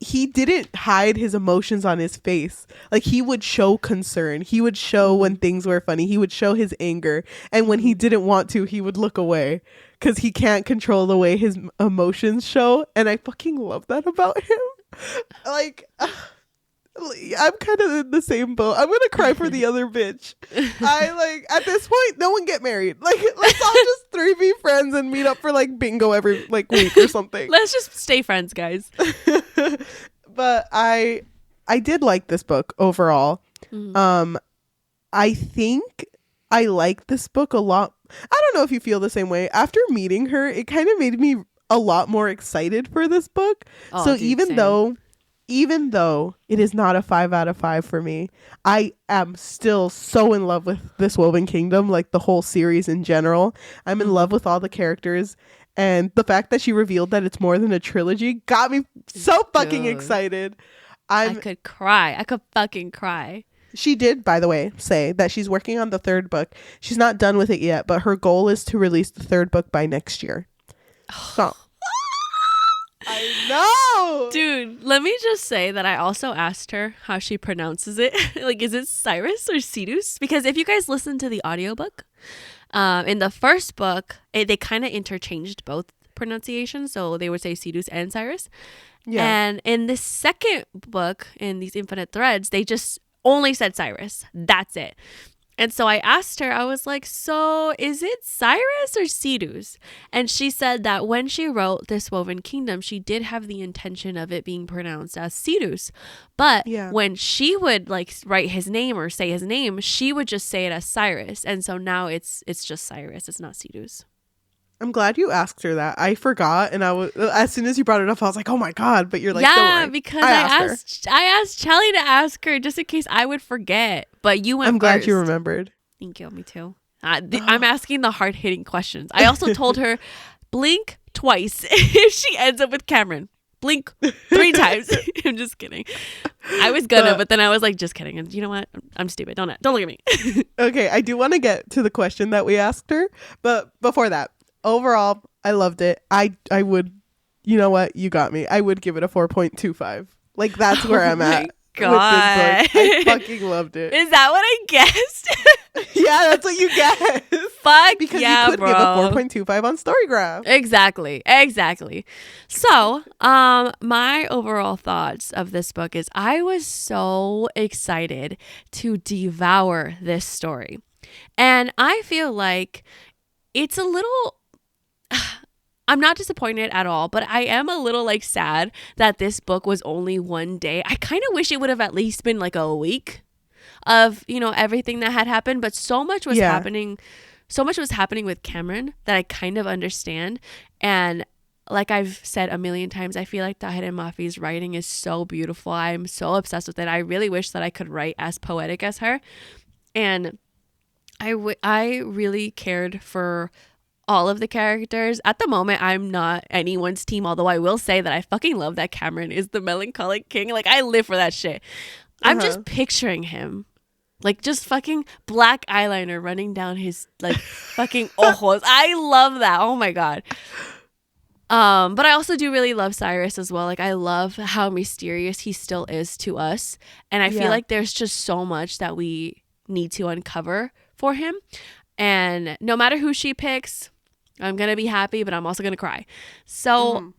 B: he didn't hide his emotions on his face. Like he would show concern. He would show when things were funny. He would show his anger. And when he didn't want to, he would look away because he can't control the way his emotions show. And I fucking love that about him. Like, I'm kind of in the same boat. I'm gonna cry for the other bitch. At this point, no one get married. Like, let's all just three be friends and meet up for like bingo every like week or something.
A: Let's just stay friends, guys.
B: But I did like this book overall. I think I like this book a lot. I don't know if you feel the same way. After meeting her, it kind of made me a lot more excited for this book. Oh, so dude, even though it is not a 5 out of 5 for me, I am still so in love with this Woven Kingdom, like the whole series in general. I'm in love with all the characters. And the fact that she revealed that it's more than a trilogy got me so fucking
A: Dude.
B: excited.
A: I could cry. I could fucking cry.
B: She did, by the way, say that she's working on the third book. She's not done with it yet, but her goal is to release the third book by next year. So I know.
A: Dude, let me just say that I also asked her how she pronounces it. Like, is it Cyrus or Cyrus? Because if you guys listen to the audiobook, in the first book, they kind of interchanged both pronunciations. So they would say Cyrus and Cyrus. Yeah. And in the second book, in these Infinite Threads, they just only said Cyrus. That's it. And so I asked her, I was like, so is it Cyrus or Cyrus? And she said that when she wrote This Woven Kingdom, she did have the intention of it being pronounced as Cyrus. But when she would like write his name or say his name, she would just say it as Cyrus. And so now it's just Cyrus. It's not Cyrus.
B: I'm glad you asked her that. I forgot, and I was as soon as you brought it up, I was like, "Oh my god!" But you're like,
A: "Yeah," because I asked Cheli to ask her just in case I would forget. But you went.
B: I'm glad
A: first.
B: you remembered.
A: Thank you. Me too. I'm asking the hard hitting questions. I also told her, blink twice if she ends up with Cameron. Blink 3 times. I'm just kidding. I was gonna, but then I was like, just kidding. And you know what? I'm stupid. Don't look at me.
B: Okay, I do want to get to the question that we asked her, but before that. Overall, I loved it. I would, you know what? You got me. I would give it a 4.25. Like, that's where I'm at
A: God.
B: with this book. I fucking loved it.
A: Is that what I guessed?
B: Yeah, that's what you guessed.
A: Fuck
B: because
A: yeah,
B: you could
A: bro.
B: give a 4.25 on Storygraph.
A: Exactly. So, my overall thoughts of this book is I was so excited to devour this story. And I feel like it's a little... I'm not disappointed at all, but I am a little like sad that this book was only one day. I kind of wish it would have at least been like a week of, you know, everything that had happened, but so much was happening. So much was happening with Cameron that I kind of understand. And like I've said a million times, I feel like Tahereh Mafi's writing is so beautiful. I'm so obsessed with it. I really wish that I could write as poetic as her. And I really cared for all of the characters. At the moment, I'm not anyone's team, although I will say that I fucking love that Cameron is the melancholic king. Like, I live for that shit. I'm just picturing him. Like, just fucking black eyeliner running down his, like, fucking ojos. I love that. Oh, my God. But I also do really love Cyrus as well. Like, I love how mysterious he still is to us. And I feel like there's just so much that we need to uncover for him. And no matter who she picks, I'm going to be happy, but I'm also going to cry. So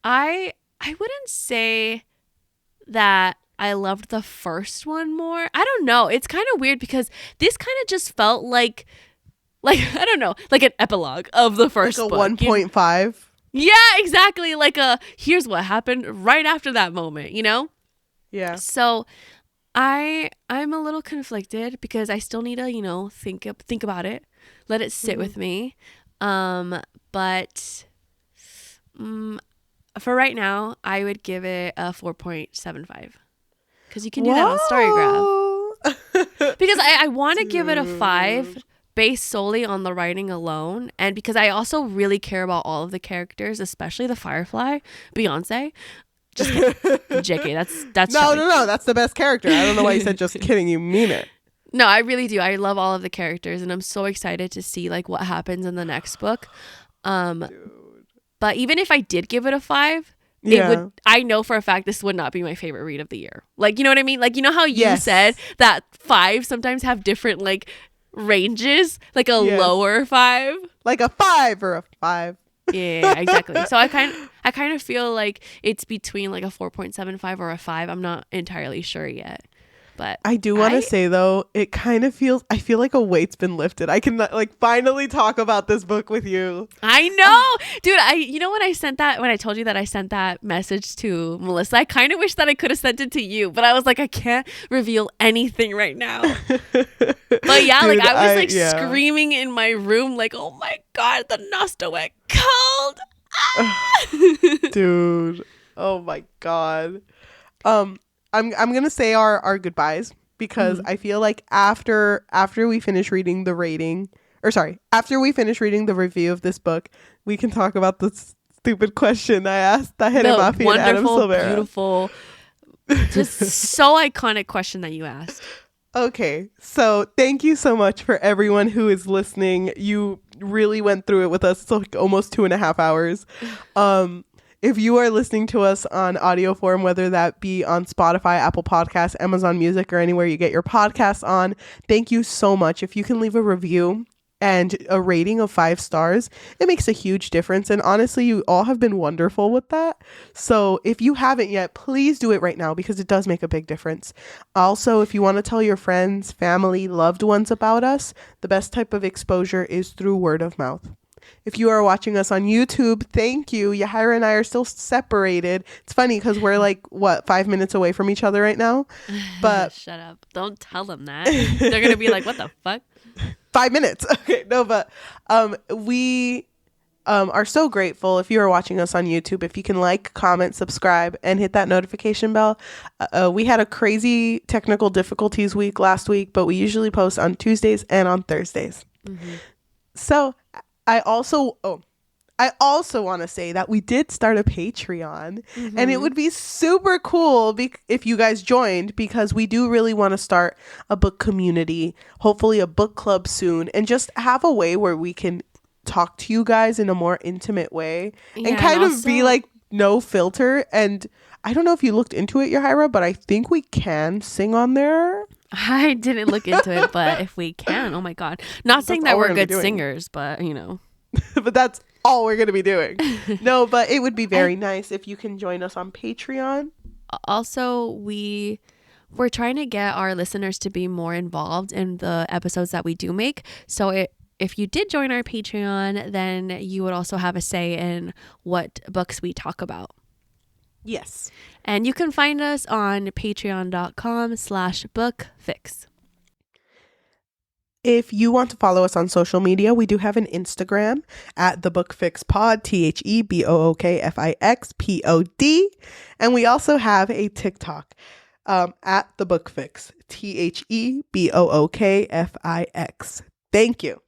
A: I wouldn't say that I loved the first one more. I don't know. It's kind of weird because this kind of just felt like I don't know, like an epilogue of the first
B: book.
A: Like
B: a 1.5?
A: Yeah, exactly. Like here's what happened right after that moment, you know? Yeah. So I'm a little conflicted because I still need to, you know, think about it, let it sit with me. But for right now, I would give it a 4.75 because you can do that on Storygraph. Because I want to give it a 5 based solely on the writing alone, and because I also really care about all of the characters, especially the Firefly, Beyonce. Just kidding. JK, that's
B: no, that's the best character. I don't know why you said just kidding. You mean it.
A: No, I really do. I love all of the characters, and I'm so excited to see like what happens in the next book. But even if I did give it a 5, it would. I know for a fact this would not be my favorite read of the year. Like, you know what I mean? Like, you know how you said that 5 sometimes have different like ranges, like a lower 5,
B: like a 5 or a 5.
A: Yeah, exactly. So I kind of feel like it's between like a 4.75 or a 5. I'm not entirely sure yet. But
B: I do want to say though, it kind of feels, I feel like a weight's been lifted. I can like finally talk about this book with you.
A: I know. Dude, you know when I told you that I sent that message to Melissa, I kind of wish that I could have sent it to you, but I was like, I can't reveal anything right now. But yeah, dude, like I was screaming in my room like, oh my God, the Nosta went cold.
B: Dude. Oh my God. I'm gonna say our goodbyes because I feel like after we finish reading the review of this book, we can talk about the stupid question I asked Tahereh Mafi and Adam Silvera.
A: Beautiful, just so iconic question that you asked.
B: Okay, so thank you so much for everyone who is listening. You really went through it with us. It's like almost 2.5 hours. If you are listening to us on audio form, whether that be on Spotify, Apple Podcasts, Amazon Music, or anywhere you get your podcasts on, thank you so much. If you can leave a review and a rating of 5 stars, it makes a huge difference. And honestly, you all have been wonderful with that. So if you haven't yet, please do it right now because it does make a big difference. Also, if you want to tell your friends, family, loved ones about us, the best type of exposure is through word of mouth. If you are watching us on YouTube, thank you. Yajaira and I are still separated. It's funny because we're like, 5 minutes away from each other right now? But
A: shut up. Don't tell them that. They're going to be like, what the fuck?
B: 5 minutes. Okay, no, but we are so grateful if you are watching us on YouTube. If you can like, comment, subscribe, and hit that notification bell. We had a crazy technical difficulties week last week, but we usually post on Tuesdays and on Thursdays. Mm-hmm. So I also want to say that we did start a Patreon, and it would be super cool if you guys joined, because we do really want to start a book community, hopefully a book club soon, and just have a way where we can talk to you guys in a more intimate way and kind of be like no filter. And I don't know if you looked into it, Yajaira, but I think we can sing on there.
A: I didn't look into it, but if we can, oh my God. Not saying that we're good singers, but you know.
B: But that's all we're going to be doing. No, but it would be very nice if you can join us on Patreon.
A: Also, we're trying to get our listeners to be more involved in the episodes that we do make. So if you did join our Patreon, then you would also have a say in what books we talk about.
B: Yes.
A: And you can find us on patreon.com/bookfix.
B: If you want to follow us on social media, we do have an Instagram at the Book Fix Pod, THEBOOKFIXPOD. And we also have a TikTok at the Book Fix, THEBOOKFIX. Thank you.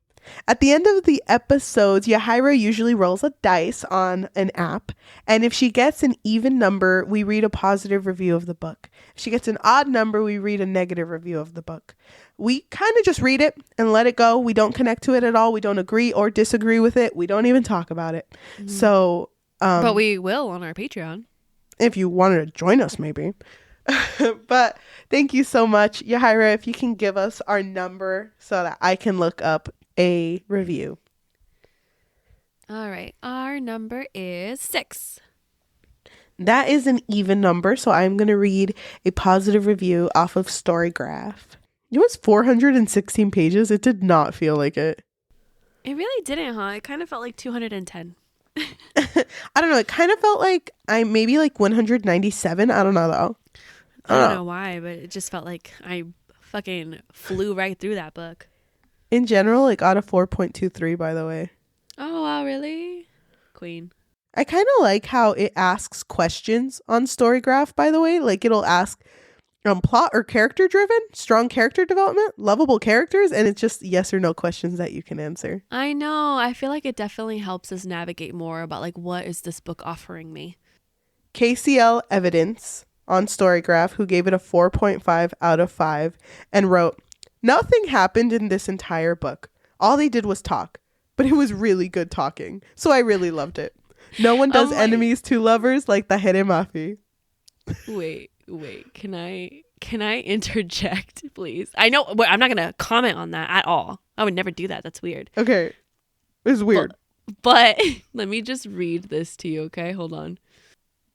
B: At the end of the episodes, Yajaira usually rolls a dice on an app, and if she gets an even number, we read a positive review of the book. If she gets an odd number, we read a negative review of the book. We kind of just read it and let it go. We don't connect to it at all. We don't agree or disagree with it. We don't even talk about it. Mm-hmm. So,
A: but we will on our Patreon.
B: If you wanted to join us, maybe. But thank you so much, Yajaira. If you can give us our number so that I can look up a review.
A: All right. Our number is 6.
B: That is an even number, so I'm going to read a positive review off of Storygraph. It was 416 pages. It did not feel like it.
A: It really didn't, huh? It kind of felt like 210.
B: I don't know. It kind of felt like I maybe like 197. I don't know, though.
A: I don't know why, but it just felt like I fucking flew right through that book.
B: In general, like out of 4.23, by the way.
A: Oh, wow, really? Queen.
B: I kind of like how it asks questions on Storygraph, by the way. Like it'll ask plot or character driven, strong character development, lovable characters, and it's just yes or no questions that you can answer.
A: I know. I feel like it definitely helps us navigate more about like what is this book offering me.
B: KCL Evidence on Storygraph, who gave it a 4.5 out of 5 and wrote, "Nothing happened in this entire book. All they did was talk, but it was really good talking. So I really loved it. No one does enemies to lovers like Tahereh Mafi."
A: Wait. Can I interject, please? I know I'm not going to comment on that at all. I would never do that. That's weird.
B: Okay. It's weird.
A: But let me just read this to you, okay? Hold on.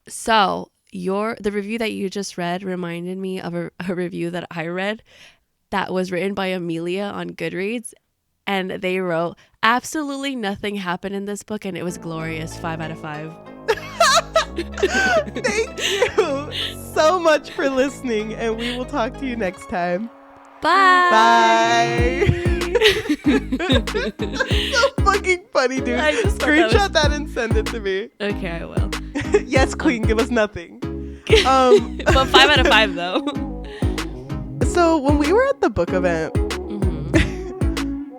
A: So, the review that you just read reminded me of a review that I read that was written by Amelia on Goodreads, and they wrote, "Absolutely nothing happened in this book and it was glorious. 5 out of 5.
B: Thank you so much for listening, and we will talk to you next time. Bye. So fucking funny, dude. Screenshot that and send it to me.
A: Okay, I will.
B: Yes, queen, give us nothing.
A: But 5 out of 5 though.
B: So when we were at the book event,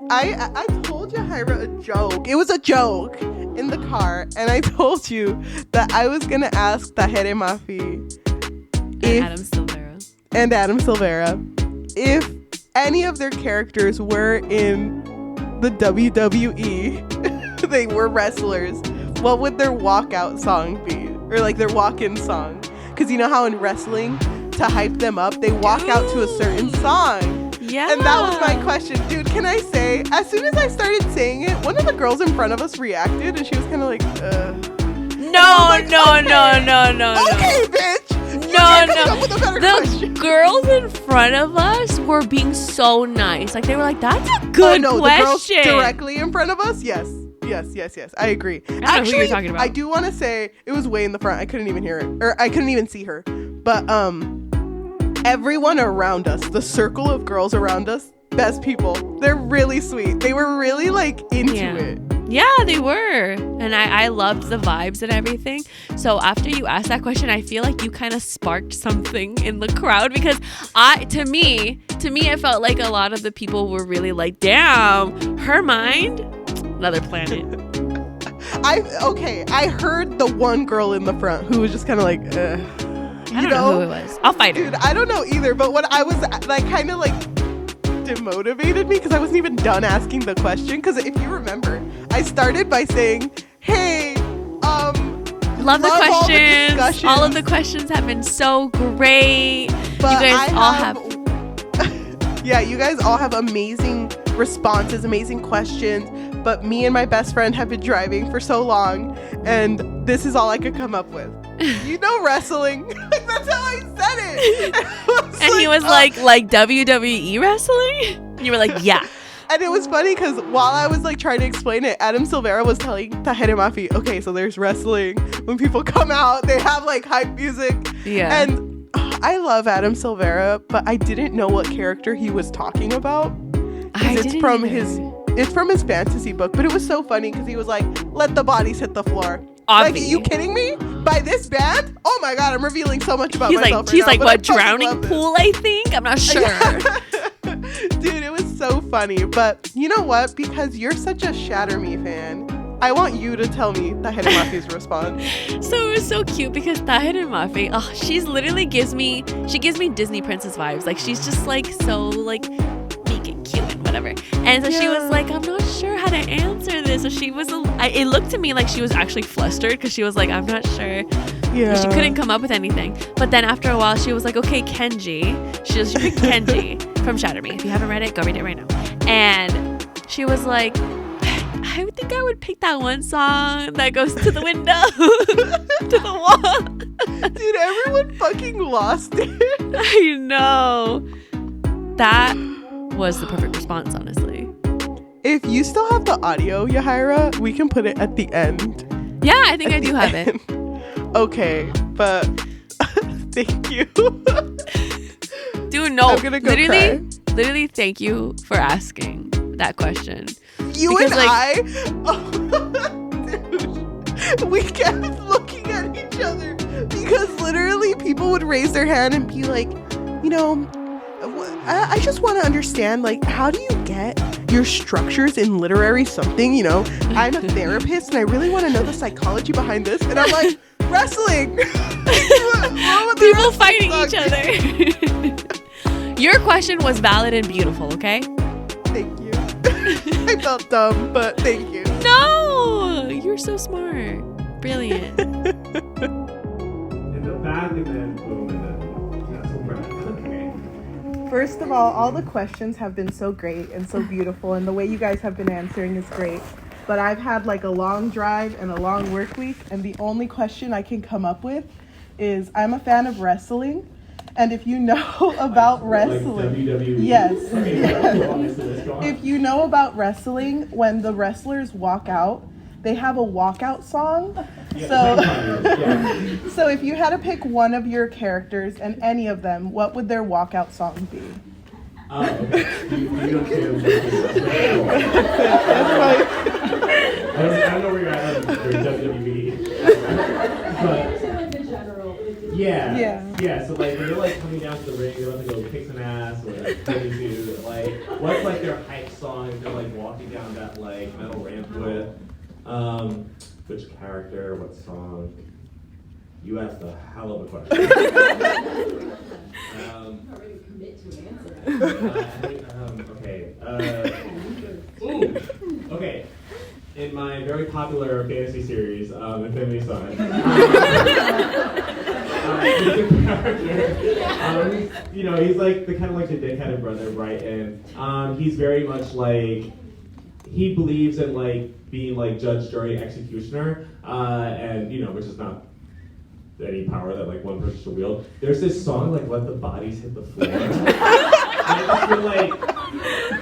B: I told Yajaira a joke. It was a joke. in the car and I told you that I was gonna ask Tahereh Mafi and Adam Silvera if any of their characters were in the WWE, they were wrestlers, what would their walkout song be? Or like their walk-in song? Because you know how in wrestling, to hype them up, they walk out to a certain song.
A: Yeah.
B: And that was my question. Dude, can I say, as soon as I started saying it, one of the girls in front of us reacted and she was kind of like,
A: No.
B: Okay, bitch.
A: No. The girls in front of us were being so nice. Like, they were like, that's a good question.
B: The girls directly in front of us? Yes. I agree.
A: I don't know who you're talking about.
B: I do want to say it was way in the front. I couldn't even hear it. Or I couldn't even see her. But everyone around us, the circle of girls around us, best people. They're really sweet. They were really like into it.
A: Yeah, they were. And I loved the vibes and everything. So after you asked that question, I feel like you kind of sparked something in the crowd because to me, it felt like a lot of the people were really like, damn, her mind, another planet.
B: I heard the one girl in the front who was just kind of like,
A: I don't know who it was. I'll fight her.
B: Dude, I don't know either. But what I was like, kind of like demotivated me because I wasn't even done asking the question. Because if you remember, I started by saying, hey,
A: love the questions. All of the questions have been so great. But you guys all have
B: yeah, you guys all have amazing responses, amazing questions. But me and my best friend have been driving for so long, and this is all I could come up with. You know wrestling. That's how I said it.
A: And he was like WWE wrestling? And you were like, yeah.
B: And it was funny because while I was like trying to explain it, Adam Silvera was telling Tahereh Mafi, okay, so there's wrestling. When people come out, they have like hype music.
A: Yeah.
B: And I love Adam Silvera, but I didn't know what character he was talking about. It's from his fantasy book, but it was so funny because he was like, let the bodies hit the floor. Like, are you kidding me? By this band? Oh my God, I'm revealing so much about myself.
A: He's like, what, drowning pool, I think? I'm not sure.
B: Dude, it was so funny. But you know what? Because you're such a Shatter Me fan, I want you to tell me Tahereh Mafi's response. So
A: it was so cute because Tahereh Mafi, she's literally gives me Disney princess vibes. Like, she's just like so like meek and cute and whatever. And so she was like, I'm not sure how to answer this. So she was, it looked to me like she was actually flustered because she was like, I'm not sure. Yeah. She couldn't come up with anything. But then after a while, she was like, okay, Kenji. She picked Kenji from Shatter Me. If you haven't read it, go read it right now. And she was like, I think I would pick that one song that goes to the window, to the wall.
B: Dude, everyone fucking lost it.
A: I know. That was the perfect response, honestly.
B: If you still have the audio, Yajaira, we can put it at the end.
A: Yeah, I think I do have it.
B: Okay, but thank you.
A: Dude, no.
B: I'm gonna go
A: literally thank you for asking that question.
B: You because, and dude, we kept looking at each other because literally people would raise their hand and be like, you know, I just want to understand, like, how do you get your structures in literary something? You know, I'm a therapist and I really want to know the psychology behind this. And I'm like, wrestling.
A: People fighting each other. Your question was valid and beautiful, okay?
B: Thank you. I felt dumb, but thank you.
A: No, you're so smart. Brilliant.
C: In the back and then boom and then that's okay.
B: First of all the questions have been so great and so beautiful, and the way you guys have been answering is great. But I've had like a long drive and a long work week, and the only question I can come up with is, I'm a fan of wrestling. And if you know about wrestling,
C: like WWE.
B: Yes.
C: Okay,
B: yes. If you know about wrestling, when the wrestlers walk out, they have a walkout song.
C: Yeah,
B: so if you had to pick one of your characters and any of them, what would their walkout song be?
C: Oh, you don't care. I don't know where you're at with WWE. But yeah. So like when they're like coming down to the ring, they're about to go kick some ass or like what's like their hype song they're like walking down that like metal ramp with? Which character? What song? You asked a hell of a question.
D: Already commit to an answer.
C: Okay. Ooh. Okay. In my very popular fantasy series, Infinity Son, he's a character. He's like the kind of like the dickheaded brother, right? And he's very much like he believes in like being like judge, jury, executioner, and which is not any power that like one person should wield. There's this song like "Let the Bodies Hit the Floor." And I just feel like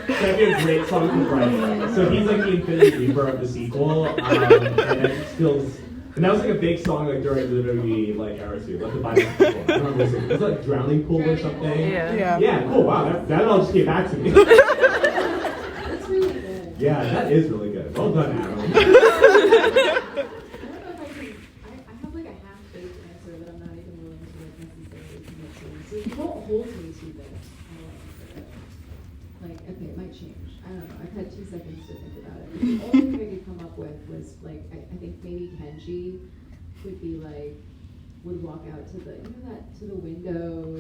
C: that'd be a great song to write. So he's like the Infinity Reaper of the sequel, and that just feels. And that was like a big song like during the WWE like era too. Let the Bodies Hit the Floor. I don't remember what it was like Drowning Pool or something. Yeah. Cool. Wow. That all just came back to me.
D: That's really good.
C: Yeah, that is really good. Well done, Adam.
D: I don't know if I have like a half-baked answer that I'm not even willing to like necessarily commit to. So you won't hold me to this. Like, okay, it might change. I don't know. I've had 2 seconds to think about it. The only thing I could come up with was like, I think maybe Kenji would be like, would walk out to the, to the window.